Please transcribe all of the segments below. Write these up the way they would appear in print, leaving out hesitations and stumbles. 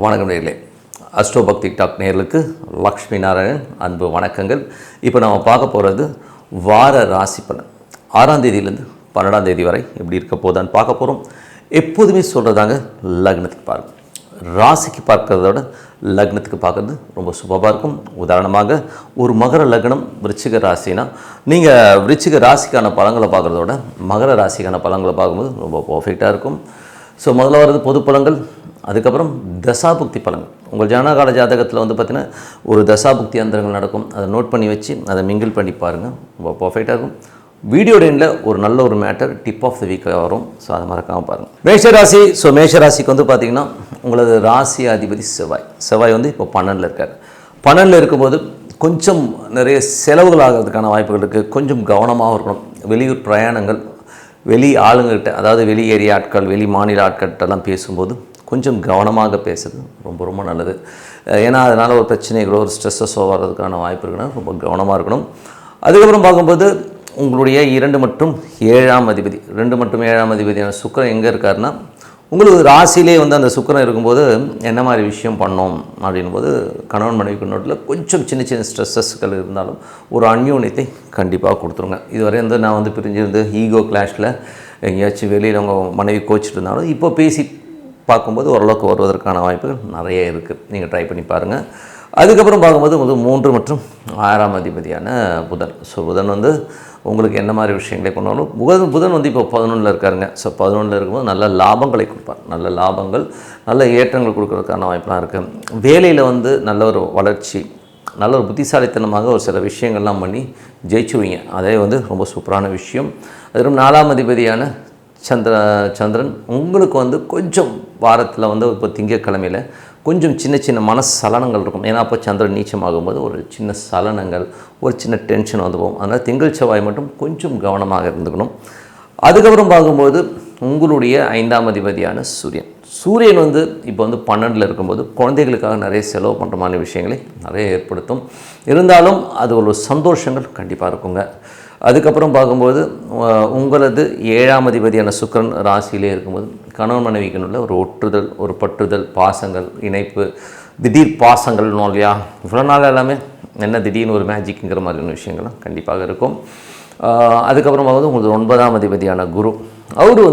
வணக்கம் நேயர்களே. அஸ்ட்ரோ பக்தி டாக் நேயர்களுக்கு லக்ஷ்மி நாராயணன் அன்பு வணக்கங்கள். இப்போ நம்ம பார்க்க போகிறது வார ராசி பலன் 6ஆம் தேதியிலேருந்து 12ஆம் தேதி வரை எப்படி இருக்க போதான்னு பார்க்க போகிறோம். எப்போதுமே சொல்கிறதாங்க, லக்னத்துக்கு பாருங்கள். ராசிக்கு பார்க்கறதோட லக்னத்துக்கு பார்க்குறது ரொம்ப சுபமாக இருக்கும். உதாரணமாக ஒரு மகர லக்னம் விருச்சிக ராசினா நீங்கள் விருச்சிக ராசிக்கான பலன்களை பார்க்குறதோட மகர ராசிக்கான பலன்களை பார்க்கும்போது ரொம்ப பர்ஃபெக்டாக இருக்கும். ஸோ முதல்ல வர்றது பொது பலன்கள், அதுக்கப்புறம் தசாபுக்தி பலன்கள். உங்கள் ஜனகால ஜாதகத்தில் பார்த்திங்கன்னா ஒரு தசாபுக்தி அந்தரங்கள் நடக்கும். அதை நோட் பண்ணி வச்சு அதை மிங்கிள் பண்ணி பாருங்கள், ரொம்ப பர்ஃபெக்டாக இருக்கும். வீடியோ எண்டில் ஒரு நல்ல ஒரு மேட்டர் டிப் ஆஃப் த வீக்காக வரும். ஸோ அதை மறக்காமல் பாருங்கள். மேஷராசி. ஸோ மேஷராசிக்கு பார்த்திங்கன்னா உங்களது ராசி அதிபதி செவ்வாய் இப்போ 12ல் இருக்கார். 12ல் இருக்கும்போது கொஞ்சம் நிறைய செலவுகள் ஆகிறதுக்கான வாய்ப்புகள் இருக்குது. கொஞ்சம் கவனமாக இருக்கணும். வெளியூர் பிரயாணங்கள், வெளி ஆளுங்கள்கிட்ட, அதாவது வெளி ஏரியா ஆட்கள், வெளி மாநில ஆட்கள்கிட்டலாம் பேசும்போது கொஞ்சம் கவனமாக பேசுறது ரொம்ப ரொம்ப நல்லது. ஏன்னா அதனால் ஒரு பிரச்சனைகளோ ஒரு ஸ்ட்ரெஸ்ஸஸோ வர்றதுக்கான வாய்ப்பு இருக்குன்னா ரொம்ப கவனமாக இருக்கணும். அதுக்கப்புறம் பார்க்கும்போது உங்களுடைய 2 மற்றும் 7ஆம் அதிபதி, 2 மற்றும் 7ஆம் அதிபதியான சுக்கிரன் எங்கே இருக்காருன்னா உங்களுக்கு ராசியிலே அந்த சுக்கிரன் இருக்கும்போது என்ன மாதிரி விஷயம் பண்ணோம் அப்படின்போது கணவன் மனைவி நோட்டில் கொஞ்சம் சின்ன சின்ன ஸ்ட்ரெஸ்ஸஸ்கள் இருந்தாலும் ஒரு அந்யோன்யத்தை கண்டிப்பாக கொடுத்துருங்க. இதுவரை நான் பிரிஞ்சிருந்து ஈகோ கிளாஷில் எங்கேயாச்சும் வெளியில் அவங்க மனைவி கோச்சிட்டு இருந்தாலும் இப்போ பேசி பார்க்கும்போது ஓரளவுக்கு வருவதற்கான வாய்ப்புகள் நிறைய இருக்குது. நீங்கள் ட்ரை பண்ணி பாருங்கள். அதுக்கப்புறம் பார்க்கும்போது 3 மற்றும் 6ஆம் அதிபதியான புதன். ஸோ புதன் உங்களுக்கு என்ன மாதிரி விஷயங்களை கொண்டாலும் புதன் இப்போ 11ல் இருக்காருங்க. ஸோ 11ல் இருக்கும்போது நல்ல லாபங்களை கொடுப்பார். நல்ல லாபங்கள், நல்ல ஏற்றங்கள் கொடுக்கறதுக்கான வாய்ப்பெலாம் இருக்குது. வேலையில் நல்ல ஒரு வளர்ச்சி, நல்ல ஒரு புத்திசாலித்தனமாக ஒரு சில விஷயங்கள்லாம் பண்ணி ஜெயிச்சுருவீங்க. அதே ரொம்ப சூப்பரான விஷயம். அதுவும் 4ஆம் அதிபதியான சந்திரன் உங்களுக்கு கொஞ்சம் வாரத்தில் இப்போ திங்கட்கிழமையில் கொஞ்சம் சின்ன சின்ன மனசலனங்கள் இருக்கும். ஏன்னா அப்போ சந்திரன் நீச்சமாகும்போது ஒரு சின்ன சலனங்கள், ஒரு சின்ன டென்ஷன் போகும். அதனால் திங்கள் செவ்வாய் மட்டும் கொஞ்சம் கவனமாக இருந்துக்கணும். அதுக்கப்புறம் பார்க்கும்போது உங்களுடைய 5ஆம் அதிபதியான சூரியன் இப்போ 12ல் இருக்கும்போது குழந்தைகளுக்காக நிறைய செலவு பண்ணுற மாதிரி விஷயங்களை நிறைய ஏற்படுத்தும். இருந்தாலும் அது ஒரு சந்தோஷங்கள் கண்டிப்பாக இருக்குங்க. அதுக்கப்புறம் பார்க்கும்போது உங்களது 7ஆம் அதிபதியான சுக்கிரன் ராசியிலே இருக்கும்போது கணவன் மனைவிக்குள்ள ஒரு ஒற்றுதல், ஒரு பற்றுதல், பாசங்கள், இணைப்பு, திடீர் பாசங்கள்னு இல்லையா, இவ்வளோ நாள் எல்லாமே என்ன திடீர்னு ஒரு மேஜிக்குங்கிற மாதிரியான விஷயங்கள்லாம் கண்டிப்பாக இருக்கும். அதுக்கப்புறம் பார்க்கும்போது உங்களுக்கு 9ஆம் அதிபதியான குரு, அவர்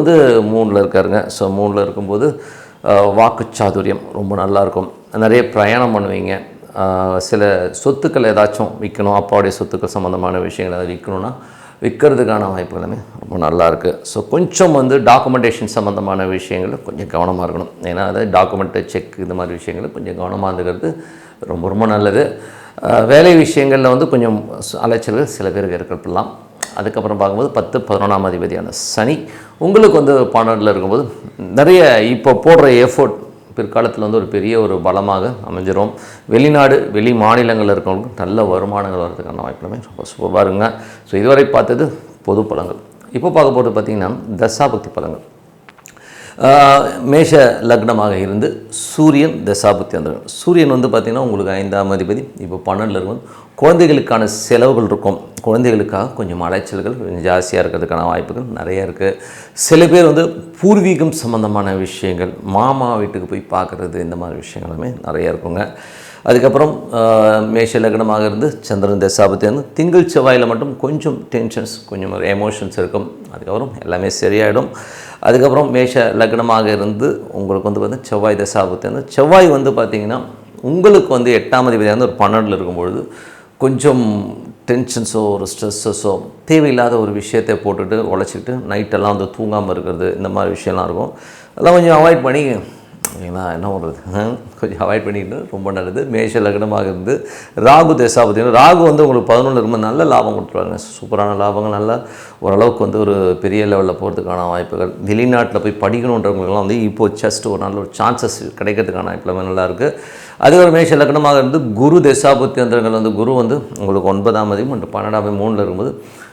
3ல் இருக்காருங்க. ஸோ 3ல் இருக்கும்போது வாக்கு சாதுரியம் ரொம்ப நல்லாயிருக்கும். நிறைய பிரயாணம் பண்ணுவீங்க. சில சொத்துக்கள் ஏதாச்சும் விற்கணும், அப்பாவுடைய சொத்துக்கள் சம்மந்தமான விஷயங்கள் ஏதாவது விற்கணுன்னா விற்கிறதுக்கான வாய்ப்பு எல்லாமே ரொம்ப நல்லாயிருக்கு. ஸோ கொஞ்சம் டாக்குமெண்டேஷன் சம்மந்தமான விஷயங்கள் கொஞ்சம் கவனமாக இருக்கணும். ஏன்னா டாக்குமெண்ட்டு செக் இந்த மாதிரி விஷயங்கள் கொஞ்சம் கவனமாக இருந்துக்கிறது ரொம்ப ரொம்ப நல்லது. வேலை விஷயங்களில் கொஞ்சம் அலைச்சல்கள் சில பேருக்கு ஏற்படலாம். அதுக்கப்புறம் பார்க்கும்போது 10, 11ஆம் அதிபதியான சனி உங்களுக்கு 12ல் இருக்கும்போது நிறைய இப்போ போடுற எஃபோர்ட் பிற்காலத்தில் ஒரு பெரிய ஒரு பலமாக அமைஞ்சிரும். வெளிநாடு, வெளி மாநிலங்களில் இருக்கிறவங்களுக்கு நல்ல வருமானங்கள் வர்றதுக்கான வாய்ப்புமே ரொம்ப சூப்பராக இருங்க. ஸோ இதுவரை பார்த்தது பொது பலன்கள். இப்போ பார்க்க போகிறது பார்த்திங்கன்னா தசாபுக்தி பலன்கள். மேஷ லக்னமாக இருந்து சூரியன் தசாபுக்தி வந்துடும். சூரியன் பார்த்திங்கன்னா உங்களுக்கு 5ஆம் அதிபதி இப்போ 12ல் இருக்கும்போது குழந்தைகளுக்கான செலவுகள் இருக்கும். குழந்தைகளுக்காக கொஞ்சம் அலைச்சல்கள் கொஞ்சம் ஜாஸ்தியாக இருக்கிறதுக்கான வாய்ப்புகள் நிறைய இருக்குது. சில பேர் பூர்வீகம் சம்மந்தமான விஷயங்கள், மாமா வீட்டுக்கு போய் பார்க்குறது, இந்த மாதிரி விஷயங்களுமே நிறைய இருக்குங்க. அதுக்கப்புறம் மேஷ லக்னமாக இருந்து சந்திரன் தசாபுக்தி திங்கள் செவ்வாயில் மட்டும் கொஞ்சம் டென்ஷன்ஸ், கொஞ்சம் ஒரு எமோஷன்ஸ் இருக்கும். அதுக்கப்புறம் எல்லாமே சரியாயிடும். அதுக்கப்புறம் மேஷ லக்னமாக இருந்து உங்களுக்கு செவ்வாய் தசாபுக்தி செவ்வாய் பார்த்திங்கன்னா உங்களுக்கு 8ஆம் அதிபதி ஒரு 12ல் இருக்கும்பொழுது கொஞ்சம் டென்ஷன்ஸோ ஒரு ஸ்ட்ரெஸ்ஸஸோ தேவையில்லாத ஒரு விஷயத்தை போட்டுட்டு உழைச்சிக்கிட்டு நைட்டெல்லாம் தூங்காமல் இருக்கிறது, இந்த மாதிரி விஷயம்லாம் இருக்கும். அதெல்லாம் கொஞ்சம் அவாய்ட் பண்ணி என்ன பண்ணுறது, கொஞ்சம் அவாய்ட் பண்ணிக்கிட்டு ரொம்ப நல்லது. மேஷ லக்னமாக இருந்து ராகு தசாபுக்தி ராகு உங்களுக்கு 11ல் இருக்கும்போது நல்ல லாபம் கொடுத்துருவாங்க. சூப்பரான லாபங்கள், நல்லா ஓரளவுக்கு ஒரு பெரிய லெவலில் போகிறதுக்கான வாய்ப்புகள். வெளிநாட்டில் போய் படிக்கணுன்றவங்களுக்குலாம் இப்போது ஜஸ்ட் ஒரு நல்ல ஒரு சான்சஸ் கிடைக்கிறதுக்கான வாய்ப்புலாம் நல்லாயிருக்கு. அதே ஒரு மேஷ லக்னமாக இருந்து குரு தசாபுக்தி அந்தரங்கள் குரு உங்களுக்கு 9ஆம் அதிபதி மற்றும் 12ஆம் 3ல் இருக்கும்போது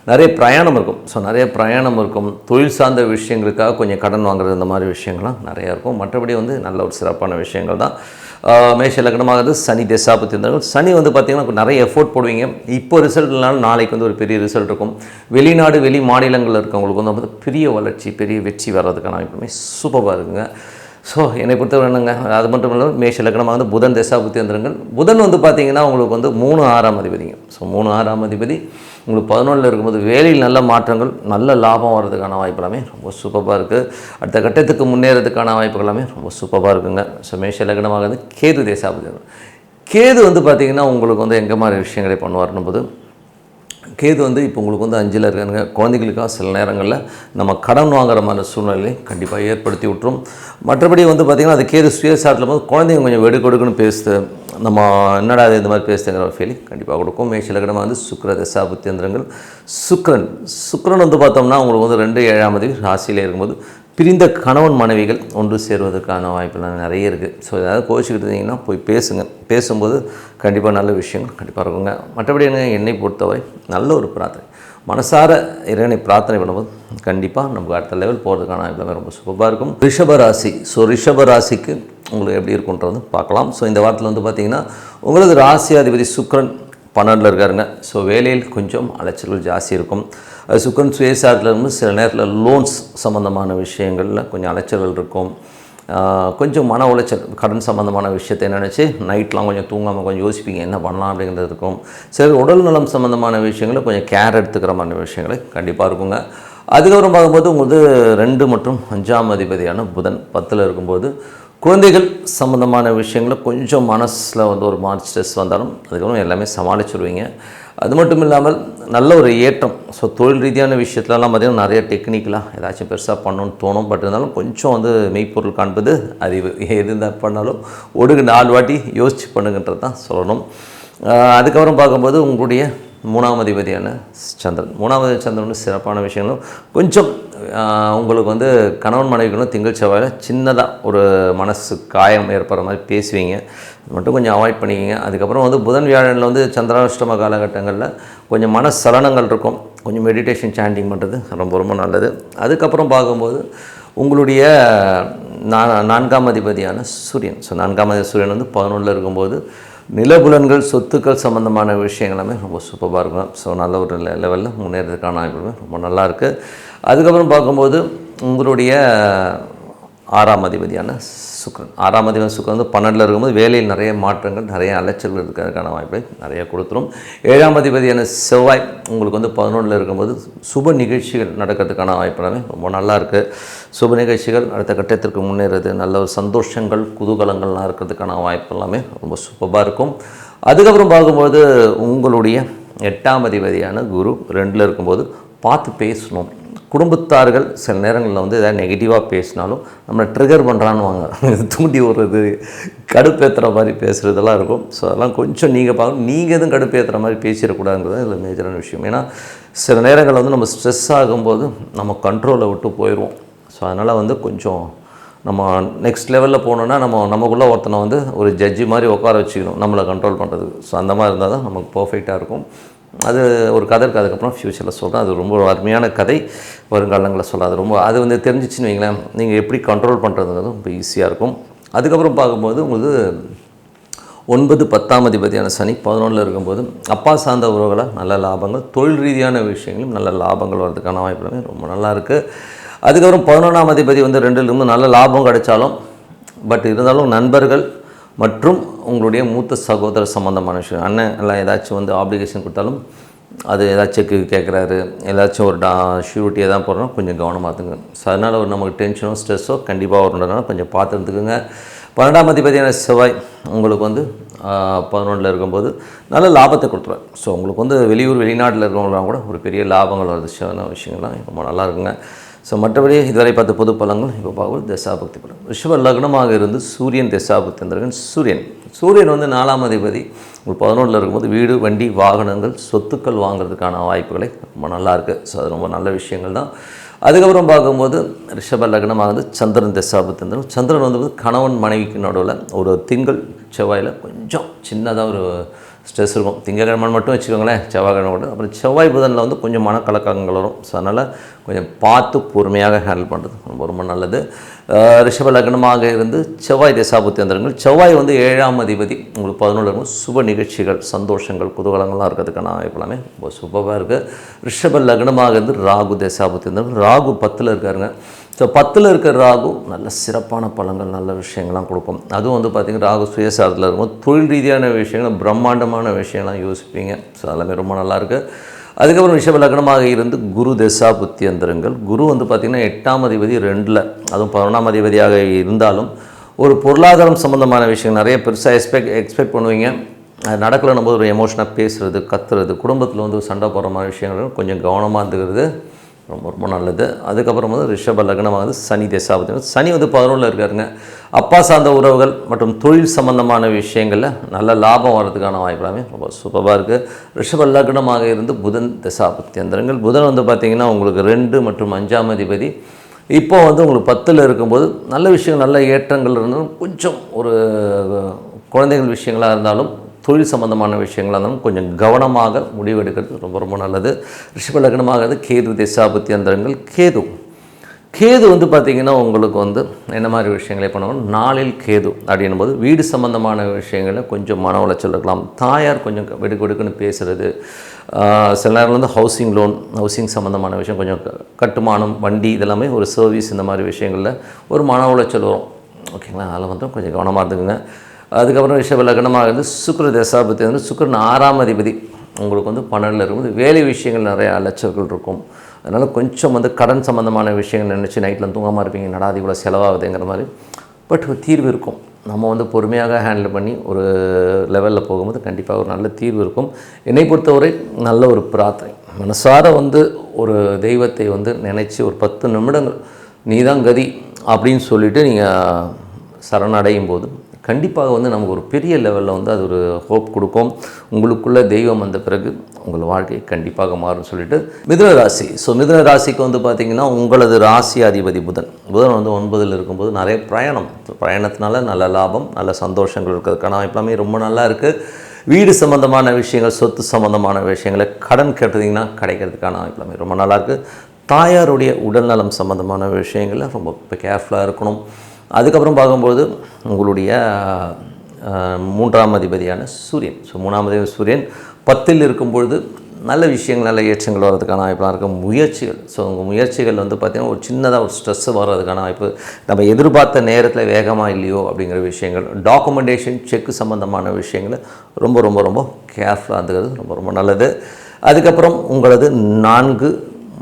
நிறைய பிரயாணம் இருக்கும். ஸோ நிறைய பிரயாணம் இருக்கும். தொழில் சார்ந்த விஷயங்களுக்காக கொஞ்சம் கடன் வாங்குறது, இந்த மாதிரி விஷயங்கள்லாம் நிறையா இருக்கும். மற்றபடி நல்ல ஒரு சிறப்பான விஷயங்கள் தான். மேஷ லக்னமாக சனி தசாபுக்தி இருந்தாலும் சனி பார்த்திங்கன்னா நிறைய எஃபோர்ட் போடுவீங்க. இப்போ ரிசல்ட் இல்லைனாலும் நாளைக்கு ஒரு பெரிய ரிசல்ட் இருக்கும். வெளிநாடு, வெளி மாநிலங்களில் இருக்கவங்களுக்கு பெரிய வளர்ச்சி, பெரிய வெற்றி வர்றதுக்கான வாய்ப்புமே சூப்பராக இருக்குங்க. ஸோ என்னை பொறுத்தவரை என்னங்க, அது மட்டும் இல்லாமல் மேஷ லக்னமாக வந்து புதன் தசாபுத்தி எந்திரங்கள். புதன் வந்து பார்த்திங்கன்னா உங்களுக்கு வந்து 3 6ஆம் அதிபதிங்க. ஸோ 3 6ஆம் அதிபதி உங்களுக்கு 11ல் இருக்கும்போது வேலையில் நல்ல மாற்றங்கள், நல்ல லாபம் வர்றதுக்கான வாய்ப்பு எல்லாமே ரொம்ப சூப்பராக இருக்குது. அடுத்த கட்டத்துக்கு முன்னேறதுக்கான வாய்ப்புகள் எல்லாமே ரொம்ப சூப்பராக இருக்குங்க. ஸோ மேஷ லக்னமாக வந்து கேது தசாபுத்தி. கேது வந்து பார்த்திங்கன்னா உங்களுக்கு வந்து எங்கே மாதிரி விஷயங்களை பண்ணுவார்னும் போது, கேது வந்து இப்போ உங்களுக்கு வந்து 5ல் இருக்காங்க. குழந்தைகளுக்காக சில நேரங்களில் நம்ம கடன் வாங்குற மாதிரி சூழ்நிலையை கண்டிப்பாக ஏற்படுத்தி விட்டுரும். மற்றபடி வந்து பார்த்திங்கன்னா அது கேது சுயசாட்டில் போது குழந்தைங்க கொஞ்சம் வெடுக்கொடுக்குன்னு பேசுது, நம்ம என்னடா இந்த மாதிரி பேசுதுங்கிற ஒரு ஃபீலிங் கண்டிப்பாக கொடுக்கும். மேஷ லக்னமாக வந்து சுக்கிர தசாபுத்தி எந்திரங்கள். சுக்கிரன் வந்து பார்த்தோம்னா உங்களுக்கு வந்து 2 7ஆம் தேதி ராசியில் இருக்கும்போது பிரிந்த கணவன் மனைவிகள் ஒன்று சேருவதற்கான வாய்ப்புலாம் நிறைய இருக்குது. ஸோ ஏதாவது கோச்சிக்கிட்டு இருந்தீங்கன்னா போய் பேசுங்க. பேசும்போது கண்டிப்பாக நல்ல விஷயங்கள் கண்டிப்பாக இருக்குங்க. மற்றபடி என்னை பொறுத்தவரை நல்ல ஒரு பிரார்த்தனை, மனசார இறைவனை பிரார்த்தனை பண்ணும்போது கண்டிப்பாக நமக்கு அடுத்த லெவல் போகிறதுக்கான வாய்ப்பு ரொம்ப சூப்பராக இருக்கும். ரிஷபராசி. ஸோ ரிஷபராசிக்கு உங்களுக்கு எப்படி இருக்குன்றது பார்க்கலாம். ஸோ இந்த வாரத்தில் வந்து பார்த்திங்கன்னா உங்களுக்கு ராசியாதிபதி சுக்கிரன் 12ல் இருக்காருங்க. ஸோ வேலையில் கொஞ்சம் அலைச்சல்கள் ஜாஸ்தி இருக்கும். அது சுக்கிரன் சுயசாட்டில் இருந்து சில நேரத்தில் லோன்ஸ் சம்மந்தமான விஷயங்களில் கொஞ்சம் அலைச்சல்கள் இருக்கும். கொஞ்சம் மன உளைச்சல், கடன் சம்மந்தமான விஷயத்தை நினச்சி நைட்லாம் கொஞ்சம் தூங்காமல் கொஞ்சம் யோசிப்பீங்க என்ன பண்ணலாம் அப்படிங்கிறது இருக்கும். சில உடல் நலம் சம்மந்தமான விஷயங்களை கொஞ்சம் கேர் எடுத்துக்கிற மாதிரி விஷயங்களை கண்டிப்பாக இருக்குங்க. அதுக்கப்புறம் பார்க்கும்போது உங்களுக்கு 2 மற்றும் 5ஆம் அதிபதியான புதன் 10ல் இருக்கும்போது குழந்தைகள் சம்மந்தமான விஷயங்களில் கொஞ்சம் மனசில் வந்து ஒரு மாதிரி ஸ்ட்ரெஸ் வந்தாலும் அதுக்கப்புறம் எல்லாமே சமாளிச்சுருவீங்க. அது மட்டும் இல்லாமல் நல்ல ஒரு ஏற்றம். ஸோ தொழில் ரீதியான விஷயத்துலலாம் பார்த்திங்கன்னா நிறைய டெக்னிக்கலாக ஏதாச்சும் பெருசாக பண்ணணும்னு தோணும். பட் இருந்தாலும் கொஞ்சம் வந்து மெய்ப்பொருள் காண்பது அறிவு. எது பண்ணாலும் ஒடுக்கு 4 வாட்டி யோசித்து பண்ணுங்கன்றது தான் சொல்லணும். அதுக்கப்புறம் பார்க்கும்போது உங்களுடைய 3ஆம் அதிபதியான சந்திரன். 3ஆவது சந்திரன் சிறப்பான விஷயங்களும் கொஞ்சம் உங்களுக்கு வந்து கணவன் மனைவிகளும் திங்கள் செவ்வாயில் சின்னதாக ஒரு மனசு காயம் ஏற்படுற மாதிரி பேசுவீங்க. அது மட்டும் கொஞ்சம் அவாய்ட் பண்ணிக்கிங்க. அதுக்கப்புறம் வந்து புதன் வியாழனில் வந்து சந்திராஷ்டம காலகட்டங்களில் கொஞ்சம் மனசலனங்கள் இருக்கும். கொஞ்சம் மெடிடேஷன் சாண்டிங் பண்ணுறது ரொம்ப ரொம்ப நல்லது. அதுக்கப்புறம் பார்க்கும்போது உங்களுடைய 4ஆம் அதிபதியான சூரியன். ஸோ 4ஆம் அதிபதி சூரியன் வந்து 11ல் இருக்கும்போது நிலபுலன்கள் சொத்துக்கள் சம்மந்தமான விஷயங்கள் எல்லாமே ரொம்ப சூப்பராக இருக்கும். ஸோ நல்ல ஒரு லெவலில் முன்னேறதுக்கான வாய்ப்பு ரொம்ப நல்லாயிருக்கு. அதுக்கப்புறம் பார்க்கும்போது உங்களுடைய 6ஆம் அதிபதியான சுக்கிரன். 6ஆம் அதிபதி சுக்கிரன் வந்து 12ல் இருக்கும்போது வேலையில் நிறைய மாற்றங்கள், நிறைய அலைச்சல்கள் இருக்கிறதுக்கான வாய்ப்பை நிறைய கொடுத்துரும். 7ஆம் அதிபதியான செவ்வாய் உங்களுக்கு வந்து 11ல் இருக்கும்போது சுப நிகழ்ச்சிகள் நடக்கிறதுக்கான வாய்ப்பு எல்லாமே ரொம்ப நல்லாயிருக்கு. சுப நிகழ்ச்சிகள் அடுத்த கட்டத்திற்கு முன்னேறது, நல்ல ஒரு சந்தோஷங்கள் குதூகலங்கள்லாம் இருக்கிறதுக்கான வாய்ப்பு எல்லாமே ரொம்ப சூப்பராக இருக்கும். அதுக்கப்புறம் பார்க்கும்போது உங்களுடைய 8ஆம் அதிபதியான குரு 2ல் இருக்கும்போது பார்த்து பேசணும். குடும்பத்தார்கள் சில நேரங்களில் வந்து எதாவது நெகட்டிவாக பேசினாலும் நம்மளை ட்ரிகர் பண்ணுறான்னு வாங்க, தூண்டி விடுறது, கடுப்பேற்றுற மாதிரி பேசுகிறதெல்லாம் இருக்கும். ஸோ அதெல்லாம் கொஞ்சம் நீங்கள் பார்க்கணும். நீங்கள் எதுவும் கடுப்பேற்றுற மாதிரி பேசிடக்கூடாதுங்கிறது இதில் மேஜரான விஷயம். ஏன்னா சில நேரங்களில் வந்து நம்ம ஸ்ட்ரெஸ் ஆகும்போது நம்ம கண்ட்ரோலை விட்டு போயிடுவோம். ஸோ அதனால் வந்து கொஞ்சம் நம்ம நெக்ஸ்ட் லெவலில் போகணுன்னா நமக்குள்ளே ஒருத்தனை வந்து ஒரு ஜட்ஜி மாதிரி உட்கார வச்சுக்கணும் நம்மளை கண்ட்ரோல் பண்ணுறதுக்கு. ஸோ அந்த மாதிரி இருந்தால் தான் நமக்கு பர்ஃபெக்டாக இருக்கும். அது ஒரு கதை இருக்குது, அதுக்கப்புறம் ஃப்யூச்சரில் சொல்கிறேன். அது ரொம்ப அருமையான கதை, வருங்காலங்களில் சொல்கிறேன். அது வந்து தெரிஞ்சிச்சுன்னு வைங்களேன், நீங்கள் எப்படி கண்ட்ரோல் பண்ணுறதுங்கிறது ரொம்ப ஈஸியாக இருக்கும். அதுக்கப்புறம் பார்க்கும்போது உங்களுக்கு 9 10ஆம் அதிபதியான சனி 11ல் இருக்கும்போது அப்பா சார்ந்த உறவுகளால் நல்ல லாபங்கள், தொழில் ரீதியான விஷயங்களும் நல்ல லாபங்கள் வர்றதுக்கான வாய்ப்புகளுமே ரொம்ப நல்லாயிருக்கு. அதுக்கப்புறம் 11ஆம் அதிபதி வந்து 2ல் இருந்து நல்ல லாபம் கிடைச்சாலும் பட் இருந்தாலும் நண்பர்கள் மற்றும் உங்களுடைய மூத்த சகோதர சம்மந்தமான விஷயம், அண்ணன் எல்லாம் ஏதாச்சும் வந்து ஆப்ளிகேஷன் கொடுத்தாலும் அது ஏதாச்சும் செக்கு கேட்குறாரு, ஏதாச்சும் ஒரு ஷூரிட்டியாக தான் போடுறோம், கொஞ்சம் கவனமாக இருந்துங்க. ஸோ அதனால் ஒரு நமக்கு டென்ஷனோ ஸ்ட்ரெஸ்ஸோ கண்டிப்பாக வரணுன்றதுனால கொஞ்சம் பார்த்து இருந்துக்குங்க. 12ஆம் அதிபதியான செவ்வாய் உங்களுக்கு வந்து 11ல் இருக்கும்போது நல்ல லாபத்தை கொடுத்துருவார். ஸோ உங்களுக்கு வந்து வெளியூர் வெளிநாட்டில் இருக்கிறவங்களாம் கூட ஒரு பெரிய லாபங்கள் வருது. விஷயங்கள்லாம் ரொம்ப நல்லா இருக்குங்க. ஸோ மற்றபடி இதுவரை பார்த்த பொது பலங்கள் இப்போ பார்க்கும்போது தசாபக்தி பலம். ரிஷப லக்னமாக இருந்து சூரியன் தசாபக்தி இருந்திருக்கேன். சூரியன் வந்து 4ஆம் அதிபதி உங்களுக்கு 11ல் இருக்கும்போது வீடு வண்டி வாகனங்கள் சொத்துக்கள் வாங்குறதுக்கான வாய்ப்புகளை ரொம்ப நல்லாயிருக்கு. ஸோ அது ரொம்ப நல்ல விஷயங்கள் தான். அதுக்கப்புறம் பார்க்கும்போது ரிஷப லக்னமாக வந்து சந்திரன் தசாபக்தி இருந்திருக்கும். சந்திரன் வந்து கணவன் மனைவிக்கு நடுவில் ஒரு திங்கள் செவ்வாயில் கொஞ்சம் சின்னதாக ஒரு ஸ்ட்ரெஸ் இருக்கும். திங்கக்கிழமை மட்டும் வச்சுக்கோங்களேன், செவ்வாய்க்கிழமை கூட. அப்புறம் செவ்வாய் புதனில் வந்து கொஞ்சம் மனக்கலக்கங்கள் வரும். ஸோ அதனால் கொஞ்சம் பார்த்து பொறுமையாக ஹேண்டில் பண்ணுறது ரொம்ப ரொம்ப நல்லது. ரிஷப லக்னமாக இருந்து செவ்வாய் தசாபுத்தி வந்திருங்கள். செவ்வாய் வந்து 7ஆம் அதிபதி உங்களுக்கு 11ல் இருக்கும். சுப நிகழ்ச்சிகள் சந்தோஷங்கள் குதூகலங்கள்லாம் இருக்கிறதுக்கான வாய்ப்பு எல்லாமே ரொம்ப சூப்பராக இருக்குது. ரிஷப லக்னமாக இருந்து ராகு தசாபுத்தி வந்திருக்கும். ராகு 10ல் இருக்காருங்க. ஸோ 10ல் இருக்கிற ராகு நல்ல சிறப்பான பலன்கள், நல்ல விஷயங்கள்லாம் கொடுக்கும். அதுவும் வந்து பார்த்திங்கன்னா ராகு சுயசாரத்தில் இருக்கும்போது தொழில் ரீதியான விஷயங்கள், பிரம்மாண்டமான விஷயங்கள்லாம் யோசிப்பீங்க. ஸோ அதெல்லாமே ரொம்ப நல்லாயிருக்கு. அதுக்கப்புறம் ரிஷப லக்னமாக இருந்து குரு தசா புத்தி அந்தரங்கள். குரு வந்து பார்த்திங்கன்னா 8ஆம் அதிபதி 2ல், அதுவும் 11ஆம் அதிபதியாக இருந்தாலும் ஒரு பொருளாதாரம் சம்மந்தமான விஷயம் நிறைய பெருசாக எக்ஸ்பெக்ட் பண்ணுவீங்க. அது நடக்கலைன்னும் போது ஒரு எமோஷனாக பேசுகிறது, கத்துறது, குடும்பத்தில் வந்து சண்டை போடுற மாதிரி விஷயங்கள் கொஞ்சம் கவனமாக இருந்துக்கிறது ரொம்ப ரொம்ப நல்லது. அதுக்கப்புறம் வந்து ரிஷப லக்னமாக வந்து சனி தசாபதி. சனி வந்து 11ல் இருக்காருங்க. அப்பா சார்ந்த உறவுகள் மற்றும் தொழில் சம்பந்தமான விஷயங்களில் நல்ல லாபம் வர்றதுக்கான வாய்ப்புலாமே ரொம்ப சூப்பராக இருக்குது. ரிஷப லக்னமாக இருந்து புதன் தசாபத்தி அந்தரங்கள். புதன் வந்து பார்த்திங்கன்னா உங்களுக்கு 2 மற்றும் 5ஆம் அதிபதி. இப்போ வந்து உங்களுக்கு 10ல் இருக்கும்போது நல்ல விஷயங்கள், நல்ல ஏற்றங்கள் இருந்தாலும் கொஞ்சம் ஒரு குழந்தைகள் விஷயங்களாக இருந்தாலும் தொழில் சம்பந்தமான விஷயங்களாக இருந்தாலும் கொஞ்சம் கவனமாக முடிவெடுக்கிறது ரொம்ப ரொம்ப நல்லது. ரிஷப லக்னமாகிறது கேது தசாபத்தி அந்தரங்கள். கேது வந்து பார்த்திங்கன்னா உங்களுக்கு வந்து என்ன மாதிரி விஷயங்களே பண்ணுவோம், 4ல் கேது அப்படின்னும் போது வீடு சம்மந்தமான விஷயங்களில் கொஞ்சம் மன உளைச்சல் இருக்கலாம். தாயார் கொஞ்சம் வெடுக்குன்னு பேசுகிறது. சில நேரம் வந்து ஹவுசிங் சம்மந்தமான விஷயம், கொஞ்சம் கட்டுமானம், வண்டி, இதெல்லாமே ஒரு சர்வீஸ், இந்த மாதிரி விஷயங்களில் ஒரு மன உளைச்சல் வரும். ஓகேங்களா, அதில் வந்து கொஞ்சம் கவனமாக இருந்துக்குங்க. அதுக்கப்புறம் ரிஷப லக்னமாக இருந்து சுக்கிர தசாபதி வந்து சுக்கிரன் 6ஆம் அதிபதி உங்களுக்கு வந்து 12ல் இருக்கும்போது வேலை விஷயங்கள் நிறைய அலைச்சல்கள் இருக்கும். அதனால் கொஞ்சம் வந்து கடன் சம்மந்தமான விஷயங்கள் நினச்சி நைட்டில் தூங்காமல் இருப்பீங்க, நடாதி கூட செலவாகுதுங்கிற மாதிரி. பட் ஒரு தீர்வு இருக்கும். நம்ம வந்து பொறுமையாக ஹேண்டில் பண்ணி ஒரு லெவலில் போகும்போது கண்டிப்பாக ஒரு நல்ல தீர்வு இருக்கும். என்னை பொறுத்தவரை நல்ல ஒரு பிரார்த்தனை, மனசார வந்து ஒரு தெய்வத்தை வந்து நினச்சி ஒரு 10 நிமிடங்கள் நீதான் கதி அப்படின்னு சொல்லிவிட்டு நீங்கள் சரணடையும் போது கண்டிப்பாக வந்து நமக்கு ஒரு பெரிய லெவலில் வந்து அது ஒரு ஹோப் கொடுக்கும். உங்களுக்குள்ள தெய்வம் வந்த பிறகு உங்கள் வாழ்க்கை கண்டிப்பாக மாறும்னு சொல்லிட்டு மிதுன ராசி. ஸோ மிதுன ராசிக்கு வந்து பார்த்திங்கன்னா உங்களது ராசி அதிபதி புதன் வந்து 9ல் இருக்கும்போது நிறைய பயணத்தினால நல்ல லாபம், நல்ல சந்தோஷங்கள் இருக்கிறதுக்கான வாய்ப்பு ரொம்ப நல்லா இருக்குது. வீடு சம்மந்தமான விஷயங்கள், சொத்து சம்மந்தமான விஷயங்களை கடன் கேட்டதிங்கன்னா கிடைக்கிறதுக்கான வாய்ப்பு ரொம்ப நல்லாயிருக்கு. தாயாருடைய உடல்நலம் சம்மந்தமான விஷயங்களில் ரொம்ப கேர்ஃபுல்லாக இருக்கணும். அதுக்கப்புறம் பார்க்கும்போது உங்களுடைய 3ஆம் அதிபதியான சூரியன். ஸோ 3ஆம் அதிபதி சூரியன் 10ல் இருக்கும்பொழுது நல்ல விஷயங்கள், நல்ல ஏற்றங்கள் வர்றதுக்கான வாய்ப்பெலாம் இருக்குது. முயற்சிகள், ஸோ உங்கள் முயற்சிகள் வந்து பார்த்திங்கன்னா ஒரு சின்னதாக ஒரு ஸ்ட்ரெஸ்ஸு வர்றதுக்கான வாய்ப்பு, நம்ம எதிர்பார்த்த நேரத்தில் வேகமாக இல்லையோ அப்படிங்கிற விஷயங்கள், டாக்குமெண்டேஷன், செக்கு சம்மந்தமான விஷயங்கள் ரொம்ப ரொம்ப ரொம்ப கேர்ஃபுல்லாக இருந்துக்கிறது ரொம்ப ரொம்ப நல்லது. அதுக்கப்புறம் உங்களது 4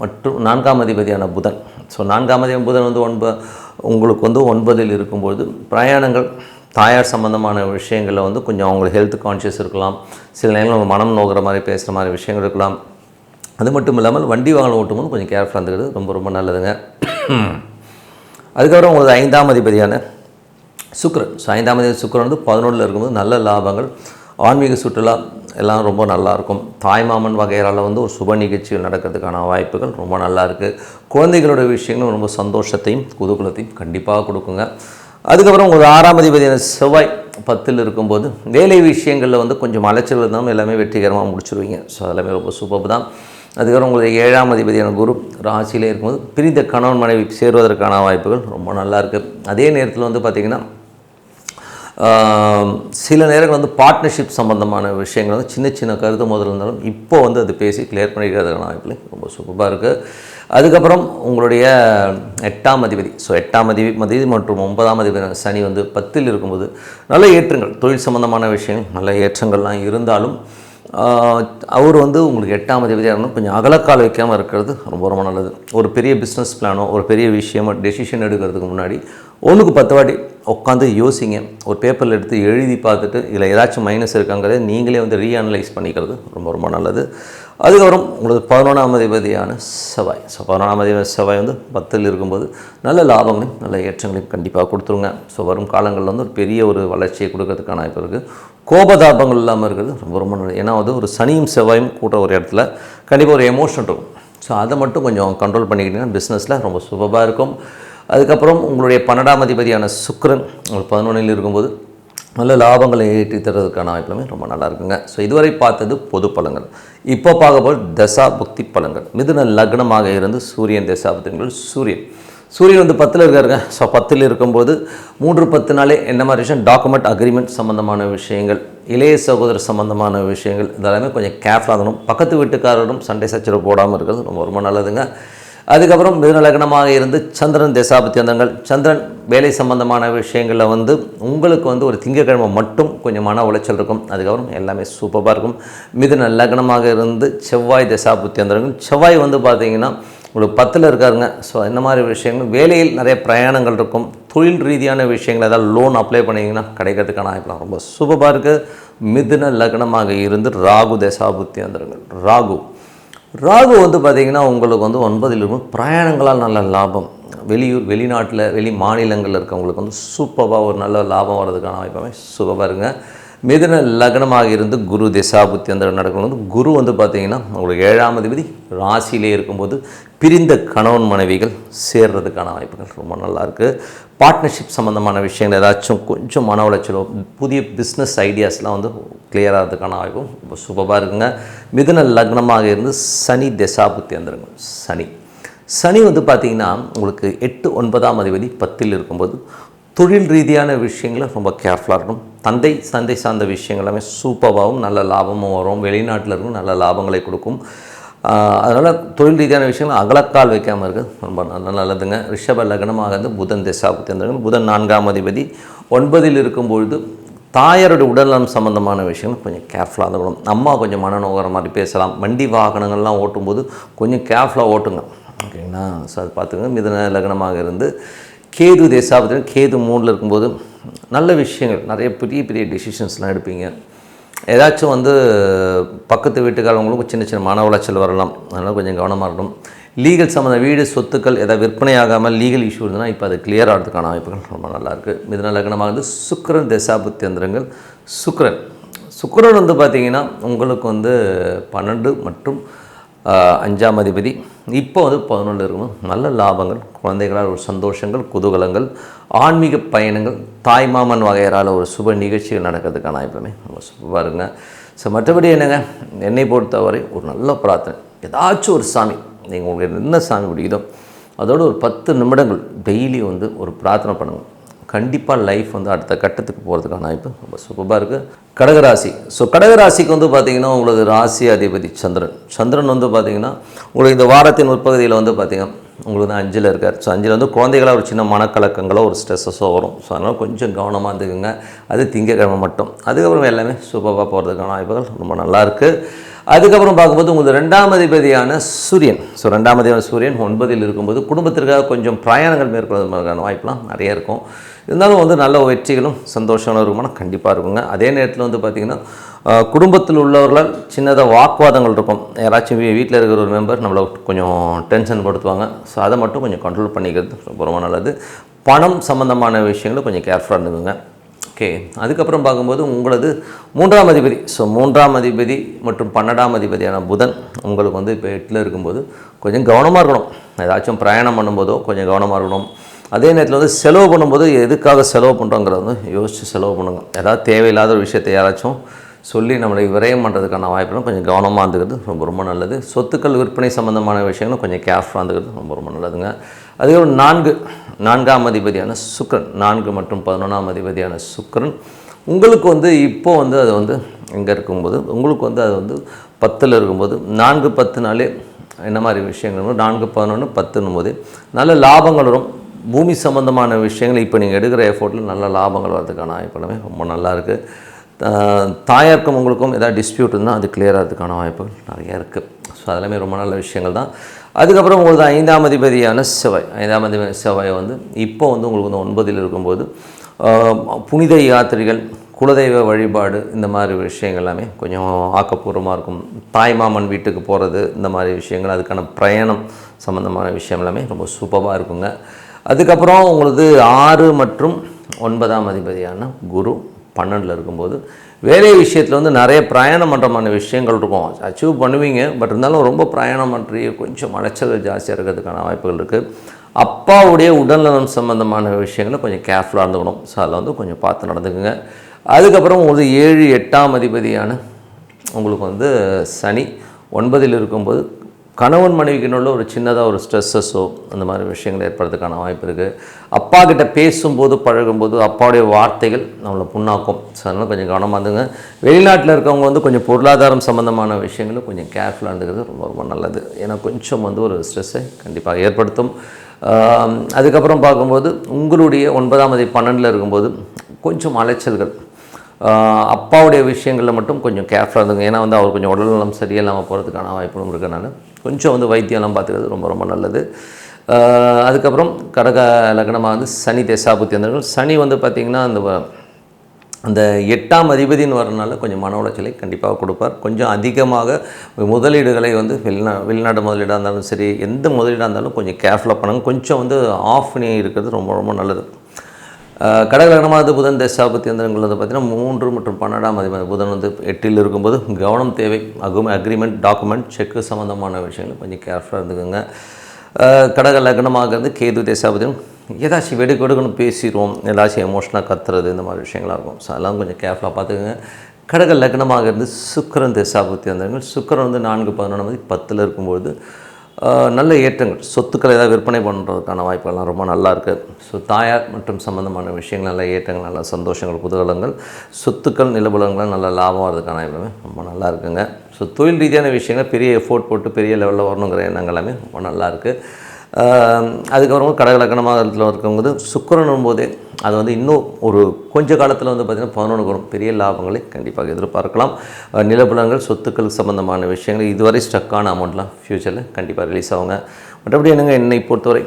மற்றும் 4ஆம் அதிபதியான புதன். ஸோ 4ஆம் அதிபதி புதன் வந்து உங்களுக்கு வந்து 9ல் இருக்கும்போது பிரயாணங்கள், தாயார் சம்மந்தமான விஷயங்களில் வந்து கொஞ்சம் அவங்களுக்கு ஹெல்த் கான்ஷியஸ் இருக்கலாம். சில நேரங்கள் அவங்க மனம் நோக்கிற மாதிரி பேசுகிற மாதிரி விஷயங்கள் இருக்கலாம். அது மட்டும் இல்லாமல் வண்டி வாகனம் ஓட்டும்போது கொஞ்சம் கேர்ஃபுல்லாக இருந்துக்கிறது ரொம்ப ரொம்ப நல்லதுங்க. அதுக்கப்புறம் உங்களுக்கு 5ஆம் அதிபதியான சுக்கிரன். ஸோ 5ஆம் அதிபதி சுக்கிரன் வந்து 11ல் இருக்கும்போது நல்ல லாபங்கள், ஆன்மீக சுற்றுலா எல்லாம் ரொம்ப நல்லாயிருக்கும். தாய்மாமன் வகையால் வந்து ஒரு சுப நிகழ்ச்சிகள் நடக்கிறதுக்கான வாய்ப்புகள் ரொம்ப நல்லா இருக்குது. குழந்தைகளோட விஷயங்களும் ரொம்ப சந்தோஷத்தையும் குதூகலத்தையும் கண்டிப்பாக கொடுக்குங்க. அதுக்கப்புறம் உங்களுக்கு 6ஆம் அதிபதியான செவ்வாய் 10ல் இருக்கும்போது வேலை விஷயங்களில் வந்து கொஞ்சம் அலைச்சல் இருந்தாலும் எல்லாமே வெற்றிகரமாக முடிச்சுடுவீங்க. ஸோ அதெல்லாமே ரொம்ப சூப்பர் தான். அதுக்கப்புறம் உங்களுக்கு 7ஆம் அதிபதியான குரு ராசியிலே இருக்கும்போது பிரிந்த கணவன் மனைவி சேருவதற்கான வாய்ப்புகள் ரொம்ப நல்லா இருக்குது. அதே நேரத்தில் வந்து பார்த்திங்கன்னா சில நேரங்கள் வந்து பார்ட்னர்ஷிப் சம்மந்தமான விஷயங்கள் வந்து சின்ன சின்ன கருத்து முதல்ல இருந்தாலும் இப்போ வந்து அது பேசி கிளியர் பண்ணிக்கிறதுக்கான வாய்ப்புகள் ரொம்ப சூப்பராக இருக்குது. அதுக்கப்புறம் உங்களுடைய 8ஆம் அதிபதி. ஸோ 8ஆம் அதிபதி மற்றும் 9ஆம் அதிபதி சனி வந்து 10ல் இருக்கும்போது நல்ல ஏற்றங்கள், தொழில் சம்மந்தமான விஷயங்கள் நல்ல ஏற்றங்கள்லாம் இருந்தாலும் அவர் வந்து உங்களுக்கு 8ஆம் அதிபதியாக இருந்தாலும் கொஞ்சம் அகலக்கால் வைக்காமல் இருக்கிறது ரொம்ப ரொம்ப நல்லது. ஒரு பெரிய பிஸ்னஸ் பிளானோ ஒரு பெரிய விஷயமோ டெசிஷன் எடுக்கிறதுக்கு முன்னாடி 1க்கு 10 வாட்டி உட்காந்து யோசிங்க. ஒரு பேப்பரில் எடுத்து எழுதி பார்த்துட்டு இதில் ஏதாச்சும் மைனஸ் இருக்காங்கிறத நீங்களே வந்து ரீஅனலைஸ் பண்ணிக்கிறது ரொம்ப ரொம்ப நல்லது. அதுக்கப்புறம் உங்களுக்கு 11ஆம் அதிபதியான செவ்வாய். ஸோ 11ஆம் அதிபதி செவ்வாய் வந்து 10ல் இருக்கும்போது நல்ல லாபங்களையும் நல்ல ஏற்றங்களையும் கண்டிப்பாக கொடுத்துருங்க. ஸோ வரும் காலங்களில் வந்து ஒரு பெரிய ஒரு வளர்ச்சியை கொடுக்கறதுக்கான வாய்ப்பு இருக்குது. கோபதாபங்கள் இல்லாமல் இருக்கிறது ரொம்ப ரொம்ப நல்லது. ஏன்னா வந்து ஒரு சனியும் செவ்வாயும் கூட்ட ஒரு இடத்துல கண்டிப்பாக ஒரு எமோஷன் இருக்கும். ஸோ அதை மட்டும் கொஞ்சம் கண்ட்ரோல் பண்ணிக்கிட்டிங்கன்னா பிஸ்னஸில் ரொம்ப சூப்பராக இருக்கும். அதுக்கப்புறம் உங்களுடைய 12ஆம் அதிபதியான சுக்கிரன் உங்களுக்கு 11ல் இருக்கும்போது நல்ல லாபங்களை ஏற்றி தர்றதுக்கான வாய்ப்புமே ரொம்ப நல்லா இருக்குங்க. ஸோ இதுவரை பார்த்தது பொது பலன்கள். இப்போ பார்க்க போல் தசா புக்தி பலன்கள். மிதுன லக்னமாக இருந்து சூரியன் தசா புக்திகள். சூரியன் வந்து 10ல் இருக்காருங்க. ஸோ 10ல் இருக்கும்போது 3-10 என்ன மாதிரி விஷயம், டாக்குமெண்ட் அக்ரிமெண்ட் சம்மந்தமான விஷயங்கள், இளைய சகோதரர் சம்மந்தமான விஷயங்கள் இதெல்லாமே கொஞ்சம் கேர்ஃபுல்லாக இருக்கணும். பக்கத்து வீட்டுக்காரரும் சண்டை சச்சரவு போடாமல் இருக்கிறது ரொம்ப ரொம்ப நல்லதுங்க. அதுக்கப்புறம் மிதுன லக்னமாக இருந்து சந்திரன் தசாபுத்தியந்தங்கள், சந்திரன் வேலை சம்பந்தமான விஷயங்களில் வந்து உங்களுக்கு வந்து ஒரு திங்கக்கிழமை மட்டும் கொஞ்சம் மன உளைச்சல் இருக்கும். அதுக்கப்புறம் எல்லாமே சூப்பராக இருக்கும். மிதுன லக்னமாக இருந்து செவ்வாய் தசாபுத்தியந்தங்கள், செவ்வாய் வந்து பார்த்திங்கன்னா உங்களுக்கு 10ல் இருக்காருங்க. ஸோ இந்த மாதிரி விஷயங்கள், வேலையில் நிறைய பிரயாணங்கள் இருக்கும். தொழில் ரீதியான விஷயங்கள் ஏதாவது லோன் அப்ளை பண்ணிங்கன்னா கிடைக்கிறதுக்கான வாய்ப்புலாம் ரொம்ப சூப்பராக இருக்குது. மிதுன லக்னமாக இருந்து ராகு தசாபுத்தியந்தங்கள், ராகு வந்து பார்த்திங்கன்னா உங்களுக்கு வந்து 9ல் இருக்கும். பிரயாணங்களால் நல்ல லாபம், வெளியூர் வெளிநாட்டில் வெளி மாநிலங்களில் இருக்கவங்களுக்கு வந்து சூப்பராக ஒரு நல்ல லாபம் வர்றதுக்கான வாய்ப்பாகவே சூப்பராக இருங்க. மிதுன லக்னமாக இருந்து குரு தசாபுத்தியந்தரம் நடக்கும்போது, குரு வந்து பார்த்திங்கன்னா உங்களுக்கு 7ஆம் அதிபதி ராசியிலே இருக்கும்போது பிரிந்த கணவன் மனைவிகள் சேர்றதுக்கான வாய்ப்புகள் ரொம்ப நல்லாயிருக்கு. பார்ட்னர்ஷிப் சம்மந்தமான விஷயங்கள் ஏதாச்சும் கொஞ்சம் மன உளைச்சலோ, புதிய பிஸ்னஸ் ஐடியாஸ்லாம் வந்து கிளியர் ஆகிறதுக்கான வாய்ப்பும் ரொம்ப சூப்பராக இருக்குங்க. மிதுன லக்னமாக இருந்து சனி தசாபுத்தியந்தரங்கள், சனி வந்து பார்த்திங்கன்னா உங்களுக்கு 8, 9ஆம் அதிபதி 10ல் இருக்கும்போது தொழில் ரீதியான விஷயங்களை ரொம்ப கேர்ஃபுல்லாக இருக்கணும். சந்தை சார்ந்த விஷயங்கள் எல்லாமே சூப்பராகவும் நல்ல லாபமும் வரும். வெளிநாட்டில் இருக்கும் நல்ல லாபங்களை கொடுக்கும். அதனால் தொழில் ரீதியான விஷயங்கள் அகலக்கால் வைக்காமல் இருக்குது ரொம்ப நல்லதுங்க. ரிஷப லக்னமாக இருந்து புதன் தசாபுத்தியந்தரங்கள், புதன் 4ஆம் அதிபதி 9ல் இருக்கும்பொழுது தாயாருடைய உடல்நலம் சம்மந்தமான விஷயங்கள் கொஞ்சம் கேர்ஃபுல்லாக இருக்கணும். அம்மா கொஞ்சம் மனநோகிற மாதிரி பேசலாம். வண்டி வாகனங்கள்லாம் ஓட்டும்போது கொஞ்சம் கேர்ஃபுல்லாக ஓட்டுங்க, ஓகேங்களா? ஸோ அது பார்த்துங்க. மிதுன லக்னமாக இருந்து கேது தசாபுத்தியந்தரம், கேது 3ல் இருக்கும்போது நல்ல விஷயங்கள், நிறைய பெரிய டெசிஷன்ஸ்லாம் எடுப்பீங்க. ஏதாச்சும் வந்து பக்கத்து வீட்டுக்காரவங்களுக்கும் சின்ன மன உளைச்சல் வரலாம். அதனால் கொஞ்சம் கவனமாக இருக்கணும். லீகல் சம்மந்த வீடு சொத்துக்கள் எதாவது விற்பனையாகாமல் லீகல் இஷ்யூ இருந்ததுன்னா இப்போ அது கிளியர் ஆகிறதுக்கான வாய்ப்புகள் ரொம்ப நல்லாயிருக்கு. மிதுன லக்னமாக வந்து சுக்கிரன் தசாபுத்தியந்தரங்கள், சுக்கிரன் வந்து பார்த்திங்கன்னா உங்களுக்கு வந்து 12 மற்றும் 5ஆம் அதிபதி இப்போ வந்து 11ல் இருக்கணும். நல்ல லாபங்கள், குழந்தைகளால் ஒரு சந்தோஷங்கள், குதூகலங்கள், ஆன்மீக பயணங்கள், தாய்மாமன் வகையறால் ஒரு சுப நிகழ்ச்சிகள் நடக்கிறதுக்கான வாய்ப்புமே ரொம்ப சூப்பராக இருங்க. ஸோ மற்றபடி என்னங்க, என்னை பொறுத்தவரை ஒரு நல்ல பிரார்த்தனை, ஏதாச்சும் ஒரு சாமி, நீங்கள் உங்களுக்கு என்ன சாமி பிடிக்குதோ அதோடு ஒரு 10 நிமிடங்கள் டெய்லி வந்து ஒரு பிரார்த்தனை பண்ணுங்கள். கண்டிப்பாக லைஃப் வந்து அடுத்த கட்டத்துக்கு போகிறதுக்கான வாய்ப்பு ரொம்ப சூப்பராக இருக்குது. கடகராசி, ஸோ கடகராசிக்கு வந்து பார்த்திங்கன்னா உங்களுக்கு ராசி அதிபதி சந்திரன் வந்து பார்த்திங்கன்னா உங்களுக்கு இந்த வாரத்தின் உட்பகுதியில் வந்து பார்த்திங்கன்னா உங்களுக்கு தான் 5ல் இருக்கார். ஸோ 5ல் வந்து குழந்தைகளாக ஒரு சின்ன மனக்கலக்கங்களோ ஒரு ஸ்ட்ரெஸ்ஸஸோ வரும். ஸோ அதனால் கொஞ்சம் கவனமாக இருந்துக்குங்க. அது திங்கக்கிழமை மட்டும். அதுக்கப்புறம் எல்லாமே சூப்பராக போகிறதுக்கான வாய்ப்புகள் ரொம்ப நல்லாயிருக்கு. அதுக்கப்புறம் பார்க்கும்போது உங்களுக்கு 2ஆம் அதிபதியான சூரியன், ஸோ 2ஆம் அதிபதியான சூரியன் 9ல் இருக்கும்போது குடும்பத்திற்காக கொஞ்சம் பிரயாணங்கள் மேற்கொள்வதற்கான வாய்ப்புலாம் நிறைய இருக்கும். இருந்தாலும் வந்து நல்ல வெற்றிகளும் சந்தோஷமான இருக்குமானா கண்டிப்பாக இருக்குங்க. அதே நேரத்தில் வந்து பார்த்திங்கன்னா குடும்பத்தில் உள்ளவர்களால் சின்னதாக வாக்குவாதங்கள் இருக்கும். யாராச்சும் வீட்டில் இருக்கிற ஒரு மெம்பர் நம்மளை கொஞ்சம் டென்ஷன் படுத்துவாங்க. ஸோ அதை மட்டும் கொஞ்சம் கண்ட்ரோல் பண்ணிக்கிறது ரொம்ப நல்லது. பணம் சம்மந்தமான விஷயங்களை கொஞ்சம் கேர்ஃபுல்லாக இருந்துக்குங்க. ஓகே, அதுக்கப்புறம் பார்க்கும்போது உங்களது 3ஆம் அதிபதி, ஸோ 3ஆம் அதிபதி மற்றும் 12ஆம் அதிபதியான புதன் உங்களுக்கு வந்து இப்போ 8ல் இருக்கும்போது கொஞ்சம் கவனமாக இருக்கணும். ஏதாச்சும் பிரயாணம் பண்ணும்போதோ கொஞ்சம் கவனமாக இருக்கணும். அதே நேரத்தில் வந்து செலவு பண்ணும்போது எதுக்காக செலவு பண்ணுறோங்கிறத வந்து யோசித்து செலவு பண்ணுங்க. ஏதாவது தேவையில்லாத ஒரு விஷயத்தை யாராச்சும் சொல்லி நம்மளை விரயம் பண்ணுறதுக்கான வாய்ப்புகளும் கொஞ்சம் கவனமாக இருந்துக்கிறது ரொம்ப நல்லது. சொத்துக்கள் விற்பனை சம்மந்தமான விஷயங்களும் கொஞ்சம் கேர்ஃபுல்லாக இருந்துக்கிறது ரொம்ப நல்லதுங்க. அதுக்கப்புறம் 4ஆம் அதிபதியான சுக்கிரன், 4 மற்றும் 11ஆம் அதிபதியான சுக்கிரன் உங்களுக்கு வந்து இப்போது வந்து அது வந்து எங்கே இருக்கும்போது உங்களுக்கு வந்து அது வந்து 10ல் இருக்கும்போது 4, 10 என்ன மாதிரி விஷயங்கள் 4, 11, 10ன்னும் போது நல்ல லாபங்கள் வரும். பூமி சம்மந்தமான விஷயங்கள் இப்போ நீங்கள் எடுக்கிற எஃபோர்ட்டில் நல்ல லாபங்கள் வரதுக்கான வாய்ப்புகளுமே ரொம்ப நல்லாயிருக்கு. தாயாருக்கும் உங்களுக்கும் ஏதாவது டிஸ்பியூட் இருந்தால் அது கிளியர் ஆகிறதுக்கான வாய்ப்புகள் நிறைய இருக்குது. ஸோ அதெல்லாமே ரொம்ப நல்ல விஷயங்கள் தான். அதுக்கப்புறம் உங்களுக்கு 5ஆம் அதிபதியான செவ்வாய் வந்து இப்போ வந்து உங்களுக்கு வந்து 9ல் இருக்கும்போது புனித யாத்திரைகள், குலதெய்வ வழிபாடு, இந்த மாதிரி விஷயங்கள் எல்லாமே கொஞ்சம் ஆக்கப்பூர்வமாக இருக்கும். தாய்மாமன் வீட்டுக்கு போகிறது, இந்த மாதிரி விஷயங்கள், அதுக்கான பிரயாணம் சம்மந்தமான விஷயம் எல்லாமே ரொம்ப சூப்பராக இருக்குங்க. அதுக்கப்புறம் உங்களுக்கு 6 மற்றும் 9ஆம் அதிபதியான குரு 12ல் இருக்கும்போது வேலை விஷயத்தில் வந்து நிறைய பிரயாணம் பண்ணுறமான விஷயங்கள் இருக்கும். அச்சீவ் பண்ணுவீங்க, பட் இருந்தாலும் ரொம்ப பிரயாணம் பண்ணுறீ கொஞ்சம் அலைச்சல் ஜாஸ்தியாக இருக்கிறதுக்கான வாய்ப்புகள் இருக்குது. அப்பாவுடைய உடல்நலம் சம்மந்தமான விஷயங்களை கொஞ்சம் கேர்ஃபுல்லாக இருந்துக்கணும். ஸோ அதில் வந்து கொஞ்சம் பார்த்து நடந்துக்குங்க. அதுக்கப்புறம் உங்களுக்கு 7, 8ஆம் அதிபதியான உங்களுக்கு வந்து சனி 9ல் இருக்கும்போது கணவன் மனைவிக்குள்ள ஒரு சின்னதாக ஒரு ஸ்ட்ரெஸ்ஸஸோ அந்த மாதிரி விஷயங்கள் ஏற்படுறதுக்கான வாய்ப்பு இருக்குது. அப்பா கிட்ட பேசும்போது பழகும்போது அப்பாவுடைய வார்த்தைகள் நம்மளை புண்ணாக்கும். ஸோ அதனால் கொஞ்சம் கவனமாக இருந்துங்க. வெளிநாட்டில் இருக்கவங்க வந்து கொஞ்சம் பொருளாதாரம் சம்மந்தமான விஷயங்களும் கொஞ்சம் கேர்ஃபுல்லாக இருந்துக்கிறது ரொம்ப ரொம்ப நல்லது. ஏன்னா கொஞ்சம் வந்து ஒரு ஸ்ட்ரெஸ்ஸை கண்டிப்பாக ஏற்படுத்தும். அதுக்கப்புறம் பார்க்கும்போது உங்களுடைய 9ஆம் தேதி 12 இருக்கும்போது கொஞ்சம் அலைச்சல்கள், அப்பாவுடைய விஷயங்களில் மட்டும் கொஞ்சம் கேர்ஃபுல்லாக இருந்துங்க. ஏன்னா வந்து அவர் கொஞ்சம் உடல்நலம் சரியில்லாமல் போகிறதுக்கான வாய்ப்புகளும் இருக்கனால கொஞ்சம் வந்து வைத்தியம்லாம் பார்த்துக்கிறது ரொம்ப ரொம்ப நல்லது. அதுக்கப்புறம் கடக லக்னமாக வந்து சனி தசாபுத்தி வந்தவர்கள். சனி வந்து பார்த்திங்கன்னா அந்த 8ஆம் அதிபதினு வரனால கொஞ்சம் மன உளைச்சலை கண்டிப்பாக கொடுப்பார். கொஞ்சம் அதிகமாக முதலீடுகளை வந்து வெளிநாடு முதலீடாக இருந்தாலும் சரி, எந்த முதலீடாக இருந்தாலும் கொஞ்சம் கேர்ஃபுல்லாக பண்ணுங்க. கொஞ்சம் வந்து ஆஃப் பண்ணி இருக்கிறது ரொம்ப ரொம்ப நல்லது. கடகலகனமாக புதன் தசாபத்தி வந்தவங்கள் வந்து பார்த்திங்கன்னா 3 மற்றும் 12ஆம் அதிபதி புதன் வந்து 8ல் இருக்கும்போது கவனம் தேவை. அக்ரிமெண்ட், டாக்குமெண்ட், செக்கு சம்மந்தமான விஷயங்கள் கொஞ்சம் கேர்ஃபுல்லாக இருந்துக்கோங்க. கடக லக்னமாக இருந்து கேது தசாபதியும் ஏதாச்சும் வெடுக்கெடுக்கணும் பேசிடுவோம், ஏதாச்சும் எமோஷனாக கத்துறது, இந்த மாதிரி விஷயங்களாக இருக்கும். ஸோ அதெல்லாம் கொஞ்சம் கேர்ஃபுல்லாக பார்த்துக்கோங்க. கடக லக்னமாக இருந்து சுக்கிரன் தசாபுத்தி வந்தவங்க. சுக்கிரன் வந்து 4-11 10ல் இருக்கும்போது நல்ல ஏற்றங்கள், சொத்துக்களை ஏதாவது விற்பனை பண்ணுறதுக்கான வாய்ப்புகள்லாம் ரொம்ப நல்லா இருக்குது. ஸோ தாயார் மற்றும் சம்மந்தமான விஷயங்கள், நல்ல ஏற்றங்கள், நல்ல சந்தோஷங்கள், குதூகலங்கள், சொத்துக்கள், நிலபுலங்கள் நல்ல லாபம் வரதுக்கான வாய்ப்புமே ரொம்ப நல்லா இருக்குங்க. ஸோ தொழில் ரீதியான விஷயங்கள் பெரிய எஃபோர்ட் போட்டு பெரிய லெவலில் வரணுங்கிற எண்ணங்கள் எல்லாமே ரொம்ப நல்லா இருக்குது. அதுக்கப்புறமா கடகலக்கணமாக இருக்கவங்க சுக்கிரன் போதே அது வந்து இன்னும் ஒரு கொஞ்ச காலத்தில் வந்து பார்த்திங்கன்னா 11 வரும். பெரிய லாபங்களை கண்டிப்பாக எதிர்பார்க்கலாம். நிலப்புலங்கள், சொத்துக்கள் சம்மந்தமான விஷயங்கள், இதுவரை ஸ்டக்கான அமௌண்ட்லாம் ஃப்யூச்சரில் கண்டிப்பாக ரிலீஸ் ஆகுங்க. மற்றபடி என்னை பொறுத்தவரை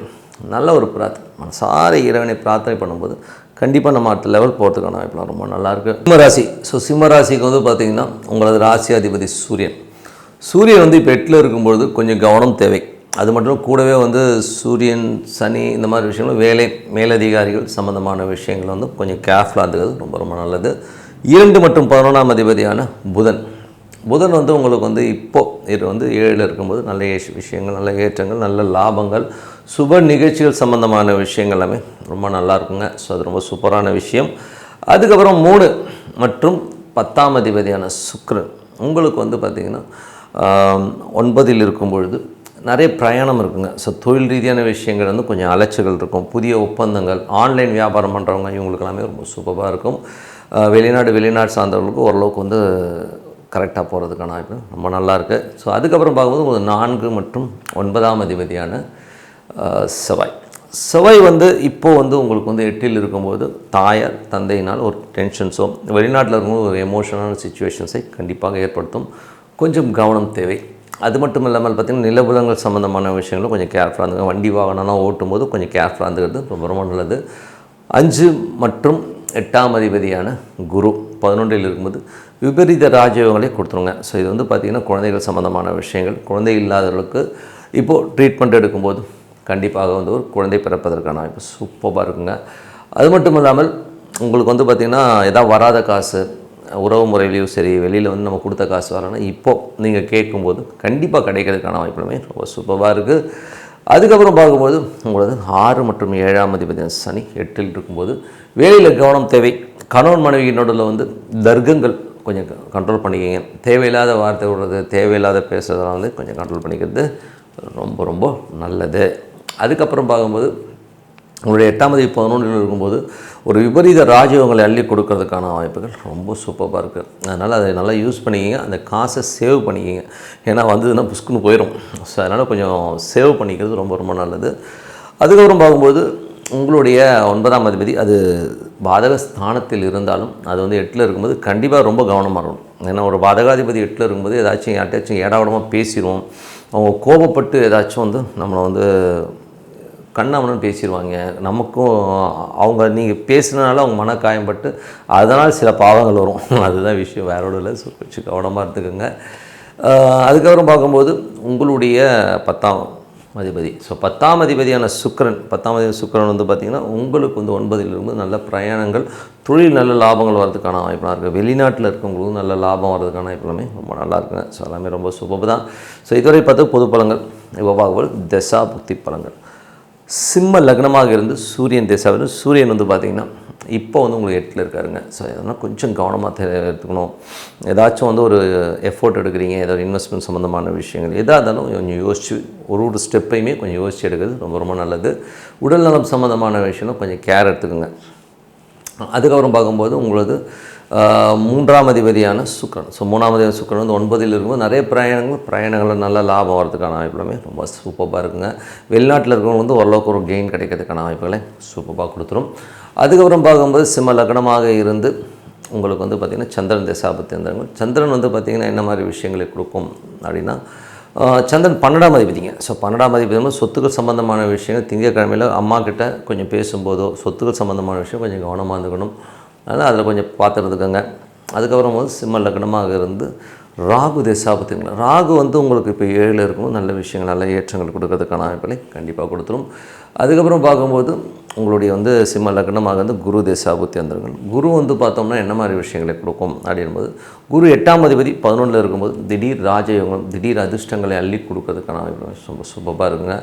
நல்ல ஒரு பிரார்த்தனை, மனசார இறைவனை பிரார்த்தனை பண்ணும்போது கண்டிப்பாக நம்ம அடுத்த லெவல் போகிறதுக்கான வாய்ப்புலாம் ரொம்ப நல்லாயிருக்கு. சிம்மராசி. ஸோ சிம்மராசிக்கு வந்து பார்த்திங்கன்னா உங்களது ராசி அதிபதி சூரியன் வந்து இப்போ 8ல் இருக்கும்பொழுது கொஞ்சம் கவனம் தேவை. அது மட்டும் கூடவே வந்து சூரியன், சனி, இந்த மாதிரி விஷயங்கள், வேலை மேலதிகாரிகள் சம்மந்தமான விஷயங்கள் வந்து கொஞ்சம் கேர்ஃபுல்லாக இருந்தது ரொம்ப ரொம்ப நல்லது. 2 மற்றும் 11ஆம் அதிபதியான புதன் வந்து உங்களுக்கு வந்து இப்போது இது வந்து 7ல் இருக்கும்போது நல்ல விஷயங்கள், நல்ல ஏற்றங்கள், நல்ல லாபங்கள், சுப நிகழ்ச்சிகள் சம்மந்தமான விஷயங்கள் எல்லாமே ரொம்ப நல்லா இருக்குங்க. ஸோ அது ரொம்ப சூப்பரான விஷயம். அதுக்கப்புறம் 3 மற்றும் 10ஆம் அதிபதியான சுக்கிரன் உங்களுக்கு வந்து பார்த்திங்கன்னா 9ல் இருக்கும் பொழுது நிறைய பிரயாணம் இருக்குங்க. ஸோ தொழில் ரீதியான விஷயங்கள் வந்து கொஞ்சம் அலைச்சல்கள் இருக்கும். புதிய ஒப்பந்தங்கள், ஆன்லைன் வியாபாரம் பண்ணுறவங்க இவங்களுக்கு எல்லாமே ரொம்ப சூப்பராக இருக்கும். வெளிநாடு சார்ந்தவர்களுக்கு ஓரளவுக்கு வந்து கரெக்டாக போகிறதுக்கான வாய்ப்பு ரொம்ப நல்லாயிருக்கு. ஸோ அதுக்கப்புறம் பார்க்கும்போது ஒரு 4 மற்றும் 9ஆம் அதிபதியான செவ்வாய் வந்து இப்போது வந்து உங்களுக்கு வந்து 8ல் இருக்கும்போது தாயார், தந்தையினால் ஒரு டென்ஷன்ஸோ, வெளிநாட்டில் இருக்கும்போது ஒரு எமோஷனலான சிச்சுவேஷன்ஸை கண்டிப்பாக ஏற்படுத்தும். கொஞ்சம் கவனம் தேவை. அது மட்டும் இல்லாமல் பார்த்திங்கன்னா நிலபுலங்கள் சம்மந்தமான விஷயங்களும் கொஞ்சம் கேர்ஃபுல்லாக இருந்துங்க. வண்டி வாகனம்லாம் ஓட்டும்போது கொஞ்சம் கேர்ஃபுல்லாக இருந்துக்கிறது ரொம்ப ரொம்ப நல்லது. 5 மற்றும் 8ஆம் அதிபதியான குரு 11ல் இருக்கும்போது விபரீத ராஜயோகங்களே கொடுத்துருங்க. ஸோ இது வந்து பார்த்திங்கன்னா குழந்தைகள் சம்மந்தமான விஷயங்கள், குழந்தை இல்லாதவர்களுக்கு இப்போது ட்ரீட்மெண்ட் எடுக்கும்போது கண்டிப்பாக வந்து ஒரு குழந்தை பிறப்பதற்கான வாய்ப்பு சூப்பராக இருக்குங்க. அது மட்டும் இல்லாமல் உங்களுக்கு வந்து பார்த்திங்கன்னா எதாவது வராத காசு, உறவு முறையிலையும் சரி, வெளியில் வந்து நம்ம கொடுத்த காசு வரணும்னா இப்போது நீங்கள் கேட்கும்போது கண்டிப்பாக கிடைக்கிறதுக்கான வாய்ப்புகளுமே ரொம்ப சூப்பராக இருக்குது. அதுக்கப்புறம் பார்க்கும்போது உங்களது 6 மற்றும் 7ஆம் அதிபதியான சனி 8ல் இருக்கும்போது வேலையில் கவனம் தேவை. கணவன் மனைவியினோட வந்து தர்க்கங்கள் கொஞ்சம் கண்ட்ரோல் பண்ணிக்கிங்க. தேவையில்லாத வார்த்தை விடுறது, தேவையில்லாத பேசுகிறதெல்லாம் வந்து கொஞ்சம் கண்ட்ரோல் பண்ணிக்கிறது ரொம்ப ரொம்ப நல்லது. அதுக்கப்புறம் பார்க்கும்போது உங்களுடைய 8ஆம் தேதி 11ல் இருக்கும்போது ஒரு விபரீத ராஜயோகங்களை அள்ளி கொடுக்கறதுக்கான வாய்ப்புகள் ரொம்ப சூப்பராக இருக்குது. அதனால் அதை நல்லா யூஸ் பண்ணிக்கிங்க. அந்த காசை சேவ் பண்ணிக்கிங்க. ஏன்னா வந்ததுன்னா புஷ்குன்னு போயிடும். ஸோ அதனால் கொஞ்சம் சேவ் பண்ணிக்கிறது ரொம்ப ரொம்ப நல்லது. அதுக்கப்புறம் பார்க்கும்போது உங்களுடைய 9ஆம் அதிபதி அது பாதக ஸ்தானத்தில் இருந்தாலும் அது வந்து 8ல் இருக்கும்போது கண்டிப்பாக ரொம்ப கவனமாக இருக்கணும். ஏன்னா ஒரு பாதகாதிபதி 8ல் இருக்கும்போது ஏதாச்சும் யார்ட்டாச்சும் ஏடாவிடமாக பேசிடுவோம். அவங்க கோபப்பட்டு ஏதாச்சும் வந்து நம்மளை வந்து கண்ணாமன்னு பேசிடுவாங்க. நமக்கும் அவங்க நீங்கள் பேசுனதுனால அவங்க மனக்காயம்பட்டு அதனால் சில பாவங்கள் வரும். அதுதான் விஷயம், வேற ஒன்றும் இல்லை. ஸோ கொஞ்சம் கவனமாக எடுத்துக்கோங்க. அதுக்கப்புறம் பார்க்கும்போது உங்களுடைய 10ஆம் அதிபதி, ஸோ 10ஆம் அதிபதியான சுக்கிரன் வந்து பார்த்திங்கன்னா உங்களுக்கு வந்து 9ல் இருக்கும்போது நல்ல பிரயாணங்கள், தொழில் நல்ல லாபங்கள் வரதுக்கான வாய்ப்புலாம் இருக்குது. வெளிநாட்டில் இருக்கவங்களுக்கும் நல்ல லாபம் வரதுக்கான வாய்ப்புலாமே ரொம்ப நல்லா இருக்குங்க. ஸோ எல்லாமே ரொம்ப சூப்பர் தான். ஸோ இதுவரை பார்த்து பொது பலங்கள், இப்போ பார்க்கும்போது தசா புத்தி பலங்கள். சிம்ம லக்னமாக இருந்து சூரியன் திசாவில், சூரியன் வந்து பார்த்திங்கன்னா இப்போ வந்து உங்களுக்கு 8ல் இருக்காருங்க. ஸோ இதெல்லாம் கொஞ்சம் கவனமாக எடுத்துக்கணும். ஏதாச்சும் வந்து ஒரு எஃபோர்ட் எடுக்கிறீங்க, ஏதாவது இன்வெஸ்ட்மெண்ட் சம்மந்தமான விஷயங்கள் எதாக இருந்தாலும் கொஞ்சம் யோசித்து ஒரு ஸ்டெப்பையுமே கொஞ்சம் யோசித்து எடுக்கிறது ரொம்ப ரொம்ப நல்லது. உடல்நலம் சம்மந்தமான விஷயம் கொஞ்சம் கேர் எடுத்துக்கோங்க. அதுக்கப்புறம் பார்க்கும்போது உங்களது 3ஆம் அதிபதியான சுக்கிரன். ஸோ 3ஆம் அதிபதி சுக்கிரன் வந்து 9ல் இருக்கும்போது நிறைய பிரயாணங்களில் நல்ல லாபம் வரதுக்கான வாய்ப்புகளுமே ரொம்ப சூப்பராக இருக்குங்க. வெளிநாட்டில் இருக்கிறவங்க வந்து ஓரளவுக்கு ஒரு கெயின் கிடைக்கிறதுக்கான வாய்ப்புகளை சூப்பராக கொடுத்துரும். அதுக்கப்புறம் பார்க்கும்போது சிம்ம லக்னமாக இருந்து உங்களுக்கு வந்து பார்த்திங்கன்னா சந்திரன் தசாபத்தியந்தரங்கள். சந்திரன் வந்து பார்த்திங்கன்னா என்ன மாதிரி விஷயங்களை கொடுக்கும் அப்படின்னா, சந்திரன் 12ஆம் அதிபதிங்க. ஸோ 12ஆம் அதிபதி வந்து சொத்துக்கள் சம்மந்தமான விஷயங்கள் திங்கட்கிழமையில் அம்மா கிட்ட கொஞ்சம் பேசும்போதோ சொத்துக்கள் சம்மந்தமான விஷயம் கொஞ்சம் கவனமாக இருந்துக்கணும். அதனால் அதில் கொஞ்சம் பார்த்துருந்துக்கோங்க. அதுக்கப்புறம் வந்து சிம்ம லக்னமாக இருந்து ராகு தசாபத்தியங்கள். ராகு வந்து உங்களுக்கு இப்போ 7ல் இருக்கும்போது நல்ல விஷயங்கள் நல்ல ஏற்றங்கள் கொடுக்கறதுக்கான வாய்ப்புகளை கண்டிப்பாக கொடுத்துரும். அதுக்கப்புறம் பார்க்கும்போது உங்களுடைய வந்து சிம்ம லக்னமாக வந்து குரு தசாபத்தியந்தரங்கள். குரு வந்து பார்த்தோம்னா என்ன மாதிரி விஷயங்களை கொடுக்கும் அப்படின்போது, குரு 8ஆம் அதிபதி 11ல் இருக்கும்போது திடீர் ராஜயோகம் திடீர் அதிர்ஷ்டங்களை அள்ளி கொடுக்கறதுக்கான வாய்ப்பு ரொம்ப சூப்பராக இருக்குங்க.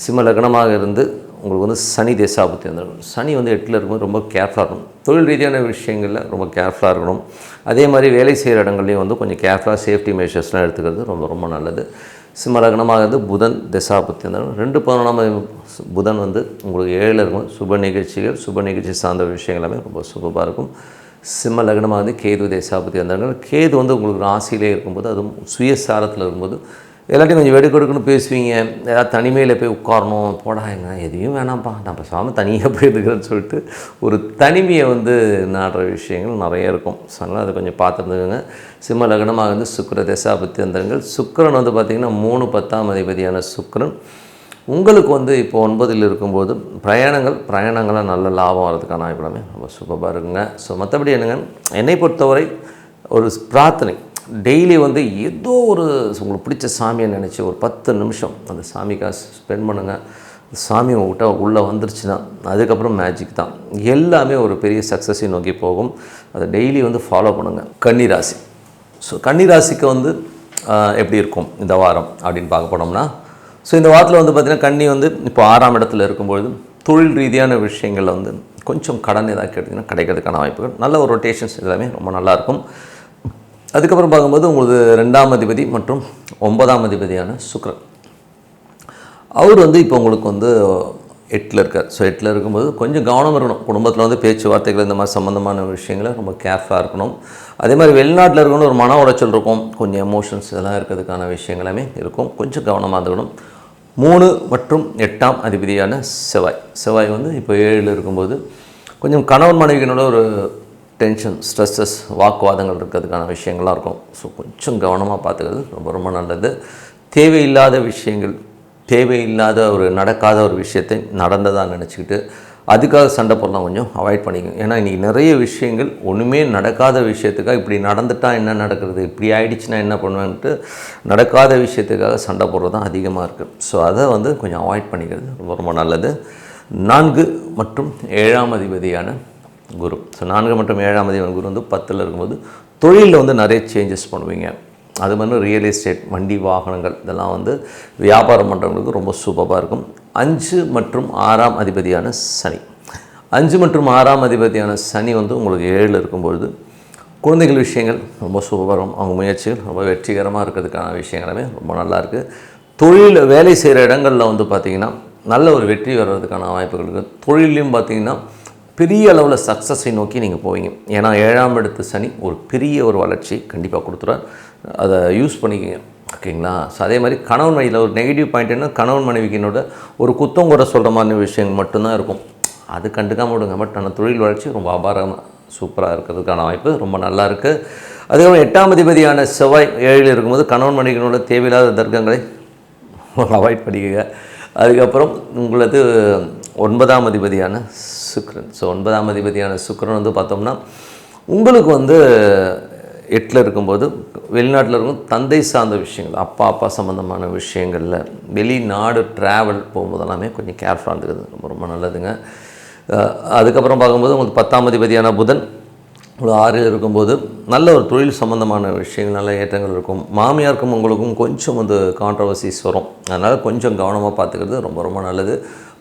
சிம்ம லக்னமாக இருந்து உங்களுக்கு வந்து சனி தசாபத்தியந்தரங்கள். சனி வந்து 8ல் இருக்கும்போது ரொம்ப கேர்ஃபுல்லாக இருக்கணும். தொழில் ரீதியான விஷயங்களில் ரொம்ப கேர்ஃபுல்லாக இருக்கணும். அதே மாதிரி வேலை செய்கிற இடங்கள்லையும் வந்து கொஞ்சம் கேர்ஃபுல்லாக சேஃப்டி மெஷர்ஸ்லாம் எடுத்துக்கிறது ரொம்ப ரொம்ப நல்லது. சிம்ம லக்னமாக இருந்து புதன் தசாபத்தியந்தரங்கள். 2/11 புதன் வந்து உங்களுக்கு 7ல் இருக்கும். சுப நிகழ்ச்சி சார்ந்த விஷயங்கள் எல்லாமே ரொம்ப சூப்பராக இருக்கும். சிம்ம லக்னமாக வந்து கேது தசாபத்தியந்தரங்கள். கேது வந்து உங்களுக்கு ராசியிலே இருக்கும்போது அதுவும் சுயசாரத்தில் இருக்கும்போது எல்லாத்தையும் கொஞ்சம் வெடுக்கெடுக்குன்னு பேசுவீங்க. ஏதாவது தனிமையில் போய் உட்காரணும், போடாங்க எதையும் வேணாம்ப்பா நான் பேசாமல் தனியாக போயிருக்கிறேன்னு சொல்லிட்டு ஒரு தனிமையை வந்து நாடுற விஷயங்கள் நிறைய இருக்கும். ஸோ அதனால் அதை கொஞ்சம் பார்த்துருந்துக்கோங்க. சிம்ம லக்னமாக வந்து சுக்கிர தசாபத்தியந்தரங்கள். சுக்கிரன் வந்து பார்த்திங்கன்னா 3/10ஆம் அதிபதியான சுக்கிரன் உங்களுக்கு வந்து இப்போ 9ல் இருக்கும்போது பிரயாணங்களாக நல்ல லாபம் வரதுக்கான வாய்ப்புமே ரொம்ப சூப்பராக இருக்குங்க. ஸோ மற்றபடி என்னங்க, என்னை பொறுத்தவரை ஒரு பிரார்த்தனை டெய்லி வந்து ஏதோ ஒரு உங்களுக்கு பிடிச்ச சாமியை நினச்சி ஒரு 10 நிமிஷம் அந்த சாமிக்காக ஸ்பெண்ட் பண்ணுங்கள். சாமி உங்கள்கிட்ட உள்ளே வந்துருச்சுன்னா அதுக்கப்புறம் மேஜிக் தான். எல்லாமே ஒரு பெரிய சக்ஸஸை நோக்கி போகும். அதை டெய்லி வந்து ஃபாலோ பண்ணுங்கள். கன்னிராசி. ஸோ கன்னிராசிக்கு வந்து எப்படி இருக்கும் இந்த வாரம் அப்படின்னு பார்க்க போனோம்னா, ஸோ இந்த வாரத்தில் வந்து பார்த்திங்கன்னா கன்னி வந்து இப்போ 6ஆம் இடத்துல இருக்கும்பொழுது தொழில் ரீதியான விஷயங்களில் வந்து கொஞ்சம் கடன் ஏதாவது கேட்டிங்கன்னா கிடைக்கிறதுக்கான வாய்ப்புகள் நல்ல ஒரு ரொட்டேஷன்ஸ் எல்லாமே ரொம்ப நல்லாயிருக்கும். அதுக்கப்புறம் பார்க்கும்போது உங்களுக்கு 2ஆம் அதிபதி மற்றும் 9ஆம் அதிபதியான சுக்கிரன் அவர் வந்து இப்போ உங்களுக்கு வந்து 8ல் இருக்கார். ஸோ 8ல் இருக்கும்போது கொஞ்சம் கவனம் இருக்கணும். குடும்பத்தில் வந்து பேச்சுவார்த்தைகள் இந்த மாதிரி சம்மந்தமான விஷயங்களை ரொம்ப கேர்ஃபுல்லாக இருக்கணும். அதே மாதிரி வெளிநாட்டில் இருக்கணும் ஒரு மன உளைச்சல் இருக்கும், கொஞ்சம் எமோஷன்ஸ் இதெல்லாம் இருக்கிறதுக்கான விஷயங்களுமே இருக்கும். கொஞ்சம் கவனமாக இருக்கணும். 3 மற்றும் 8ஆம் அதிபதியான செவ்வாய் வந்து இப்போ 7ல் இருக்கும்போது கொஞ்சம் கணவன் மனைவியினோட ஒரு டென்ஷன் ஸ்ட்ரெஸ்ஸஸ் வாக்குவாதங்கள் இருக்கிறதுக்கான விஷயங்கள்லாம் இருக்கும். ஸோ கொஞ்சம் கவனமாக பார்த்துக்கிறது ரொம்ப ரொம்ப நல்லது. தேவையில்லாத விஷயங்கள் தேவையில்லாத ஒரு நடக்காத ஒரு விஷயத்தை நடந்ததாக நினச்சிக்கிட்டு அதுக்காக சண்டை போடலாம் கொஞ்சம் அவாய்ட் பண்ணிக்கோங்க. ஏன்னா இன்றைக்கி நிறைய விஷயங்கள் ஒன்றுமே நடக்காத விஷயத்துக்காக இப்படி நடந்துட்டால் என்ன நடக்கிறது, இப்படி ஆகிடுச்சுன்னா என்ன பண்ணுவேன்ட்டு நடக்காத விஷயத்துக்காக சண்டை போடுறது தான் அதிகமாக இருக்குது. ஸோ அதை வந்து கொஞ்சம் அவாய்ட் பண்ணிக்கிறது ரொம்ப ரொம்ப நல்லது. 4 மற்றும் 7ஆம் அதிபதியான குரு. ஸோ 4 மற்றும் 7ஆம் அதிபதியான குரு வந்து 10ல் இருக்கும்போது தொழிலில் வந்து நிறைய சேஞ்சஸ் பண்ணுவீங்க. அது மாதிரி ரியல் எஸ்டேட் வண்டி வாகனங்கள் இதெல்லாம் வந்து வியாபாரம் பண்ணுறவங்களுக்கு ரொம்ப சூப்பராக இருக்கும். 5 மற்றும் 6ஆம் அதிபதியான சனி. 5 மற்றும் 6ஆம் அதிபதியான சனி வந்து உங்களுக்கு 7ல் இருக்கும்பொழுது குழந்தைகள் விஷயங்கள் ரொம்ப சூப்பராக இருக்கும். அவங்க முயற்சிகள் ரொம்ப வெற்றிகரமாக இருக்கிறதுக்கான விஷயங்களுமே ரொம்ப நல்லாயிருக்கு. தொழில் வேலை செய்கிற இடங்களில் வந்து பார்த்திங்கன்னா நல்ல ஒரு வெற்றி வர்றதுக்கான வாய்ப்புகள் இருக்குது. தொழிலையும் பார்த்திங்கன்னா பெரிய அளவில் சக்ஸஸை நோக்கி நீங்கள் போவீங்க. ஏன்னா 7ஆம் இடத்து சனி ஒரு பெரிய ஒரு வளர்ச்சி கண்டிப்பாக கொடுத்துருவார். அதை யூஸ் பண்ணிக்கோங்க, ஓகேங்களா. ஸோ அதே மாதிரி கணவன் மனைவியில் ஒரு நெகட்டிவ் பாயிண்ட் என்ன, கணவன் மனைவிக்கினோட ஒரு குத்தம் கூட சொல்கிற மாதிரி விஷயங்கள் மட்டும்தான் இருக்கும். அது கண்டுக்காமல் விடுங்க. பட் ஆனால் தொழில் வளர்ச்சி ரொம்ப அபாரமாக சூப்பராக இருக்கிறதுக்கான வாய்ப்பு ரொம்ப நல்லா இருக்குது. அதுக்கப்புறம் 8ஆம் அதிபதியான செவ்வாய் 7ல் இருக்கும்போது கணவன் மனைவியினோட தேவையில்லாத தர்க்கங்களை அவாய்ட் பண்ணிக்கோங்க. அதுக்கப்புறம் உங்களது 9ஆம் அதிபதியான சுக்கிரன். ஸோ 9ஆம் அதிபதியான சுக்கிரன் வந்து பார்த்தோம்னா உங்களுக்கு வந்து 8ல் இருக்கும்போது வெளிநாட்டில் இருக்கும் தந்தை சார்ந்த விஷயங்கள் அப்பா சம்மந்தமான விஷயங்களில் வெளிநாடு ட்ராவல் போகும்போதெல்லாமே கொஞ்சம் கேர்ஃபுல்லாக இருந்துக்கிறது ரொம்ப ரொம்ப நல்லதுங்க. அதுக்கப்புறம் பார்க்கும்போது உங்களுக்கு 10ஆம் அதிபதியான புதன் ஒரு 6ல் இருக்கும்போது நல்ல ஒரு தொழில் சம்மந்தமான விஷயங்கள் நல்ல ஏற்றங்கள் இருக்கும். மாமியாருக்கும் உங்களுக்கும் கொஞ்சம் வந்து கான்ட்ரவர்சிஸ் வரும். அதனால் கொஞ்சம் கவனமாக பார்த்துக்கிறது ரொம்ப ரொம்ப நல்லது.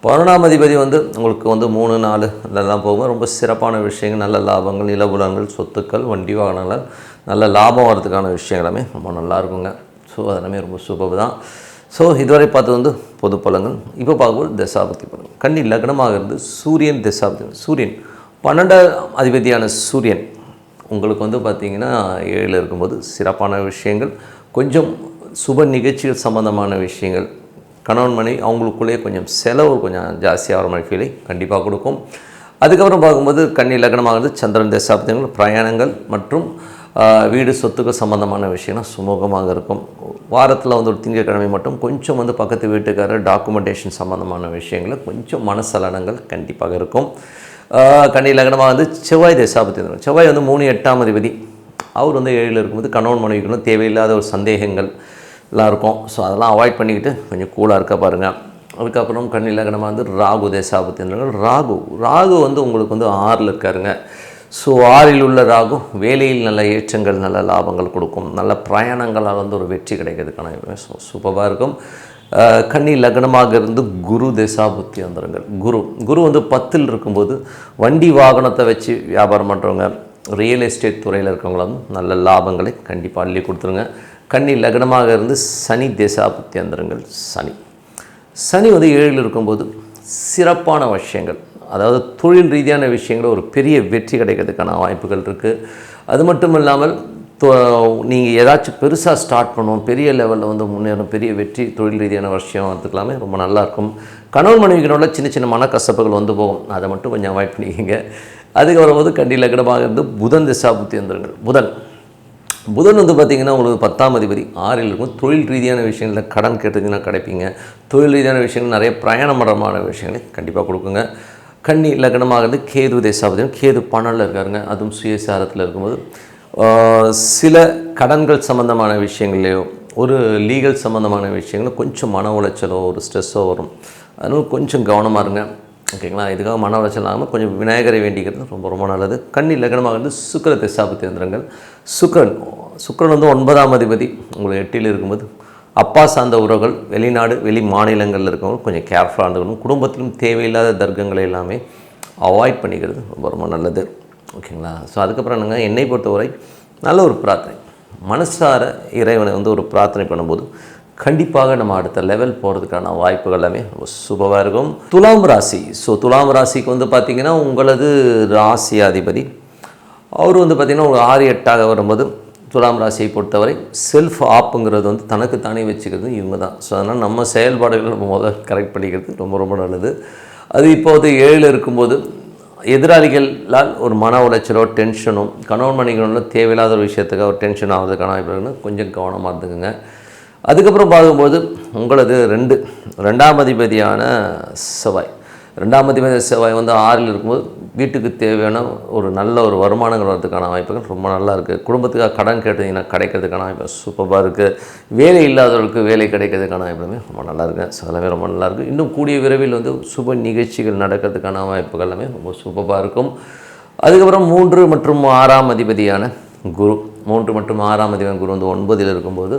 11ஆம் அதிபதி வந்து உங்களுக்கு வந்து 3, 4 இதெல்லாம் போகும்போது ரொம்ப சிறப்பான விஷயங்கள், நல்ல லாபங்கள், நிலபுலங்கள், சொத்துக்கள், வண்டி வாகனங்கள், நல்ல லாபம் வரதுக்கான விஷயம் எல்லாமே ரொம்ப நல்லா இருக்குங்க. ஸோ அதெல்லாமே ரொம்ப சூப்பர் தான். ஸோ இதுவரை பார்த்தது வந்து பொது பலன்கள். இப்போ பார்க்கும்போது தசாபக்தி பலன். கன்னி லக்னமாக இருந்து சூரியன் தசாபக்தி. சூரியன் 12ஆம் அதிபதியான சூரியன் உங்களுக்கு வந்து பார்த்திங்கன்னா 7 இருக்கும்போது சிறப்பான விஷயங்கள், கொஞ்சம் சுப நிகழ்ச்சிகள் சம்மந்தமான விஷயங்கள், கணவன் மனைவி அவங்களுக்குள்ளேயே கொஞ்சம் செலவு கொஞ்சம் ஜாஸ்தியாக வர மாதிரி ஃபீலை கண்டிப்பாக கொடுக்கும். அதுக்கப்புறம் பார்க்கும்போது கன்னி லக்னமாகிறது சந்திரன் தசாப்தங்கள், பிரயாணங்கள் மற்றும் வீடு சொத்துக்கள் சம்மந்தமான விஷயம்லாம் சுமூகமாக இருக்கும். வாரத்தில் வந்து ஒரு திங்கட்கிழமை மட்டும் கொஞ்சம் வந்து பக்கத்து வீட்டுக்காரர் டாக்குமெண்டேஷன் சம்மந்தமான விஷயங்களில் கொஞ்சம் மனசலனங்கள் கண்டிப்பாக இருக்கும். கன்னி லக்னமாக வந்து செவ்வாய் தசாபத்தி. செவ்வாய் வந்து 3, 8ஆம் அதிபதி. அவர் வந்து 7 இருக்கும்போது கணவன் மனைவிக்குள்ள தேவையில்லாத ஒரு சந்தேகங்கள் எல்லாம் இருக்கும். ஸோ அதெல்லாம் அவாய்ட் பண்ணிக்கிட்டு கொஞ்சம் கூலாக இருக்க பாருங்கள். அதுக்கப்புறம் கன்னி லக்னமாக வந்து ராகு தசாபத்தி. ராகு வந்து உங்களுக்கு வந்து 6ல் இருக்காருங்க. ஸோ 6ல் உள்ள ராகு வேலையில் நல்ல ஏற்றங்கள், நல்ல லாபங்கள் கொடுக்கும். நல்ல பிரயாணங்களால் வந்து ஒரு வெற்றி கிடைக்கிறதுக்கான சூப்பராக இருக்கும். கன்னி லக்னமாக இருந்து குரு தசாபுத்தி வந்துருங்கள். குரு வந்து 10ல் இருக்கும்போது வண்டி வாகனத்தை வச்சு வியாபாரம் பண்ணுறவங்க, ரியல் எஸ்டேட் துறையில் இருக்கவங்களும் நல்ல லாபங்களை கண்டிப்பாக அள்ளி கொடுத்துருங்க. கன்னி லக்னமாக இருந்து சனி தசாபுத்தி வந்துருங்கள். சனி வந்து 7ல் இருக்கும்போது சிறப்பான விஷயங்கள், அதாவது தொழில் ரீதியான விஷயங்கள் ஒரு பெரிய வெற்றி கிடைக்கிறதுக்கான வாய்ப்புகள் இருக்குது. அது மட்டும் இல்லாமல் நீங்கள் ஏதாச்சும் பெருசாக ஸ்டார்ட் பண்ணுவோம், பெரிய லெவலில் வந்து முன்னேறும், பெரிய வெற்றி தொழில் ரீதியான விஷயம் எடுத்துக்கலாமே ரொம்ப நல்லாயிருக்கும். கணவன் மனைவிகளோட சின்ன சின்ன மனக்கசப்புகள் வந்து போகும், அதை மட்டும் கொஞ்சம் அவாய்ட் பண்ணிக்கிங்க. அதுக்கு வரும்போது கன்னி லக்னமாக இருந்து புதன் தசாபுத்தி வந்துருங்கள். புதன் வந்து பார்த்திங்கன்னா உங்களுக்கு 10ஆம் அதிபதி 6ல் இருக்கும். தொழில் ரீதியான விஷயங்களில் கடன் கேட்டதுன்னா கிடைப்பீங்க. தொழில் ரீதியான விஷயங்கள் நிறைய பிரயாணமரமான விஷயங்களை கண்டிப்பாக கொடுக்குங்க. கன்னி லக்னமாக இருந்து கேது தசாபதி. கேது 12ல் இருக்காருங்க. அதுவும் சுயசாரத்தில் இருக்கும்போது சில கடன்கள் சம்மந்தமான விஷயங்களையோ ஒரு லீகல் சம்மந்தமான விஷயங்களும் கொஞ்சம் மன உளைச்சலோ ஒரு ஸ்ட்ரெஸ்ஸோ வரும். அதனால் கொஞ்சம் கவனமாக இருங்க, ஓகேங்களா. இதுக்காக மன உளைச்சல் ஆகாமல் கொஞ்சம் விநாயகரை வேண்டிக்கிறது ரொம்ப ரொம்ப நல்லது. கன்னி லக்னமாக இருந்து சுக்கிர தசாபத்தி வந்துருங்கள். சுக்கிரன் வந்து 9ஆம் அதிபதி உங்களுக்கு 8ல் இருக்கும்போது அப்பா சார்ந்த உறவுகள், வெளிநாடு வெளி மாநிலங்களில் இருக்கவங்க கொஞ்சம் கேர்ஃபுல்லாக இருந்துக்கணும். குடும்பத்திலும் தேவையில்லாத தர்க்கங்களை எல்லாமே அவாய்ட் பண்ணிக்கிறது ரொம்ப ரொம்ப நல்லது, ஓகேங்களா. ஸோ அதுக்கப்புறம் என்னை பொறுத்தவரை நல்ல ஒரு பிரார்த்தனை, மனசார இறைவனை வந்து ஒரு பிரார்த்தனை பண்ணும்போது கண்டிப்பாக நம்ம அடுத்த லெவல் போகிறதுக்கான வாய்ப்புகள் எல்லாமே சுபமாக இருக்கும். துலாம் ராசி. ஸோ துலாம் ராசிக்கு வந்து பார்த்திங்கன்னா உங்களது ராசி அதிபதி அவர் வந்து பார்த்திங்கன்னா ஒரு 6, 8ஆக வரும்போது துலாம் ராசியை பொறுத்தவரை செல்ஃப் ஆப்புங்கிறது வந்து தனக்குத்தானே வச்சுக்கிறது இவங்க தான். ஸோ அதனால் நம்ம செயல்பாடுகளை நம்ம முதல் கரெக்ட் பண்ணிக்கிறது ரொம்ப ரொம்ப நல்லது. அது இப்போது 7 இருக்கும்போது எதிராளிகளால் ஒரு மன உளைச்சலோ டென்ஷனோ கணவன் மனைவிகளோட தேவையில்லாத ஒரு விஷயத்துக்கு ஒரு டென்ஷன் ஆகிறதுக்கான வாய்ப்புகள்னு கொஞ்சம் கவனமாக இருந்துக்குங்க. அதுக்கப்புறம் பார்க்கும்போது உங்களது 2ஆம் அதிபதியான செவ்வாய். 2ஆம் அதிபதி செவ்வாய் வந்து 6ல் இருக்கும்போது வீட்டுக்கு தேவையான ஒரு நல்ல ஒரு வருமானங்கள் வரதுக்கான வாய்ப்புகள் ரொம்ப நல்லா இருக்குது. குடும்பத்துக்காக கடன் கேட்டீங்கன்னா கிடைக்கிறதுக்கான வாய்ப்பு சூப்பராக இருக்குது. வேலை இல்லாதவர்களுக்கு வேலை கிடைக்கிறதுக்கான வாய்ப்புகளுமே ரொம்ப நல்லா இருக்குது. ஸோ எல்லாமே ரொம்ப நல்லாயிருக்கு. இன்னும் கூடிய விரைவில் வந்து சுப நிகழ்ச்சிகள் நடக்கிறதுக்கான வாய்ப்புகள் எல்லாமே ரொம்ப சூப்பராக இருக்கும். அதுக்கப்புறம் 3 மற்றும் 6ஆம் அதிபதியான குரு. 3 மற்றும் 6ஆம் அதிபதியான குரு வந்து 9ல் இருக்கும்போது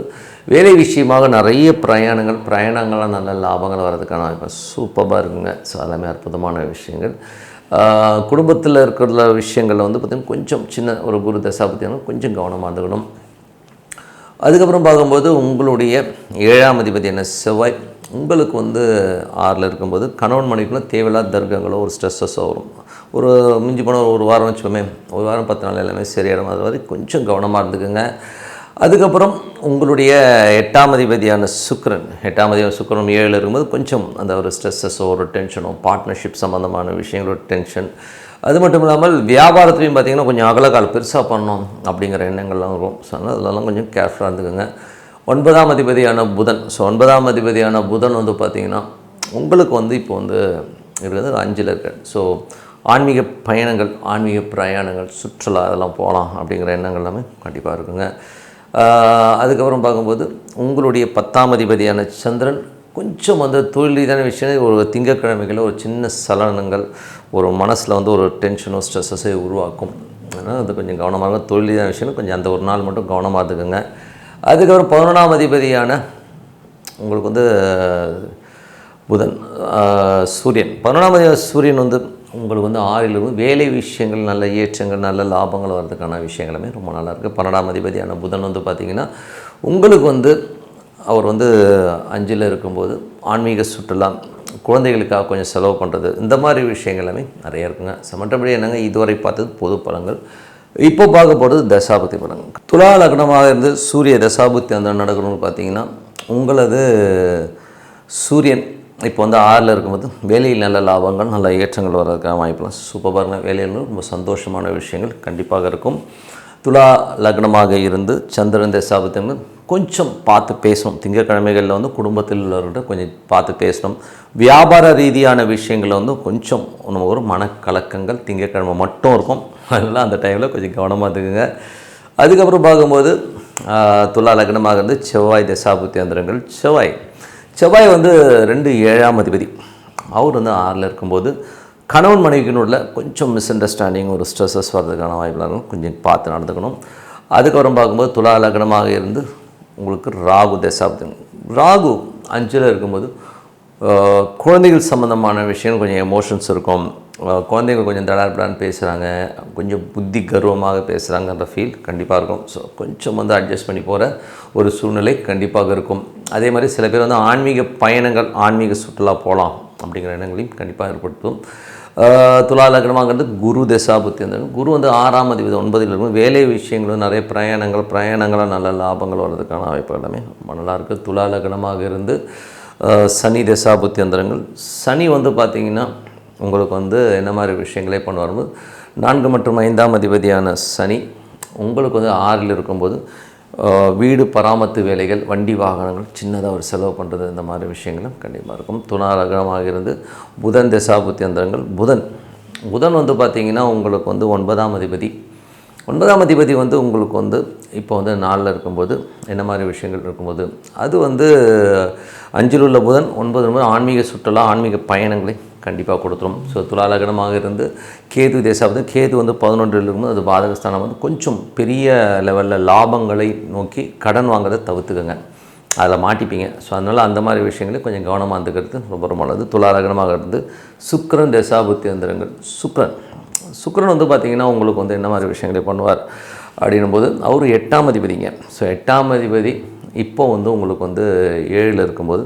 வேலை விஷயமாக நிறைய பிரயாணங்களாக நல்ல லாபங்கள் வர்றதுக்கான வாய்ப்பு சூப்பராக இருக்குங்க. ஸோ எல்லாமே அற்புதமான விஷயங்கள். குடும்பத்தில் இருக்கிற விஷயங்களில் வந்து பார்த்திங்கன்னா கொஞ்சம் சின்ன ஒரு குரு தசாபத்தியான கொஞ்சம் கவனமாக இருந்துக்கணும். அதுக்கப்புறம் பார்க்கும்போது உங்களுடைய 7ஆம் அதிபதியான செவ்வாய் உங்களுக்கு வந்து 6ல் இருக்கும்போது கணவன் மனைவிக்குள்ள தேவையில்லாத தர்க்கங்களோ ஒரு ஸ்ட்ரெஸ்ஸஸோ வரும். ஒரு மிஞ்சி போனால் ஒரு வாரம் வச்சுக்கோமே, ஒரு வாரம் 10 நாள் எல்லாமே சரியாயிடும். அது மாதிரி கொஞ்சம் கவனமாக இருந்துக்குங்க. அதுக்கப்புறம் உங்களுடைய 8ஆம் அதிபதியான சுக்கிரன் 7ல் இருக்கும்போது கொஞ்சம் அந்த ஒரு ஸ்ட்ரெஸ்ஸஸோ ஒரு டென்ஷனோ பார்ட்னர்ஷிப் சம்மந்தமான விஷயங்களோட டென்ஷன். அது மட்டும் இல்லாமல் வியாபாரத்துலையும் பார்த்திங்கன்னா கொஞ்சம் அகலக்கால் பெருசாக பண்ணணும் அப்படிங்கிற எண்ணங்கள்லாம் வரும். ஸோ அதெல்லாம் கொஞ்சம் கேர்ஃபுல்லாக இருந்துக்குங்க. 9ஆம் அதிபதியான புதன். ஸோ 9ஆம் அதிபதியான புதன் வந்து பார்த்திங்கன்னா உங்களுக்கு வந்து இப்போ வந்து இருக்கிறது 5ல் இருக்கார். ஸோ ஆன்மீக பயணங்கள், ஆன்மீக பிரயாணங்கள், சுற்றுலா அதெல்லாம் போகலாம் அப்படிங்கிற எண்ணங்கள் எல்லாமே கண்டிப்பாக இருக்குங்க. அதுக்கப்புறம் பார்க்கும்போது உங்களுடைய 10ஆம் அதிபதியான சந்திரன் கொஞ்சம் வந்து தொழில் ரீதியான விஷயம் ஒரு திங்கட்கிழமைகளில் ஒரு சின்ன சலனங்கள் ஒரு மனசில் வந்து ஒரு டென்ஷனோ ஸ்ட்ரெஸ்ஸஸை உருவாக்கும். அதனால் அது கொஞ்சம் கவனமாக தொழில் ரீதியான விஷயம் கொஞ்சம் அந்த ஒரு நாள் மட்டும் கவனமாக இருக்குங்க. அதுக்கப்புறம் 11ஆம் அதிபதியான உங்களுக்கு வந்து புதன் சூரியன் 11ஆம் சூரியன் வந்து உங்களுக்கு வந்து 6ல் வேலை விஷயங்கள், நல்ல ஏற்றங்கள், நல்ல லாபங்கள் வர்றதுக்கான விஷயங்களுமே ரொம்ப நல்லாயிருக்கு. 12ஆம் அதிபதியான புதன் வந்து பார்த்திங்கன்னா உங்களுக்கு வந்து அவர் வந்து 5ல் இருக்கும்போது ஆன்மீக சுற்றுலா, குழந்தைகளுக்காக கொஞ்சம் செலவு பண்ணுறது, இந்த மாதிரி விஷயங்களுமே நிறைய இருக்குங்க. மற்றபடி என்னங்க, இதுவரை பார்த்தது பொது பலன்கள். இப்போ பார்க்க போகிறது தசாபுத்தி பலன்கள். துலா லக்னமாக இருந்து சூரிய தசாபுத்தி அந்த நடக்கணும்னு பார்த்தீங்கன்னா, உங்களது சூரியன் இப்போ வந்து 6ல் இருக்கும்போது வேலையில் நல்ல லாபங்கள், நல்ல ஏற்றங்கள் வர்றதுக்கான வாய்ப்புலாம் சூப்பராக வேலையில் ரொம்ப சந்தோஷமான விஷயங்கள் கண்டிப்பாக இருக்கும். துலா லக்னமாக இருந்து சந்திரன் தசாபுத்தி கொஞ்சம் பார்த்து பேசணும். திங்கட்கிழமைகளில் வந்து குடும்பத்தில் உள்ளவர்கிட்ட கொஞ்சம் பார்த்து பேசணும். வியாபார ரீதியான விஷயங்களில் வந்து கொஞ்சம் நம்ம ஒரு மனக்கலக்கங்கள் திங்கட்கிழமை மட்டும் இருக்கும். அதனால் அந்த டைமில் கொஞ்சம் கவனமாக இருக்குங்க. அதுக்கப்புறம் பார்க்கும்போது துலா லக்னமாக இருந்து செவ்வாய் தசாபுத்தி அந்தரங்கள். செவ்வாய் வந்து 2 7ஆம் அதிபதி. அவர் வந்து 6ல் இருக்கும்போது கணவன் மனைவிக்குள்ள கொஞ்சம் மிஸ் அண்டர்ஸ்டாண்டிங், ஒரு ஸ்ட்ரெஸ்ஸஸ் வர்றதுக்கான வாய்ப்புலாம் இருக்கும். கொஞ்சம் பார்த்து நடந்துக்கணும். அதுக்கப்புறம் பார்க்கும்போது துலா லக்னமாக இருந்து உங்களுக்கு ராகு தசாபுத்தி. ராகு 5ல் இருக்கும்போது குழந்தைகள் சம்மந்தமான விஷயம், கொஞ்சம் எமோஷன்ஸ் இருக்கும். குழந்தைகள் கொஞ்சம் தடார்படான்னு பேசுகிறாங்க, கொஞ்சம் புத்தி கர்வமாக பேசுகிறாங்கன்ற ஃபீல் கண்டிப்பாக இருக்கும். ஸோ கொஞ்சம் வந்து அட்ஜஸ்ட் பண்ணி போகிற ஒரு சூழ்நிலை கண்டிப்பாக இருக்கும். அதே மாதிரி சில பேர் வந்து ஆன்மீக பயணங்கள், ஆன்மீக சுற்றுலா போகலாம் அப்படிங்கிற எண்ணங்களையும் கண்டிப்பாக ஏற்படுத்தும். துலா லக்னமாகிறது குரு தசாபுத்தி. அந்த குரு வந்து 6ஆம் அதிபதி 9ல் இருக்கும். வேலை விஷயங்களும் நிறைய பிரயாணங்களாக நல்ல லாபங்கள் வர்றதுக்கான வாய்ப்பு எல்லாமே ரொம்ப நல்லாயிருக்கு. துலா லக்னமாக இருந்து சனி தசாபுத்தி அந்தரங்கள். சனி வந்து பார்த்திங்கன்னா உங்களுக்கு வந்து என்ன மாதிரி விஷயங்களே பண்ண வரும்போது 4 மற்றும் 5ஆம் அதிபதியான சனி உங்களுக்கு வந்து 6ல் இருக்கும்போது வீடு பராமத்து வேலைகள், வண்டி வாகனங்கள், சின்னதாக ஒரு செலவு பண்ணுறது, இந்த மாதிரி விஷயங்களும் கண்டிப்பாக இருக்கும். துலா லக்னமாக இருந்து புதன் தசாபுத்தி அந்தரங்கள். புதன் வந்து பார்த்திங்கன்னா உங்களுக்கு வந்து 9ஆம் அதிபதி வந்து உங்களுக்கு வந்து இப்போ வந்து 4ல் இருக்கும்போது என்ன மாதிரி விஷயங்கள் இருக்கும்போது அது வந்து 5ல் உள்ள புதன் 9 ஆன்மீக சுற்றுலா, ஆன்மீக பயணங்களை கண்டிப்பாக கொடுத்துரும். ஸோ துலா லக்னமாக இருந்து கேது தசாபுத்தி. கேது வந்து 11ல் இருக்கும்போது அது பாதகஸ்தானம் வந்து கொஞ்சம் பெரிய லெவலில் லாபங்களை நோக்கி கடன் வாங்குறதை தவிர்த்துக்கங்க, அதில் மாட்டிப்பீங்க. ஸோ அதனால் அந்த மாதிரி விஷயங்களே கொஞ்சம் கவனமாக இருந்துக்கிறது ரொம்ப நல்லது. துலா லக்னமாக இருந்து சுக்கிரன் தசாபுத்தி அந்தரங்கள். சுக்கிரன் வந்து பார்த்திங்கன்னா உங்களுக்கு வந்து என்ன மாதிரி விஷயங்களை பண்ணுவார் அப்படின்னும் போது அவர் 8ஆம் அதிபதிங்க. ஸோ 8ஆம் அதிபதி இப்போ வந்து உங்களுக்கு வந்து 7ல் இருக்கும்போது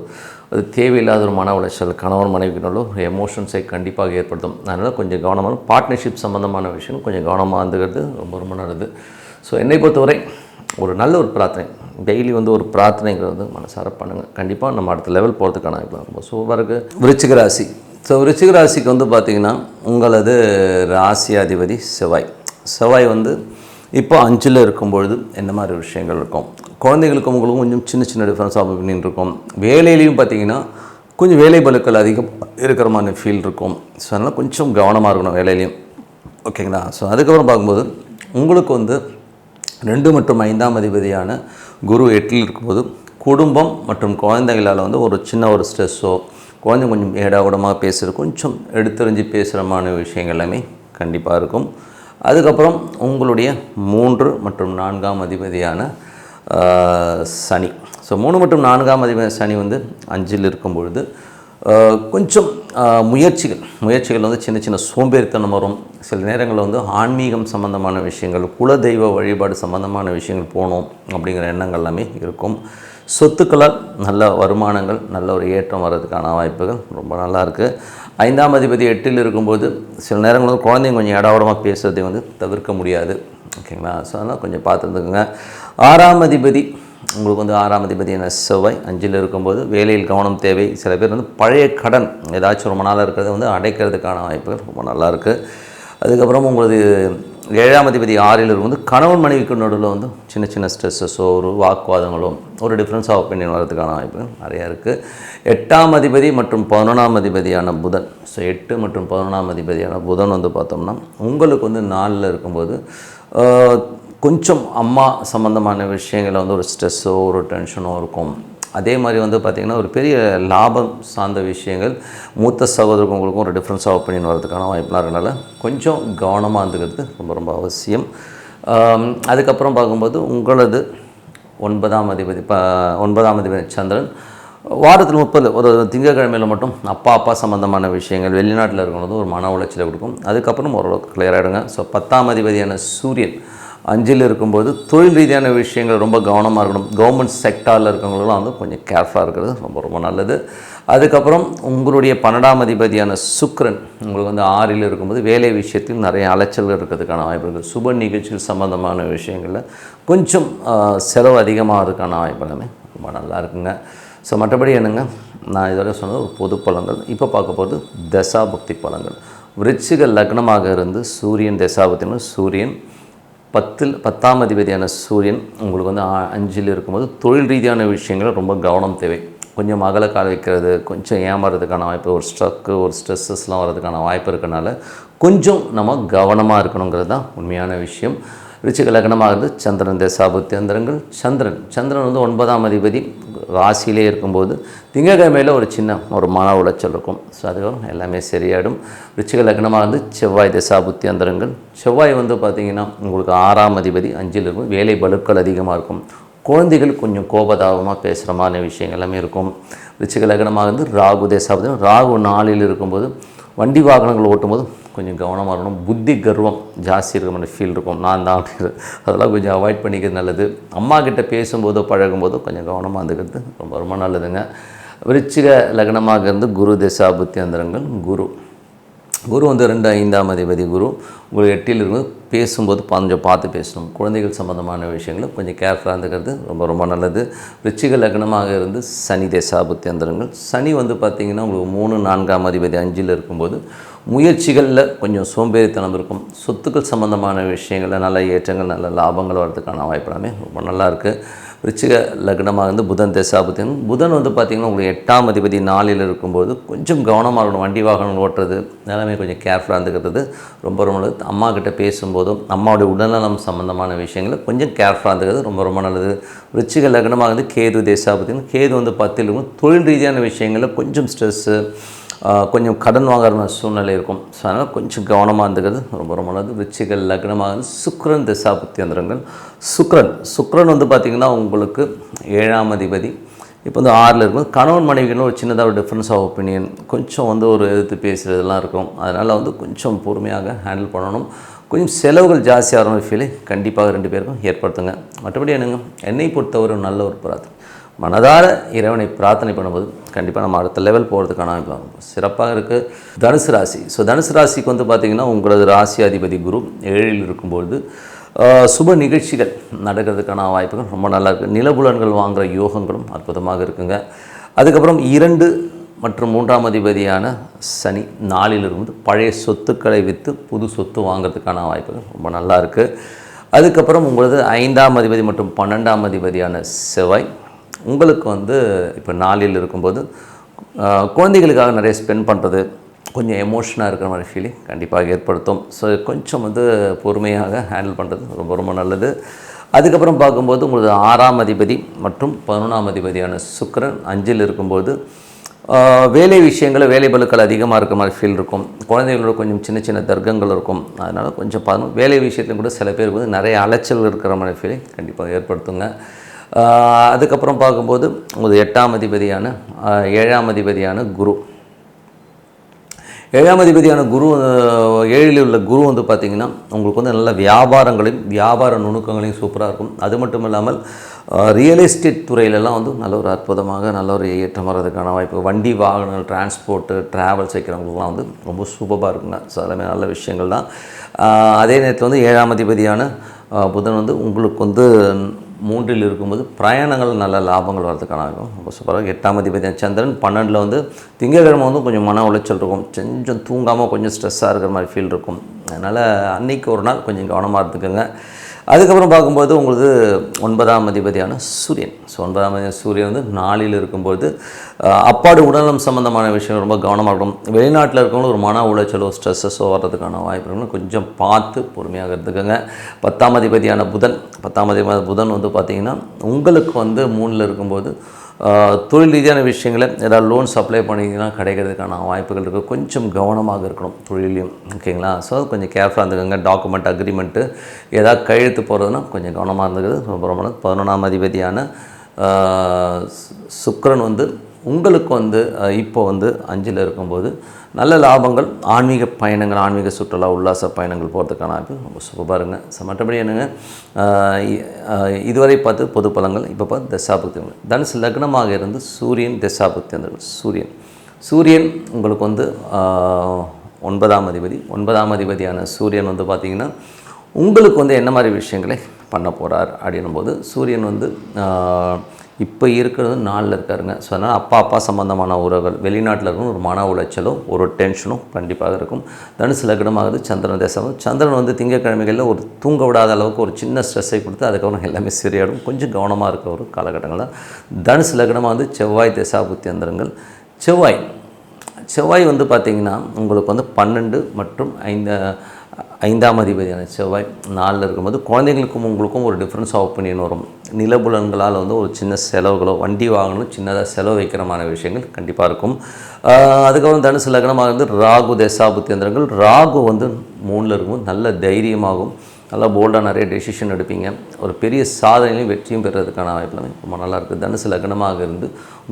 அது தேவையில்லாத ஒரு மன உளைச்சல், கணவன் மனைவிக்குள்ள ஒரு எமோஷன்ஸை கண்டிப்பாக ஏற்படுத்தும். அதனால் கொஞ்சம் கவனமாக பார்ட்னர்ஷிப் சம்மந்தமான விஷயம் கொஞ்சம் கவனமாக இருந்துக்கிறது ரொம்ப நல்லது. ஸோ என்னை பொறுத்தவரை ஒரு நல்ல ஒரு பிரார்த்தனை, டெய்லி வந்து ஒரு பிரார்த்தனைங்கிறது வந்து மனசார பண்ணுங்கள். கண்டிப்பாக நம்ம அடுத்த லெவல் போகிறதுக்கான ரொம்ப சூப்பராக இருக்குது. விருச்சிக ராசி. ஸோ விருச்சிக ராசிக்கு வந்து பார்த்திங்கன்னா உங்களது ராசி அதிபதி செவ்வாய் வந்து இப்போ 5ல் இருக்கும்பொழுது என்ன மாதிரி விஷயங்கள் இருக்கும், குழந்தைகளுக்கும் உங்களுக்கும் கொஞ்சம் சின்ன டிஃப்ரென்ஸ் ஆஃப் ஒப்பீனியன் இருக்கும். வேலையிலையும் பார்த்திங்கன்னா கொஞ்சம் வேலை பளுக்கள் அதிகம் இருக்கிற மாதிரி ஃபீல் இருக்கும். ஸோ அதனால் கொஞ்சம் கவனமாக இருக்கணும் வேலையிலையும், ஓகேங்களா. ஸோ அதுக்கப்புறம் பார்க்கும்போது உங்களுக்கு வந்து 2 மற்றும் 5ஆம் அதிபதியான குரு 8ல் இருக்கும்போது குடும்பம் மற்றும் குழந்தைகளால் வந்து ஒரு சின்ன ஒரு ஸ்ட்ரெஸ்ஸோ, குழந்தை கொஞ்சம் ஏடாகூடமாக பேசுகிற, கொஞ்சம் எடுத்தறிஞ்சு பேசுகிறமான விஷயங்கள் எல்லாமே கண்டிப்பாக இருக்கும். அதுக்கப்புறம் உங்களுடைய 3 மற்றும் 4ஆம் அதிபதியான சனி. ஸோ 3 மற்றும் 4ஆம் அதிபதி சனி வந்து 5ல் இருக்கும் பொழுது கொஞ்சம் முயற்சிகள் வந்து சின்ன சோம்பேறித்தனம் வரும். சில நேரங்களில் வந்து ஆன்மீகம் சம்மந்தமான விஷயங்கள், குலதெய்வ வழிபாடு சம்மந்தமான விஷயங்கள் போகணும் அப்படிங்கிற எண்ணங்கள் எல்லாமே இருக்கும். சொத்துக்களால் நல்ல வருமானங்கள், நல்ல ஒரு ஏற்றம் வர்றதுக்கான வாய்ப்புகள் ரொம்ப நல்லாயிருக்கு. 5ஆம் அதிபதி 8ல் இருக்கும்போது சில நேரங்களில் குழந்தைங்க கொஞ்சம் ஏடாவடமாக பேசுகிறதை வந்து தவிர்க்க முடியாது, ஓகேங்களா. ஸோ அதனால் கொஞ்சம் பார்த்துருந்துக்குங்க. 6ஆம் அதிபதி உங்களுக்கு வந்து 6ஆம் அதிபதியான செவ்வாய் 5ல் இருக்கும்போது வேலையில் கவனம் தேவை. சில பேர் வந்து பழைய கடன் ஏதாச்சும் ரொம்ப நாளாக இருக்கிறத வந்து அடைக்கிறதுக்கான வாய்ப்புகள் ரொம்ப நல்லாயிருக்கு. அதுக்கப்புறம் உங்களுக்கு 7ஆம் அதிபதி 6ல் இருக்கும்போது கணவன் மனைவிக்கு நடுவில் வந்து சின்ன ஸ்ட்ரெஸ்ஸஸோ, ஒரு வாக்குவாதங்களோ, ஒரு டிஃப்ரென்ஸ் ஆஃப் ஒப்பீனியன் வரதுக்கான வாய்ப்புகள் நிறையா இருக்குது. 8ஆம் அதிபதி மற்றும் 11ஆம் அதிபதியான புதன். ஸோ 8 மற்றும் 11ஆம் அதிபதியான புதன் வந்து பார்த்தோம்னா உங்களுக்கு வந்து 4ல் இருக்கும்போது கொஞ்சம் அம்மா சம்மந்தமான விஷயங்களில் வந்து ஒரு ஸ்ட்ரெஸ்ஸோ, ஒரு டென்ஷனோ இருக்கும். அதே மாதிரி வந்து பார்த்திங்கன்னா ஒரு பெரிய லாபம் சார்ந்த விஷயங்கள், மூத்த சகோதரர்களுக்கும் ஒரு டிஃப்ரென்ஸ் ஆஃப் ஒப்பீனியன் வரதுக்கான வாய்ப்புலாம் இருக்கனால கொஞ்சம் கவனமாக இருந்துக்கிறது ரொம்ப அவசியம். அதுக்கப்புறம் பார்க்கும்போது உங்களது 9ஆம் அதிபதி சந்திரன் வாரத்தில் 30 ஒரு திங்கட்கிழமையில் மட்டும் அப்பா சம்மந்தமான விஷயங்கள் வெளிநாட்டில் இருக்கிறது ஒரு மன உளைச்சலை கொடுக்கும். அதுக்கப்புறம் ஓரளவுக்கு கிளியர் ஆகிடுங்க. ஸோ 10ஆம் அதிபதியான சூரியன் 5ல் இருக்கும்போது தொழில் ரீதியான விஷயங்கள் ரொம்ப கவனமாக இருக்கணும். கவர்மெண்ட் செக்டாரில் இருக்கிறவங்களும் வந்து கொஞ்சம் கேர்ஃபுல்லாக இருக்கிறது ரொம்ப ரொம்ப நல்லது. அதுக்கப்புறம் உங்களுடைய 12ஆம் அதிபதியான சுக்கிரன் உங்களுக்கு வந்து 6ல் இருக்கும்போது வேலை விஷயத்தில் நிறைய அலைச்சல்கள் இருக்கிறதுக்கான வாய்ப்பு இருக்குது. சுப நிகழ்ச்சிகள் சம்மந்தமான விஷயங்களில் கொஞ்சம் செலவு அதிகமாகிறதுக்கான வாய்ப்பு எல்லாமே ரொம்ப நல்லா இருக்குங்க. ஸோ மற்றபடி என்னங்க, நான் இதோட சொன்னது ஒரு பொது பலன்கள். இப்போ பார்க்க போகிறது தசாபக்தி பலன்கள். விருச்சிக லக்னமாக இருந்து சூரியன் தசாபக்தின்னு சூரியன் 10ஆம் அதிபதியான சூரியன் உங்களுக்கு வந்து 5ல் இருக்கும்போது தொழில் ரீதியான விஷயங்கள் ரொம்ப கவனம் தேவை. கொஞ்சம் அகல கால் வைக்கிறது, கொஞ்சம் ஏமாறதுக்கான வாய்ப்பு, ஒரு ஸ்ட்ரக்கு ஒரு ஸ்ட்ரெஸ்ஸஸ்லாம் வர்றதுக்கான வாய்ப்பு இருக்கனால கொஞ்சம் நம்ம கவனமாக இருக்கணுங்கிறது தான் உண்மையான விஷயம். விருச்சிக லக்னமாக இருந்து சந்திரன் தசாபுத்தி அந்தரங்கள். சந்திரன் வந்து 9ஆம் அதிபதி ராசியிலே இருக்கும்போது திங்கட்கிழமையில் ஒரு மன உளைச்சல் இருக்கும். ஸோ அதுவும் எல்லாமே சரியாயிடும். விருச்சிக லக்னமாக இருந்து செவ்வாய் தசாபுத்தி அந்தரங்கள். செவ்வாய் வந்து பார்த்திங்கன்னா உங்களுக்கு 6ஆம் அதிபதி 5ல் இருக்கும். வேலை பளுக்கள் அதிகமாக இருக்கும். குழந்தைகள் கொஞ்சம் கோபதாபமாக பேசுகிற மாதிரி விஷயங்கள் எல்லாமே இருக்கும். விருச்சிக லக்னமாக இருந்து ராகு தசாபுத்தி. ராகு 4ல் இருக்கும்போது வண்டி வாகனங்கள் ஓட்டும்போது கொஞ்சம் கவனமாக இருக்கணும். புத்தி கர்வம் ஜாஸ்தி இருக்கிற மாதிரி ஃபீல் இருக்கும். நான் தான் அதெல்லாம் கொஞ்சம் அவாய்ட் பண்ணிக்கிறது நல்லது. அம்மா கிட்ட பேசும்போதோ பழகும்போதோ கொஞ்சம் கவனமாக இருந்துக்கிறது ரொம்ப ரொம்ப நல்லதுங்க. விருச்சிக லக்னமாக இருந்து குரு தசாபுத்தி அந்தரங்கள். குரு வந்து 2 5ஆம் அதிபதி குரு உங்களுக்கு 8ல் இருந்து பேசும்போது கொஞ்சம் பார்த்து பேசணும். குழந்தைகள் சம்மந்தமான விஷயங்களும் கொஞ்சம் கேர்ஃபுல்லாக இருந்துக்கிறது ரொம்ப ரொம்ப நல்லது. விருச்சிக லக்னமாக இருந்து சனி தசாபுத்தி அந்தரங்கள். சனி வந்து பார்த்திங்கன்னா உங்களுக்கு 3 4ஆம் அதிபதி 5ல் இருக்கும்போது முயற்சிகளில் கொஞ்சம் சோம்பேறித்தனம் இருக்கும். சொத்துக்கள் சம்மந்தமான விஷயங்களில் நல்ல ஏற்றங்கள் நல்ல லாபங்கள் வர்றதுக்கான வாய்ப்பு எல்லாமே ரொம்ப நல்லா இருக்குது. விருச்சிக லக்னமாக இருந்து புதன் தசாபுத்தி. புதன் வந்து பார்த்திங்கன்னா உங்களுக்கு 8ஆம் அதிபதி 4ல் இருக்கும்போது கொஞ்சம் கவனமாக இருக்கணும். வண்டி வாகனம் ஓட்டுறது எல்லாமே கொஞ்சம் கேர்ஃபுல்லாக இருந்துக்கிறது ரொம்ப ரொம்ப நல்லது. அம்மா கிட்ட பேசும்போதும் அம்மாவுடைய உடல்நலம் சம்மந்தமான விஷயங்களை கொஞ்சம் கேர்ஃபுல்லாக இருந்துக்கிறது ரொம்ப ரொம்ப நல்லது. விருச்சிக லக்னமாக இருந்து கேது தசாபுத்தி. கேது வந்து 10ல் இருக்கும். தொழில் ரீதியான விஷயங்களில் கொஞ்சம் ஸ்ட்ரெஸ்ஸு, கொஞ்சம் கடன் வாங்குற சூழ்நிலை இருக்கும். ஸோ அதனால் கொஞ்சம் கவனமாக இருந்துக்கிறது ரொம்ப ரொம்ப நல்லது. விருச்சிக லக்னமாக சுக்கிரன் தசாபுத்தி அந்தரங்கள். சுக்கிரன் வந்து பார்த்திங்கன்னா உங்களுக்கு 7ஆம் அதிபதி இப்போ வந்து 6ல் இருக்கும். கணவன் மனைவிக்குன்னு ஒரு சின்னதாக ஒரு டிஃப்ரென்ஸ் ஆஃப் ஒப்பீனியன், கொஞ்சம் வந்து ஒரு எதிர்த்து பேசுகிறதுலாம் இருக்கும். அதனால் வந்து கொஞ்சம் பொறுமையாக ஹேண்டில் பண்ணணும். கொஞ்சம் செலவுகள் ஜாஸ்தியாக மாதிரி ஃபீலை கண்டிப்பாக 2 பேருக்கும் ஏற்படுத்துங்க. மற்றபடி என்னங்க, என்னை பொறுத்தவரை நல்ல ஒரு பிரார்த்தனை, மனதார இறைவனை பிரார்த்தனை பண்ணும்போது கண்டிப்பாக நம்ம அடுத்த லெவல் போகிறதுக்கான சிறப்பாக இருக்குது. தனுசு ராசி. ஸோ தனுசு ராசிக்கு வந்து பார்த்திங்கன்னா உங்களது ராசி அதிபதி குரு 7ல் இருக்கும்பொழுது சுப நிகழ்ச்சிகள் நடக்கிறதுக்கான வாய்ப்புகள் ரொம்ப நல்லா இருக்குது. நிலபுலன்கள் வாங்குகிற யோகங்களும் அற்புதமாக இருக்குங்க. அதுக்கப்புறம் 2 மற்றும் 3ஆம் அதிபதியான சனி 4ல் இருக்கும்போது பழைய சொத்துக்களை விற்று புது சொத்து வாங்கிறதுக்கான வாய்ப்புகள் ரொம்ப நல்லா இருக்குது. அதுக்கப்புறம் உங்களது 5ஆம் அதிபதி மற்றும் 12ஆம் அதிபதியான செவ்வாய் உங்களுக்கு வந்து இப்போ 4ல் இருக்கும்போது குழந்தைகளுக்காக நிறைய ஸ்பெண்ட் பண்ணுறது, கொஞ்சம் எமோஷனாக இருக்கிற மாதிரி ஃபீலிங் கண்டிப்பாக ஏற்படுத்தும். ஸோ கொஞ்சம் வந்து பொறுமையாக ஹேண்டில் பண்ணுறது ரொம்ப ரொம்ப நல்லது. அதுக்கப்புறம் பார்க்கும்போது உங்களுக்கு 6ஆம் அதிபதி மற்றும் 11ஆம் அதிபதியான சுக்கிரன் 5ல் இருக்கும்போது வேலை விஷயங்களில் வேலை பளுக்கள் அதிகமாக இருக்கிற மாதிரி ஃபீல் இருக்கும். குழந்தைகளோட கொஞ்சம் சின்ன சின்ன தர்க்கங்கள் இருக்கும். அதனால் கொஞ்சம் வேலை விஷயத்துலையும் கூட சில பேருக்கு வந்து நிறைய அலைச்சல் இருக்கிற மாதிரி ஃபீலிங் கண்டிப்பாக ஏற்படுத்துங்க. அதுக்கப்புறம் பார்க்கும்போது உங்களுக்கு 8ஆம் அதிபதியான 7ஆம் அதிபதியான குரு 7ல் உள்ள குரு வந்து பார்த்திங்கன்னா உங்களுக்கு வந்து நல்ல வியாபார நுணுக்கங்களையும் சூப்பராக இருக்கும். அது மட்டும் இல்லாமல் ரியல் எஸ்டேட் துறையிலலாம் வந்து நல்ல ஒரு அற்புதமாக நல்ல ஒரு ஏற்றம் வர்றதுக்கான வாய்ப்பு. வண்டி வாகனங்கள் டிரான்ஸ்போர்ட்டு ட்ராவல்ஸ் வைக்கிறவங்களுக்குலாம் வந்து ரொம்ப சூப்பராக இருக்குங்க. ஸோ எல்லாமே நல்ல விஷயங்கள் தான். அதே நேரத்தில் வந்து 7ஆம் அதிபதியான புதன் வந்து உங்களுக்கு வந்து 3ல் இருக்கும்போது பிரயாணங்கள் நல்ல லாபங்கள் வரதுக்கான ரொம்ப சூப்பராக. 8ஆம் அதிபதி சந்திரன் 12ல் வந்து திங்கட்கிழமை வந்து கொஞ்சம் மன உளைச்சல் இருக்கும். கொஞ்சம் தூங்காமல் கொஞ்சம் ஸ்ட்ரெஸ்ஸாக இருக்கிற மாதிரி ஃபீல் இருக்கும். அதனால் அன்றைக்கி ஒரு நாள் கொஞ்சம் கவனமாக இருந்துக்குங்க. அதுக்கப்புறம் பார்க்கும்போது உங்களுக்கு 9ஆம் அதிபதியான சூரியன். ஸோ 9ஆம் அதிபதி சூரியன் வந்து 4ல் இருக்கும்போது அப்பாடு உடல்நலம் சம்மந்தமான விஷயம் ரொம்ப கவனமாக இருக்கும். வெளிநாட்டில் இருக்கவங்களும் ஒரு மன உளைச்சலோ ஸ்ட்ரெஸ்ஸஸோ வர்றதுக்கான வாய்ப்புகளும் கொஞ்சம் பார்த்து பொறுமையாக இருந்துக்கோங்க. 10ஆம் அதிபதியான புதன் வந்து பார்த்திங்கன்னா உங்களுக்கு வந்து 3ல் இருக்கும்போது தொழில் ரீதியான விஷயங்களை ஏதாவது லோன்ஸ் அப்ளை பண்ணிங்கன்னா கிடைக்கிறதுக்கான வாய்ப்புகள் இருக்குது. கொஞ்சம் கவனமாக இருக்கணும் தொழிலையும், ஓகேங்களா? ஸோ கொஞ்சம் கேர்ஃபுல்லாக இருந்துக்கோங்க. டாக்குமெண்ட் அக்ரிமெண்ட்டு ஏதாவது கையெழுத்து போகிறதுனா கொஞ்சம் கவனமாக இருந்துக்கிறது ரொம்ப ரொம்ப. 11ஆம் அதிபதியான சுக்கிரன் வந்து உங்களுக்கு வந்து இப்போ வந்து 5ல் இருக்கும்போது நல்ல லாபங்கள், ஆன்மீக பயணங்கள், ஆன்மீக சுற்றுலா, உல்லாச பயணங்கள் போகிறதுக்கான வாய்ப்பு ரொம்ப சூப்பராக இருங்க. ஸோ மற்றபடி என்னங்க, இதுவரை பார்த்து பொது பலன்கள். இப்போ பார்த்து தசாபுக்திகள். தனுசு லக்னமாக இருந்து சூரியன் தசாபுக்தியர்கள். சூரியன் உங்களுக்கு வந்து 9ஆம் அதிபதி. 9ஆம் அதிபதியான சூரியன் வந்து பார்த்திங்கன்னா உங்களுக்கு வந்து என்ன மாதிரி விஷயங்களை பண்ண போகிறார் அப்படின்னும்போது, சூரியன் வந்து இப்போ இருக்கிறது 4ல் இருக்காருங்க. ஸோ அதனால் அப்பா சம்மந்தமான உறவுகள், வெளிநாட்டில் இருக்கும் ஒரு மன உளைச்சலும் ஒரு டென்ஷனும் கண்டிப்பாக இருக்கும். தனுசு லக்னமாகுது சந்திரன் தேசம். சந்திரன் வந்து திங்கட்கிழமைகளில் ஒரு தூங்க விடாத அளவுக்கு ஒரு சின்ன ஸ்ட்ரெஸ்ஸை கொடுத்து அதுக்கப்புறம் எல்லாமே சரியாடும். கொஞ்சம் கவனமாக இருக்க ஒரு காலகட்டங்கள் தான். தனுசு லக்னமாக வந்து செவ்வாய் தசாபுத்தி அந்தரங்கள். செவ்வாய் வந்து பார்த்திங்கன்னா உங்களுக்கு வந்து 12 மற்றும் 5ஆம் அதிபதியான செவ்வாய் 4ல் இருக்கும்போது குழந்தைங்களுக்கும் உங்களுக்கும் ஒரு டிஃப்ரென்ஸ் ஆஃப் ஒப்பீனியன் வரும். நிலபுலன்களால் வந்து ஒரு சின்ன செலவுகளோ, வண்டி வாங்கணும் சின்னதாக செலவு வைக்கிறமான விஷயங்கள் கண்டிப்பாக இருக்கும். அதுக்கப்புறம் தனுசு லக்னமாக இருந்து ராகு தசாபுத்தியந்திரங்கள். ராகு வந்து 3ல் இருக்கும்போது நல்ல தைரியமாகும், நல்லா போல்டாக நிறைய டெசிஷன் எடுப்பீங்க. ஒரு பெரிய சாதனையிலையும் வெற்றியும் பெறுறதுக்கான வாய்ப்பு ரொம்ப நல்லாயிருக்கு. தனுசு லக்னமாக இருந்து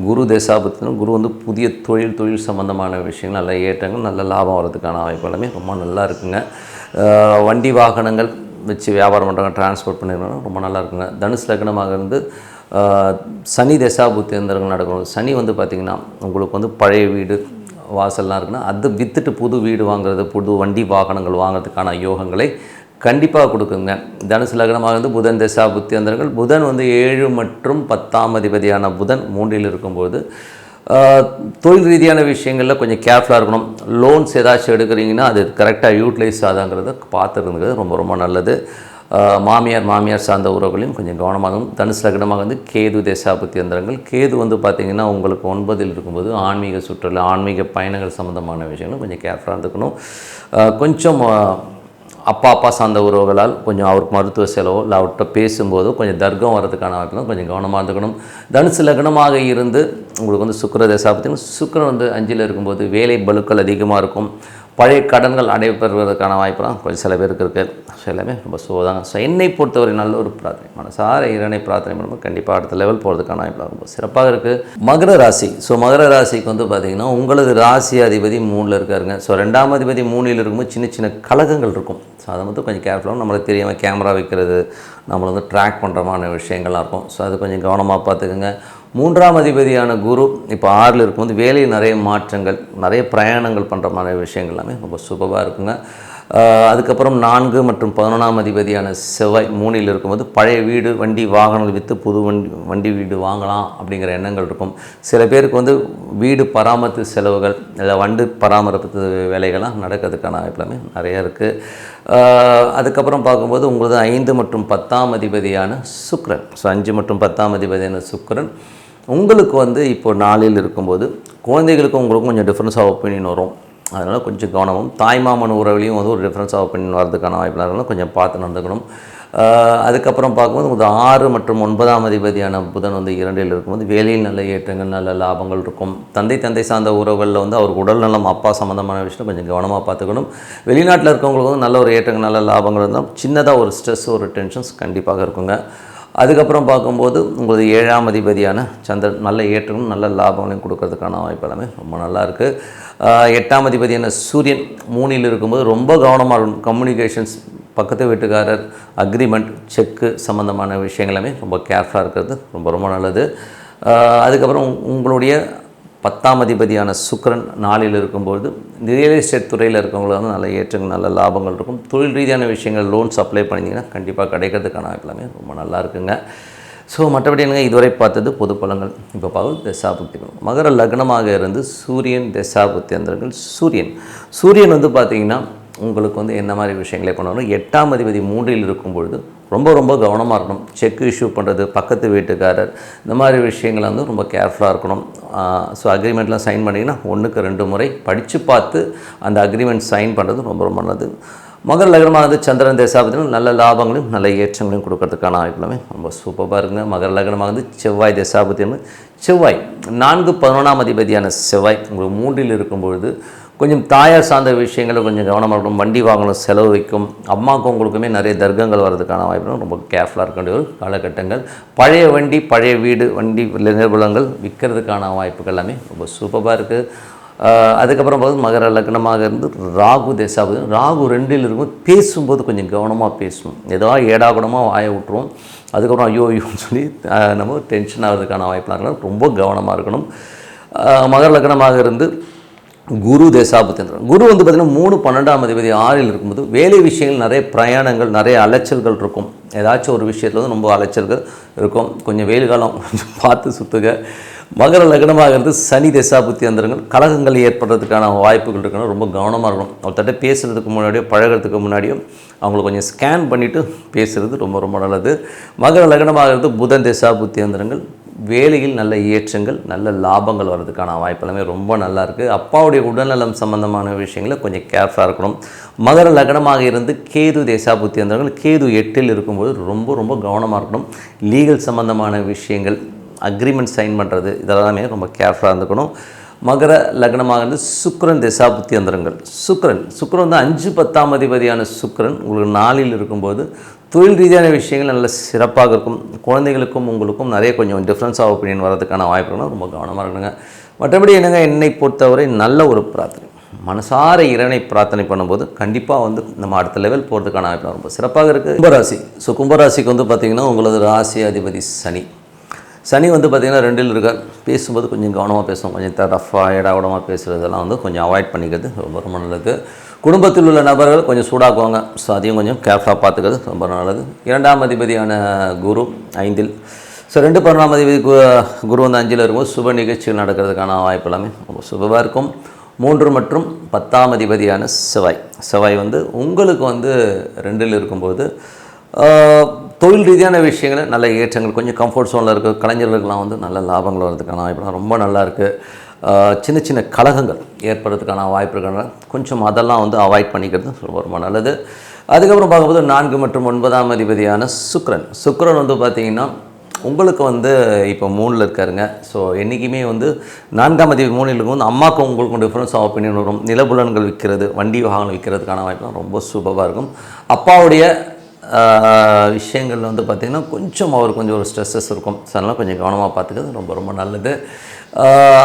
குரு தசாபுத்திரம். குரு வந்து புதிய தொழில் சம்பந்தமான விஷயங்கள், நல்ல ஏற்றங்கள், நல்ல லாபம் வர்றதுக்கான வாய்ப்பு எல்லாமே ரொம்ப நல்லா இருக்குங்க. வண்டி வாகனங்கள் வச்சு வியாபாரம் பண்ணுறாங்க, டிரான்ஸ்போர்ட் பண்ணிடுறாங்க, ரொம்ப நல்லா இருக்குங்க. தனுசு லக்னமாக இருந்து சனி தசாபுத்தியந்திரங்கள் நடக்கும். சனி வந்து பார்த்திங்கன்னா உங்களுக்கு வந்து பழைய வீடு வாசல்லாம் இருக்குன்னா அது விற்றுட்டு புது வீடு வாங்குறது, புது வண்டி வாகனங்கள் வாங்குறதுக்கான யோகங்களை கண்டிப்பாக கொடுக்குங்க. தனுசு லக்னமாக இருந்து புதன் தசாபுத்தியந்திரங்கள். புதன் வந்து 7 மற்றும் 10ஆம் அதிபதியான புதன் 3ல் இருக்கும்போது தொழில் ரீதியான விஷயங்களில் கொஞ்சம் கேர்ஃபுல்லாக இருக்கணும். லோன்ஸ் ஏதாச்சும் எடுக்கிறீங்கன்னா அது கரெக்டாக யூட்டிலைஸ் ஆகாங்கிறத பார்த்துருந்துங்கிறது ரொம்ப ரொம்ப நல்லது. மாமியார் சார்ந்த உறவுகளையும் கொஞ்சம் கவனமாகவும். தனுசு லக்னமாக வந்து கேது தசாபுத்தியந்திரங்கள். கேது வந்து பார்த்திங்கன்னா உங்களுக்கு 9ல் இருக்கும்போது ஆன்மீக சுற்றுலா, ஆன்மீக பயணங்கள் சம்மந்தமான விஷயங்களும் கொஞ்சம் கேர்ஃபுல்லாக இருந்துக்கணும். கொஞ்சம் அப்பா சார்ந்த உறவுகளால் கொஞ்சம் அவருக்கு மருத்துவ செலவோ இல்லை அவர்கிட்ட பேசும்போதோ கொஞ்சம் தர்க்கம் வரதுக்கான வாய்ப்பு கொஞ்சம் கவனமாக இருந்துக்கணும். தனுசு லக்னமாக இருந்து உங்களுக்கு வந்து சுக்கிர தசாபுத்தியம். சுக்கிரன் வந்து 5ல் இருக்கும்போது வேலை பளுக்கள் அதிகமாக இருக்கும். பழைய கடன்கள் அடைபெறுவதற்கான வாய்ப்பெல்லாம் கொஞ்சம் சில பேருக்கு இருக்குது. ஸோ எல்லாமே ரொம்ப சுவதாங்க. ஸோ என்னை பொறுத்தவரை நல்ல ஒரு பிரார்த்தனை, மனசார இறைவனை பிரார்த்தனை பண்ணும்போது கண்டிப்பாக அடுத்த லெவல் போகிறதுக்கான வாய்ப்பு ரொம்ப சிறப்பாக இருக்குது. மகர ராசி. ஸோ மகர ராசிக்கு வந்து பார்த்திங்கன்னா உங்களது ராசி அதிபதி 3ல் இருக்காருங்க. ஸோ 2ஆம் அதிபதி 3ல் இருக்கும்போது சின்ன கலகங்கள் இருக்கும். ஸோ அதை வந்து கொஞ்சம் கேர்ஃபுல்லாக நம்மளுக்கு தெரியாமல் கேமரா வைக்கிறது, நம்மளை வந்து ட்ராக் பண்ணுறமான விஷயங்கள்லாம் இருக்கும். ஸோ அது கொஞ்சம் கவனமாக பார்த்துக்குங்க. 3ஆம் அதிபதியான குரு இப்போ 6ல் இருக்கும்போது வேலையில் நிறைய மாற்றங்கள், நிறைய பிரயாணங்கள் பண்ணுற மாதிரி விஷயங்கள் எல்லாமே ரொம்ப சூப்பராக இருக்குங்க. அதுக்கப்புறம் 4 மற்றும் 11ஆம் அதிபதியான செவ்வாய் 3ல் இருக்கும்போது பழைய வீடு, வண்டி வாகனங்கள் விற்று புது வண்டி வீடு வாங்கலாம் அப்படிங்கிற எண்ணங்கள் இருக்கும். சில பேருக்கு வந்து வீடு பராமரிப்பு செலவுகள் இல்லை வண்டு பராமரிப்பு வேலைகள்லாம் நடக்கிறதுக்கான வாய்ப்பு நிறையா இருக்குது. அதுக்கப்புறம் பார்க்கும்போது உங்களுக்கு 5 மற்றும் 10ஆம் அதிபதியான சுக்கிரன். ஸோ 5 மற்றும் 10ஆம் அதிபதியான சுக்கிரன் உங்களுக்கு வந்து இப்போ 4ல் இருக்கும்போது குழந்தைகளுக்கும் உங்களுக்கும் கொஞ்சம் டிஃப்ரென்ஸ் ஆஃப் ஒப்பீனியன் வரும். அதனால் கொஞ்சம் கவனமும். தாய்மாமன் உறவுலையும் வந்து ஒரு டிஃப்ரென்ஸ் ஆஃப் ஒப்பீனியன் வரதுக்கான வாய்ப்புலாம் கொஞ்சம் பார்த்து நடந்துக்கணும். அதுக்கப்புறம் பார்க்கும்போது 6 மற்றும் 9ஆம் அதிபதியான புதன் வந்து 2ல் இருக்கும்போது வேலையில் நல்ல ஏற்றங்கள், நல்ல லாபங்கள் இருக்கும். தந்தை சார்ந்த உறவுகளில் வந்து அவருக்கு உடல் நலம், அப்பா சம்மந்தமான விஷயம் கொஞ்சம் கவனமாக பார்த்துக்கணும். வெளிநாட்டில் இருக்கவங்களுக்கு வந்து நல்ல ஒரு ஏற்றங்கள், நல்ல லாபங்கள் இருந்தால் சின்னதாக ஒரு ஸ்ட்ரெஸ், ஒரு டென்ஷன்ஸ் கண்டிப்பாக இருக்குங்க. அதுக்கப்புறம் பார்க்கும்போது உங்களுக்கு 7ஆம் அதிபதியான சந்திரன் நல்ல ஏற்றங்களும் நல்ல லாபங்களையும் கொடுக்கறதுக்கான வாய்ப்பு எல்லாமே ரொம்ப நல்லாயிருக்கு. 8ஆம் அதிபதியான சூரியன் 3ல் இருக்கும்போது ரொம்ப கவனமாக இருக்கணும். கம்யூனிகேஷன்ஸ், பக்கத்து வீட்டுக்காரர், அக்ரிமெண்ட், செக்கு சம்மந்தமான விஷயங்கள் எல்லாமே ரொம்ப கேர்ஃபுல்லாக இருக்கிறது ரொம்ப ரொம்ப நல்லது. அதுக்கப்புறம் உங்களுடைய 10ஆம் அதிபதியான சுக்கிரன் 4ல் இருக்கும்போது ரியல் எஸ்டேட் துறையில் இருக்கவங்களுக்கு வந்து நல்ல ஏற்றங்கள், நல்ல லாபங்கள் இருக்கும். தொழில் ரீதியான விஷயங்கள், லோன்ஸ் அப்ளை பண்ணிங்கன்னா கண்டிப்பாக கிடைக்கிறதுக்கான வாய்ப்பு எல்லாமே ரொம்ப நல்லா இருக்குங்க. ஸோ மற்றபடி என்னங்க, இதுவரை பார்த்தது பொது பலன்கள். இப்போ பார்த்து தசாபுத்திகள். மகர லக்னமாக இருந்து சூரியன் தசாபுத்தியந்திரங்கள். சூரியன் வந்து பார்த்திங்கன்னா உங்களுக்கு வந்து என்ன மாதிரி விஷயங்களே பண்ணணும். 8ஆம் அதிபதி 3ல் இருக்கும்பொழுது ரொம்ப கவனமாக இருக்கணும். செக் இஷ்யூ பண்ணுறது, பக்கத்து வீட்டுக்காரர், இந்த மாதிரி விஷயங்களை வந்து ரொம்ப கேர்ஃபுல்லாக இருக்கணும். ஸோ அக்ரிமெண்ட்லாம் சைன் பண்ணிங்கன்னா 1க்கு 2 முறை படித்து பார்த்து அந்த அக்ரிமெண்ட் சைன் பண்ணுறது ரொம்ப நல்லது. மகர லக்னமானது சந்திரன் தசாபுத்தியில் நல்ல லாபங்களையும் நல்ல ஏற்றங்களையும் கொடுக்கறதுக்கான வாய்ப்புலாமே ரொம்ப சூப்பராக இருக்குங்க. மகர லக்னமானது செவ்வாய் தசாபுத்தியம். செவ்வாய் 4-11ஆம் அதிபதியான செவ்வாய் உங்களுக்கு 3இல் இருக்கும்பொழுது கொஞ்சம் தாயார் சார்ந்த விஷயங்களில் கொஞ்சம் கவனமாக இருக்கணும். வண்டி வாங்கணும், செலவு வைக்கும். அம்மாவுக்கும் உங்களுக்குமே நிறைய தர்க்கங்கள் வர்றதுக்கான வாய்ப்பு, ரொம்ப கேர்ஃபுல்லாக இருக்க வேண்டிய ஒரு காலகட்டங்கள். பழைய வண்டி, பழைய வீடு, வண்டி நிர்பலங்கள் விற்கிறதுக்கான வாய்ப்புகள் எல்லாமே ரொம்ப சூப்பராக இருக்குது. அதுக்கப்புறம் பார்த்து மகர லக்னமாக இருந்து ராகு தேசாபதி, ராகு 2இல் இருக்கும். பேசும்போது கொஞ்சம் கவனமாக பேசணும். ஏதாவது ஏடாகுடமாக வாயை விட்டுருவோம். அதுக்கப்புறம் ஐயோன்னு சொல்லி நம்ம டென்ஷன் ஆகிறதுக்கான வாய்ப்புலாம் இருக்கணும். ரொம்ப கவனமாக இருக்கணும். மகர லக்னமாக இருந்து குரு தேசாபுத்தி, குரு வந்து பார்த்திங்கன்னா 3-12ஆம் அதிபதி 6இல் இருக்கும்போது வேலை விஷயங்கள் நிறைய பிரயாணங்கள், நிறைய அலைச்சல்கள் இருக்கும். ஏதாச்சும் ஒரு விஷயத்தில் வந்து ரொம்ப அலைச்சல்கள் இருக்கும். கொஞ்சம் வெயில் காலம் கொஞ்சம் பார்த்து சுற்றுக. மகர லக்னமாக இருந்து சனி தேசாபுத்தி அந்தரங்கள், கலகங்கள் ஏற்படுறதுக்கான வாய்ப்புகள் இருக்கணும். ரொம்ப கவனமாக இருக்கணும். ஒருத்தட்ட பேசுகிறதுக்கு முன்னாடியோ பழகிறதுக்கு முன்னாடியோ அவங்களை கொஞ்சம் ஸ்கேன் பண்ணிவிட்டு பேசுகிறது ரொம்ப ரொம்ப நல்லது. மகர லக்னமாக இருந்து புதன் தேசாபுத்தி அந்தரங்கள், வேலையில் நல்ல ஏற்றங்கள், நல்ல லாபங்கள் வர்றதுக்கான வாய்ப்பு எல்லாமே ரொம்ப நல்லாயிருக்கு. அப்பாவுடைய உடல்நலம் சம்பந்தமான விஷயங்களில் கொஞ்சம் கேர்ஃபுல்லாக இருக்கணும். மகர லக்னமாக இருந்து கேது தேசாபுத்தி அந்தரங்கள், கேது 8இல் இருக்கும்போது ரொம்ப ரொம்ப கவனமாக இருக்கணும். லீகல் சம்பந்தமான விஷயங்கள், அக்ரிமெண்ட் சைன் பண்ணுறது, இதெல்லாமே ரொம்ப கேர்ஃபுல்லாக இருந்துக்கணும். மகர லக்னமாக இருந்து சுக்கிரன் தேசாபுத்தி அந்தரங்கள், சுக்கிரன் வந்து 5-10ஆம் அதிபதியான சுக்கிரன் உங்களுக்கு 4இல் இருக்கும்போது தொழில் ரீதியான விஷயங்கள் நல்ல சிறப்பாக இருக்கும். குழந்தைகளுக்கும் உங்களுக்கும் நிறைய கொஞ்சம் டிஃப்ரென்ஸ் ஆஃப் ஒப்பீனியன் வரதுக்கான வாய்ப்புகளும் ரொம்ப கவனமாக இருக்கணுங்க. மற்றபடி என்னங்க, என்னை பொறுத்தவரை நல்ல ஒரு பிரார்த்தனை, மனசார இறைவனை பிரார்த்தனை பண்ணும்போது கண்டிப்பாக வந்து நம்ம அடுத்த லெவல் போகிறதுக்கான வாய்ப்பு ரொம்ப சிறப்பாக இருக்குது. கும்பராசி. கும்பராசிக்கு வந்து பார்த்திங்கன்னா உங்களது ராசி அதிபதி சனி வந்து பார்த்திங்கன்னா 2இல் இருக்கார். பேசும்போது கொஞ்சம் கவனமாக பேசுவோம். கொஞ்சம் ரஃபாக ஏடாவிடமாக பேசுகிறதெல்லாம் வந்து கொஞ்சம் அவாய்ட் பண்ணிக்கிறது ரொம்ப ரொம்ப நல்லது. குடும்பத்தில் உள்ள நபர்கள் கொஞ்சம் சூடாக்குவாங்க. ஸோ அதையும் கொஞ்சம் கேர்ஃபுல்லாக பார்த்துக்கிறது ரொம்ப நல்லது. 2ஆம் அதிபதியான குரு 5இல். ஸோ 2-12ஆம் அதிபதி குரு வந்து 5இல் இருக்கும்போது சுப நிகழ்ச்சிகள் நடக்கிறதுக்கான வாய்ப்பு எல்லாமே ரொம்ப சுபமாக இருக்கும். 3 மற்றும் 10ஆம் அதிபதியான செவ்வாய் வந்து உங்களுக்கு வந்து 2இல் இருக்கும்போது தொழில் ரீதியான விஷயங்கள் நல்ல ஏற்றங்கள், கொஞ்சம் கம்ஃபர்ட் ஜோனில் இருக்க கலைஞர்களுக்கெல்லாம் வந்து நல்ல லாபங்கள் வர்றதுக்கான வாய்ப்புலாம் ரொம்ப நல்லா இருக்குது. சின்ன சின்ன கலகங்கள் ஏற்படுறதுக்கான வாய்ப்பு இருக்கிறனால கொஞ்சம் அதெல்லாம் வந்து அவாய்ட் பண்ணிக்கிறது ரொம்ப ரொம்ப நல்லது. அதுக்கப்புறம் பார்க்கும்போது 4 மற்றும் 9ஆம் அதிபதியான சுக்கிரன் வந்து பார்த்திங்கன்னா உங்களுக்கு வந்து இப்போ 3இல் இருக்காருங்க. ஸோ என்றைக்குமே வந்து 4ஆம் அதிபதி 3இல் இருக்கும்போது அம்மாவுக்கும் உங்களுக்கும் டிஃப்ரென்ஸ் ஆஃப் ஒப்பீனியன் வரும். நிலபுலன்கள் விற்கிறது, வண்டி வாகனம் விற்கிறதுக்கான வாய்ப்புலாம் ரொம்ப சூப்பராக இருக்கும். அப்பாவுடைய விஷயங்கள் வந்து பார்த்திங்கன்னா கொஞ்சம் அவருக்கு கொஞ்சம் ஒரு ஸ்ட்ரெஸ்ஸஸ் இருக்கும். ஸோ அதனால் கொஞ்சம் கவனமாக பார்த்துக்கிறது ரொம்ப ரொம்ப நல்லது.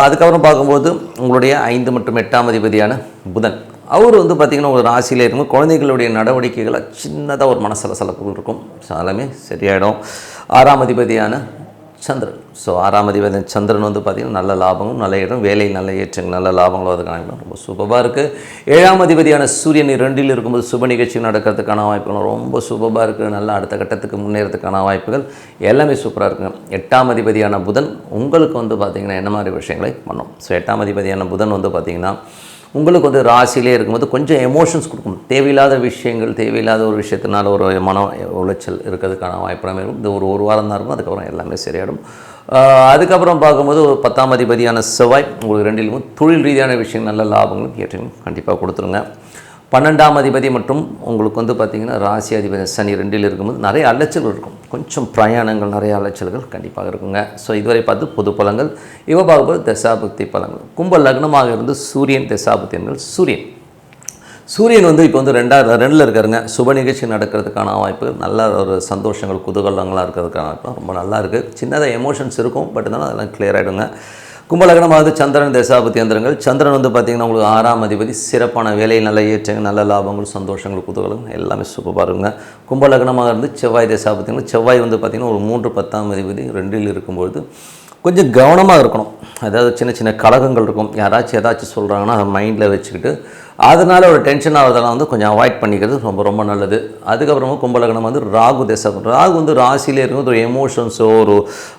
அதுக்கப்புறம் பார்க்கும்போது உங்களுடைய 5 மற்றும் 8ஆம் அதிபதியான புதன், அவர் வந்து பார்த்திங்கன்னா ஒரு ராசியில் இருக்கும்போது குழந்தைகளுடைய நடவடிக்கைகளை சின்னதாக ஒரு மனசலசலப்புகள் இருக்கும். ஸோ எல்லாமே சரியாயிடும். 6ஆம் அதிபதியான சந்திரன். ஸோ 6ஆம் அதிபதி சந்திரன் வந்து பார்த்திங்கன்னா நல்ல லாபமும் நல்ல இடம், வேலை நல்ல ஏற்றங்கள், நல்ல லாபங்களும் அதுக்கான ரொம்ப சூப்பராக இருக்குது. 7ஆம் அதிபதியான சூரியன் 2இல் இருக்கும்போது சுப நிகழ்ச்சி நடக்கிறதுக்கான வாய்ப்புகள் ரொம்ப சூப்பராக இருக்குது. நல்ல அடுத்த கட்டத்துக்கு முன்னேறதுக்கான வாய்ப்புகள் எல்லாமே சூப்பராக இருக்குங்க. 8ஆம் அதிபதியான புதன் உங்களுக்கு வந்து பார்த்திங்கன்னா என்ன மாதிரி விஷயங்களை பண்ணும். ஸோ 8ஆம் அதிபதியான புதன் வந்து பார்த்திங்கன்னா உங்களுக்கு வந்து ராசியிலே இருக்கும்போது கொஞ்சம் எமோஷன்ஸ் கொடுக்கும். தேவையில்லாத விஷயங்கள், தேவையில்லாத ஒரு விஷயத்தினால ஒரு மன உளைச்சல் இருக்கிறதுக்கான வாய்ப்பு இருக்கும். இது ஒரு வாரம் தான் இருக்கும். அதுக்கப்புறம் எல்லாமே சரியாயிடும். அதுக்கப்புறம் பார்க்கும்போது 10ஆம் அதிபதியான செவ்வாய் உங்களுக்கு 2இலும் தொழில் ரீதியான விஷயங்கள் நல்ல லாபங்களும் ஏற்றங்களும் கண்டிப்பாக கொடுத்துருங்க. 12ஆம் அதிபதி மற்றும் உங்களுக்கு வந்து பார்த்திங்கன்னா ராசி அதிபதி சனி 2இல் இருக்கும்போது நிறைய அலைச்சல்கள் இருக்கும். கொஞ்சம் பிரயாணங்கள், நிறைய அலைச்சல்கள் கண்டிப்பாக இருக்குங்க. ஸோ இதுவரை பார்த்து பொது பலங்கள். இவ பார்க்கும்போது தசாபுக்தி பலங்கள். கும்ப லக்னமாக இருந்து சூரியன் தசாபுக்திகள். சூரியன் வந்து இப்போ வந்து 2இல் இருக்காருங்க. சுப நிகழ்ச்சி நடக்கிறதுக்கான வாய்ப்பு, நல்ல ஒரு சந்தோஷங்கள், குதூகலங்களாக இருக்கிறதுக்கான வாய்ப்பு ரொம்ப நல்லா இருக்குது. சின்னதாக எமோஷன்ஸ் இருக்கும், பட் இருந்தாலும் அதெல்லாம் கிளியர் ஆகிடுங்க. கும்பலக்னமாவது சந்திரன் தசாபுத்தி அந்தரங்கள். சந்திரன் வந்து பார்த்திங்கன்னா உங்களுக்கு 6ஆம் அதிபதி, சிறப்பான வேலை, நல்ல ஏற்றங்கள், நல்ல லாபங்கள், சந்தோஷங்கள், குதூகலம் எல்லாமே சூப்பராக இருக்குங்க. கும்பலக்னமாக இருந்து செவ்வாய் தசாபுத்திகள். செவ்வாய் வந்து பார்த்திங்கன்னா ஒரு 3-10ஆம் அதிபதி 2இல் இருக்கும்பொழுது கொஞ்சம் கவனமாக இருக்கணும். அதாவது சின்ன சின்ன கலகங்கள் இருக்கும். யாராச்சும் ஏதாச்சும் சொல்கிறாங்கன்னா அதை மைண்டில் வச்சுக்கிட்டு அதனால் ஒரு டென்ஷன் ஆகிறதெல்லாம் வந்து கொஞ்சம் அவாய்ட் பண்ணிக்கிறது ரொம்ப ரொம்ப நல்லது. அதுக்கப்புறமா கும்பலக்னம் வந்து ராகு ராகு வந்து ராசியிலே இருக்கும். ஒரு எமோஷன்ஸோ ஒரு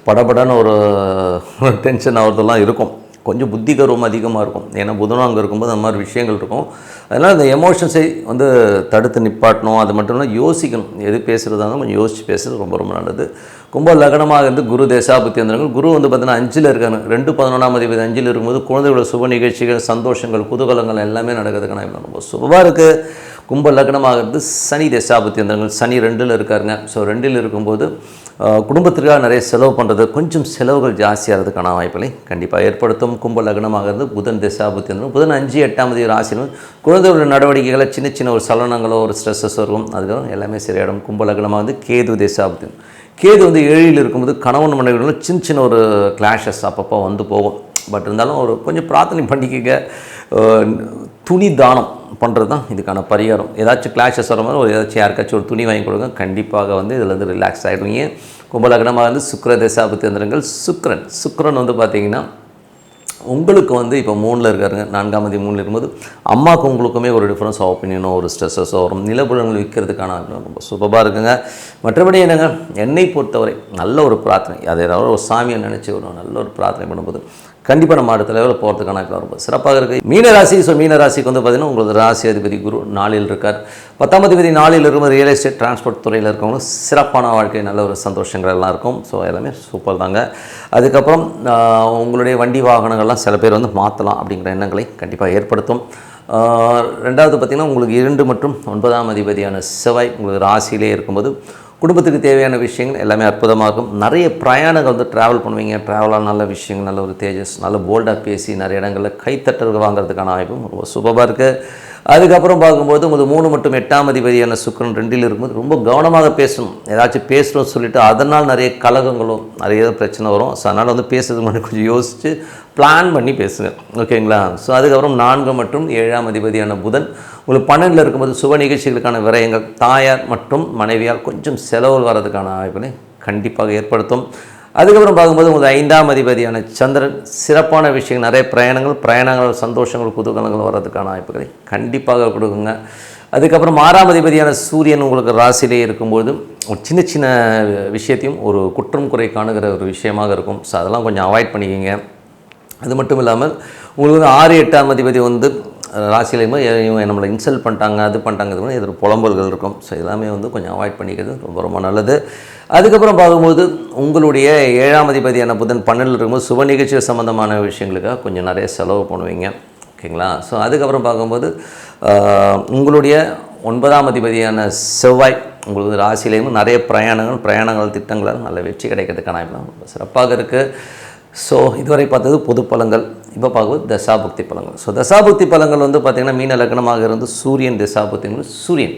படபடன்னு ஒரு டென்ஷன் ஆகிறதெல்லாம் இருக்கும். கொஞ்சம் புத்திகரம் அதிகமாக இருக்கும். ஏன்னா புதனும் அங்கே இருக்கும்போது அந்த மாதிரி விஷயங்கள் இருக்கும். அதனால் இந்த எமோஷன்ஸை வந்து தடுத்து நிப்பாட்டணும். அது மட்டும் இல்லை, யோசிக்கணும். எது பேசுகிறதா இருந்தாலும் கொஞ்சம் யோசித்து பேசுகிறது ரொம்ப ரொம்ப நல்லது. கும்ப லக்னமாக இருந்து குரு தசாபுத்தி அந்தரங்கள். குரு வந்து பார்த்தீங்கன்னா 5இல் இருக்காங்க. 2-11ஆம் அதிபதி 5இல் இருக்கும்போது குழந்தைகளோட சுப நிகழ்ச்சிகள், சந்தோஷங்கள், குதூகலங்கள் எல்லாமே நடக்கிறதுக்கான ரொம்ப சுபமாக இருக்குது. கும்ப லக்னமாகிறது சனி தசாபுத்தி அந்தரங்கள். சனி 2ல் இருக்காருங்க. ஸோ 2ல் இருக்கும்போது குடும்பத்திற்காக நிறைய செலவு பண்ணுறது, கொஞ்சம் செலவுகள் ஜாஸ்தியாகிறதுக்கான வாய்ப்புகளை கண்டிப்பாக ஏற்படுத்தும். கும்ப லக்னமாகிறது புதன் தசாபுத்தி அந்தரம். புதன் 5, 8ஆம் தேதி ராசியிலும் குழந்தைகளோட நடவடிக்கைகளை சின்ன சின்ன ஒரு சலனங்களோ ஒரு ஸ்ட்ரெஸ்ஸஸ் இருக்கும், அதுக்கப்புறம் எல்லாமே சரியாயிடும். கும்ப லக்னமாக வந்து கேது தசாபுத்தி. கேது வந்து 7ல் இருக்கும்போது கணவன் மனைவிகளும் சின்ன சின்ன ஒரு கிளாஷஸ் அப்பப்போ வந்து போகும். பட் இருந்தாலும் ஒரு கொஞ்சம் பிரார்த்தனை பண்ணிக்க. துணி தானம் பண்ணுறது தான் இதுக்கான பரிகாரம். ஏதாச்சும் கிளாஷஸ் வர மாதிரி ஏதாச்சும் யாருக்காச்சும் ஒரு துணி வாங்கி கொடுங்க, கண்டிப்பாக வந்து இதில் வந்து ரிலாக்ஸ் ஆகிடுவீங்க. கும்பலக்னமாக வந்து சுக்கிர தசாபுத்தி அந்தரங்கள். சுக்கிரன் வந்து பார்த்திங்கன்னா உங்களுக்கு வந்து இப்போ 3ல் இருக்காருங்க. 4ஆம் தேதி 3ல் இருக்கும்போது அம்மாவுக்கு உங்களுக்குமே ஒரு டிஃப்ரென்ஸ் ஆஃப் ஒப்பீனியனோ ஒரு ஸ்ட்ரெஸ்ஸஸோ வரும். நிலப்புலங்கள் விற்கிறதுக்கான ரொம்ப சூப்பராக இருக்குங்க. மற்றபடி என்னங்க, என்னை பொறுத்தவரை நல்ல ஒரு பிரார்த்தனை, அதை ஏதாவது ஒரு சாமியை நினச்சி ஒரு நல்ல ஒரு பிரார்த்தனை பண்ணும்போது கண்டிப்பாக நம்ம அடுத்த லெவலில் போகிறதுக்கான ரொம்ப சிறப்பாக இருக்குது. மீனராசி. ஸோ மீனராசிக்கு வந்து பார்த்திங்கன்னா உங்களுக்கு ராசி அதிபதி குரு 4ல் இருக்கார். 10ஆம் அதிபதி 4ல் இருக்கும்போது ரியல் எஸ்டேட் டிரான்ஸ்போர்ட் துறையில் இருக்கவங்களும் சிறப்பான வாழ்க்கை, நல்ல ஒரு சந்தோஷங்கள் எல்லாம் இருக்கும். ஸோ எல்லாமே சூப்பர் தாங்க. அதுக்கப்புறம் உங்களுடைய வண்டி வாகனங்கள்லாம் சில பேர் வந்து மாற்றலாம் அப்படிங்கிற எண்ணங்களை கண்டிப்பாக ஏற்படுத்தும். 2வது பார்த்திங்கன்னா உங்களுக்கு 2 மற்றும் 9ஆம் அதிபதியான செவ்வாய் உங்களுக்கு ராசியிலே இருக்கும்போது குடும்பத்துக்கு தேவையான விஷயங்கள் எல்லாமே அற்புதமாகும். நிறைய பிரயாணங்கள் வந்து ட்ராவல் பண்ணுவீங்க. ட்ராவலாக நல்ல விஷயங்கள், நல்ல ஒரு தேஜஸ், நல்ல போல்டாக பேசி நிறைய இடங்களில் கைத்தட்டல் வாங்குறதுக்கான வாய்ப்பும் ரொம்ப சூப்பராக இருக்குது. அதுக்கப்புறம் பார்க்கும்போது உங்களுக்கு 3 மற்றும் 8ஆம் அதிபதியான சுக்கிரன் 2ல் இருக்கும்போது ரொம்ப கவனமாக பேசணும். ஏதாச்சும் பேசுகிறோம்னு சொல்லிவிட்டு அதனால் நிறைய கலகங்களும் நிறைய பிரச்சனை வரும். ஸோ அதனால் வந்து பேசுறதுக்கு முன்னாடி கொஞ்சம் யோசித்து பிளான் பண்ணி பேசுங்க, ஓகேங்களா. ஸோ அதுக்கப்புறம் 4 மற்றும் 7ஆம் அதிபதியான புதன் உங்களுக்கு 12ல் இருக்கும்போது சுப நிகழ்ச்சிகளுக்கான விரயங்கள், தாயார் மற்றும் மனைவியால் கொஞ்சம் செலவு வர்றதுக்கான வாய்ப்புகளை கண்டிப்பாக ஏற்படுத்தும். அதுக்கப்புறம் பார்க்கும்போது உங்களுக்கு 5ஆம் அதிபதியான சந்திரன் சிறப்பான விஷயங்கள், நிறைய பிரயாணங்கள் சந்தோஷங்கள் குதூகலங்கள் வர்றதுக்கான வாய்ப்புகளை கண்டிப்பாக கொடுக்குங்க. அதுக்கப்புறம் 6ஆம் அதிபதியான சூரியன் உங்களுக்கு ராசியிலே இருக்கும்போது ஒரு சின்ன சின்ன விஷயத்தையும் ஒரு குற்றம் குறை காணுகிற ஒரு விஷயமாக இருக்கும். ஸோ அதெல்லாம் கொஞ்சம் அவாய்ட் பண்ணிக்கிங்க. அது மட்டும் இல்லாமல் உங்களுக்கு வந்து 6, 8ஆம் அதிபதி வந்து ராசியிலேயுமே இவங்க நம்மளை இன்சல்ட் பண்ணிட்டாங்க, அது பண்ணிட்டாங்க, இது புலம்பல்கள் இருக்கும். ஸோ எல்லாமே வந்து கொஞ்சம் அவாய்ட் பண்ணிக்கிறது ரொம்ப ரொம்ப நல்லது. அதுக்கப்புறம் பார்க்கும்போது உங்களுடைய 7ஆம் அதிபதியான புதன் 12ல் இருக்கும்போது சுப நிகழ்ச்சிகள் சம்மந்தமான விஷயங்களுக்காக கொஞ்சம் நிறைய செலவு பண்ணுவீங்க, ஓகேங்களா. ஸோ அதுக்கப்புறம் பார்க்கும்போது உங்களுடைய 9ஆம் அதிபதியான செவ்வாய் உங்களுக்கு ராசியிலேயும் நிறைய பிரயாணங்கள் திட்டங்களால் நல்ல வெற்றி கிடைக்கிறதுக்கான ரொம்ப சிறப்பாக இருக்குது. ஸோ இதுவரை பார்த்தது பொது பலன்கள். இப்போ பார்க்கும்போது தசாபுக்தி பலன்கள். ஸோ தசாபுக்தி பலன்கள் வந்து பார்த்திங்கன்னா மீன லக்னமாக இருந்து சூரியன் தசாபுக்திங்கிறது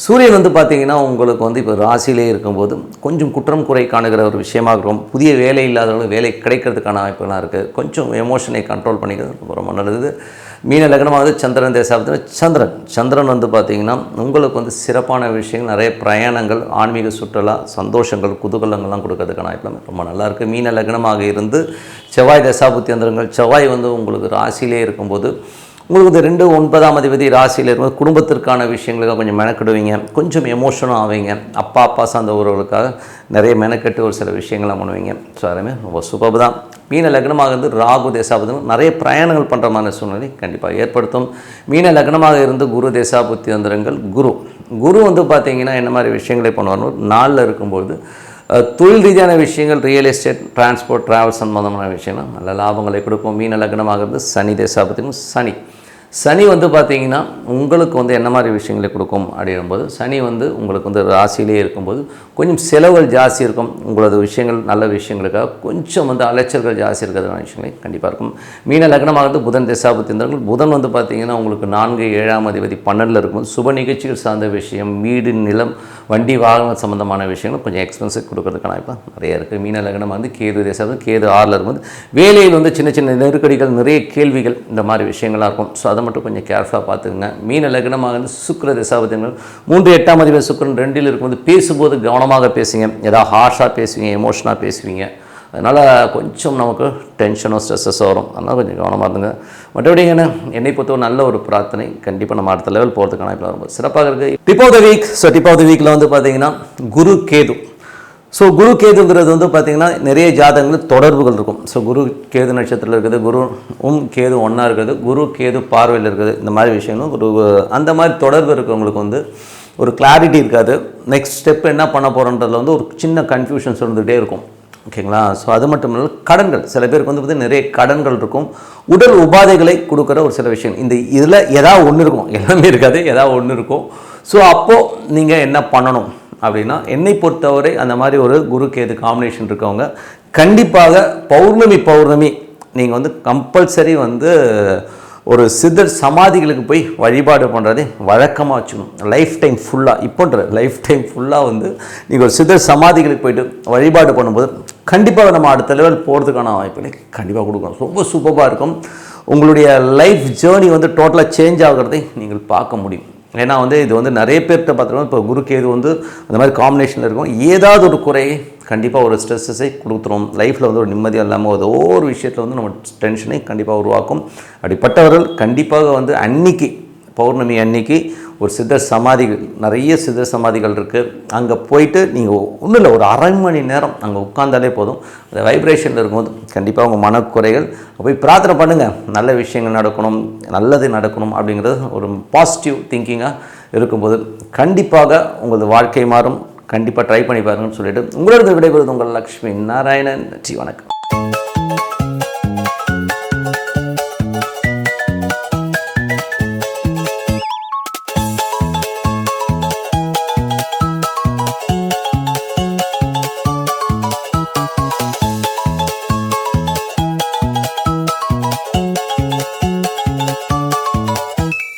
சூரியன் வந்து பார்த்திங்கன்னா உங்களுக்கு வந்து இப்போ ராசியிலே இருக்கும்போது கொஞ்சம் குற்றம் குறை காணுகிற ஒரு விஷயமாக இருக்கும். புதிய வேலை இல்லாதவங்களுக்கு வேலை கிடைக்கிறதுக்கான வாய்ப்புகள்லாம் இருக்குது. கொஞ்சம் எமோஷனை கண்ட்ரோல் பண்ணிக்கிறது ரொம்ப ரொம்ப நல்லது. மீன லக்னமாவது சந்திரன் தேசாபத்தில் சந்திரன் வந்து பார்த்திங்கன்னா உங்களுக்கு வந்து சிறப்பான விஷயங்கள், நிறைய பிரயாணங்கள், ஆன்மீக சுற்றுலா, சந்தோஷங்கள், குதூகலங்கள்லாம் கொடுக்கறதுக்கான வாய்ப்புலாம் ரொம்ப நல்லாயிருக்கு. மீன லக்னமாக இருந்து செவ்வாய் தசாபுத்தி அந்தரங்கள். செவ்வாய் வந்து உங்களுக்கு ராசியிலே இருக்கும்போது உங்களுக்கு இந்த 2, 9ஆம் அதிபதி ராசியில் இருக்கும்போது குடும்பத்திற்கான விஷயங்களுக்காக கொஞ்சம் மெனக்கெடுவீங்க, கொஞ்சம் எமோஷனும் ஆவீங்க. அப்பா சார்ந்த உறவுகளுக்காக நிறைய மெனக்கெட்டு ஒரு சில விஷயங்கள்லாம் பண்ணுவீங்க. ஸோ எல்லாமே ரொம்ப சூப்பர் தான். மீன லக்னமாக இருந்து ராகு தேசாபுத்தி நிறைய பிரயாணங்கள் பண்ணுற மாதிரி சூழ்நிலை கண்டிப்பாக ஏற்படுத்தும். மீன லக்னமாக இருந்து குரு தேசாபுத்தி அந்தரங்கள். குரு வந்து பார்த்திங்கன்னா என்ன மாதிரி விஷயங்களை பண்ணுவார், 4ல் இருக்கும்போது தொழில் ரீதியான விஷயங்கள், ரியல் எஸ்டேட், டிரான்ஸ்போர்ட், ட்ராவல் சம்பந்தமான விஷயங்கள் நல்ல லாபங்களை கொடுக்கும். மீன லக்னமாக இருந்து சனி தேசாபத்தியும். சனி வந்து பார்த்திங்கன்னா உங்களுக்கு வந்து என்ன மாதிரி விஷயங்களை கொடுக்கும் அப்படிங்கும்போது சனி வந்து உங்களுக்கு வந்து ராசியிலே இருக்கும்போது கொஞ்சம் செலவுகள் ஜாஸ்தி இருக்கும். உங்களது விஷயங்கள் நல்ல விஷயங்களுக்காக கொஞ்சம் வந்து அலைச்சல்கள் ஜாஸ்தி இருக்கிறதுனால விஷயங்களை கண்டிப்பாக இருக்கும். மீன லக்னமாக புதன் தசாபுத்தி இருந்தார்கள். புதன் வந்து பார்த்திங்கன்னா உங்களுக்கு 4, 7ஆம் அதிபதி 12ல் இருக்கும்போது சுப நிகழ்ச்சிகள் சார்ந்த விஷயம், வீடு, நிலம், வண்டி, வாகனம் சம்மந்தமான விஷயங்கள் கொஞ்சம் எக்ஸ்பென்சிவ் கொடுக்கறதுக்கான இப்போ நிறைய இருக்குது. மீன லக்னமாக வந்து கேது தேசாபுத்தி, கேது 6ல் இருக்கும்போது வேலையில் வந்து சின்ன சின்ன நெருக்கடிகள், நிறைய கேள்விகள், இந்த மாதிரி விஷயங்களாக இருக்கும். ஸோ அதை மட்டும் கொஞ்சம் கேர்ஃபுல்லாக பார்த்துக்குங்க. மீன லக்னமாக வந்து சுக்கிர தசாபதிகள் 3, 8ஆம் அதிபதி சுக்கிரன் 2ல் இருக்கும்போது பேசும்போது கவனமாக பேசுங்க. ஏதாவது ஹார்ஷாக பேசுவீங்க, எமோஷனாக பேசுவீங்க. அதனால் கொஞ்சம் நமக்கு டென்ஷனோ ஸ்ட்ரெஸ்ஸஸோ வரும். அதனால் கொஞ்சம் கவனமாக இருந்துங்க. மற்றபடி என்னை பொறுத்த நல்ல ஒரு பிரார்த்தனை, கண்டிப்பாக நம்ம அடுத்த லெவல் போகிறதுக்கான இப்போ ரொம்ப சிறப்பாக இருக்குது. Tip of the week. So tip of the வீக்கில் வந்து பார்த்திங்கன்னா குரு கேது. ஸோ குரு கேதுங்கிறது வந்து பார்த்திங்கன்னா நிறைய ஜாதகங்கள் தொடர்புகள் இருக்கும். ஸோ குரு கேது நட்சத்திரத்தில் இருக்குது, குருவும் கேது ஒன்றா இருக்குது, குரு கேது பார்வையில் இருக்குது. இந்த மாதிரி விஷயங்களும் குரு அந்த மாதிரி தொடர்பு இருக்கிறவங்களுக்கு வந்து ஒரு கிளாரிட்டி இருக்காது. நெக்ஸ்ட் ஸ்டெப் என்ன பண்ண போகிறோன்றதுல வந்து ஒரு சின்ன கன்ஃபியூஷன்ஸ் இருந்துகிட்டே இருக்கும். ஓகேங்களா. ஸோ அது மட்டும் இல்லை, கடன்கள் சில பேருக்கு வந்து பார்த்திங்கன்னா நிறைய கடன்கள் இருக்கும். உடல் உபாதைகளை கொடுக்குற ஒரு சில விஷயம் இந்த இதில் ஏதாவது ஒன்று இருக்கும், எல்லாமே இருக்காது, ஏதாவது ஒன்று இருக்கும். ஸோ அப்போது நீங்கள் என்ன பண்ணணும் அப்படின்னா, என்னை பொறுத்தவரை அந்த மாதிரி ஒரு குரு கேது காம்பினேஷன் இருக்கவங்க கண்டிப்பாக பௌர்ணமி நீங்கள் வந்து கம்பல்சரி வந்து ஒரு சித்தர் சமாதிகளுக்கு போய் வழிபாடு பண்ணுறதே வழக்கமாக வச்சுக்கணும். லைஃப் டைம் ஃபுல்லாக வந்து நீங்கள் ஒரு சித்தர் சமாதிகளுக்கு போய்ட்டு வழிபாடு பண்ணும்போது கண்டிப்பாக நம்ம அடுத்த லெவல் போகிறதுக்கான வாய்ப்புகளை கண்டிப்பாக கொடுக்கணும். ரொம்ப சூப்பராக இருக்கும். உங்களுடைய லைஃப் ஜேர்னி வந்து டோட்டலாக சேஞ்ச் ஆகிறதை நீங்கள் பார்க்க முடியும். ஏன்னா வந்து இது வந்து நிறைய பேர்கிட்ட பார்த்துருவோம். இப்போ குரு கேது வந்து அந்த மாதிரி காம்பினேஷனில் இருக்கும். ஏதாவது ஒரு குறையை கண்டிப்பாக ஒரு ஸ்ட்ரெஸ்ஸை கொடுத்துரும். லைஃப்பில் வந்து ஒரு நிம்மதியாக இல்லாமல் ஏதோ ஒரு விஷயத்தில் வந்து நம்ம டென்ஷனை கண்டிப்பாக உருவாக்கும். அப்படிப்பட்டவர்கள் கண்டிப்பாக வந்து அன்னைக்கு பௌர்ணமி அன்னைக்கு ஒரு சித்தர் சமாதிகள், நிறைய சித்தர் சமாதிகள் இருக்குது. அங்கே போயிட்டு நீங்கள் ஒன்றும் இல்லை, ஒரு அரை மணி நேரம் அங்கே உட்கார்ந்தாலே போதும். அந்த வைப்ரேஷனில் இருக்கும்போது கண்டிப்பாக உங்கள் மனக்குறைகள் போய் பிரார்த்தனை பண்ணுங்கள். நல்ல விஷயங்கள் நடக்கணும், நல்லது நடக்கணும் அப்படிங்கிறது ஒரு பாசிட்டிவ் திங்கிங்காக இருக்கும்போது கண்டிப்பாக உங்களது வாழ்க்கை மாறும். கண்டிப்பாக ட்ரை பண்ணி பாருங்கன்னு சொல்லிட்டு உங்களோட விடைபெறுவது உங்கள் லக்ஷ்மி நாராயணன். நன்றி, வணக்கம்.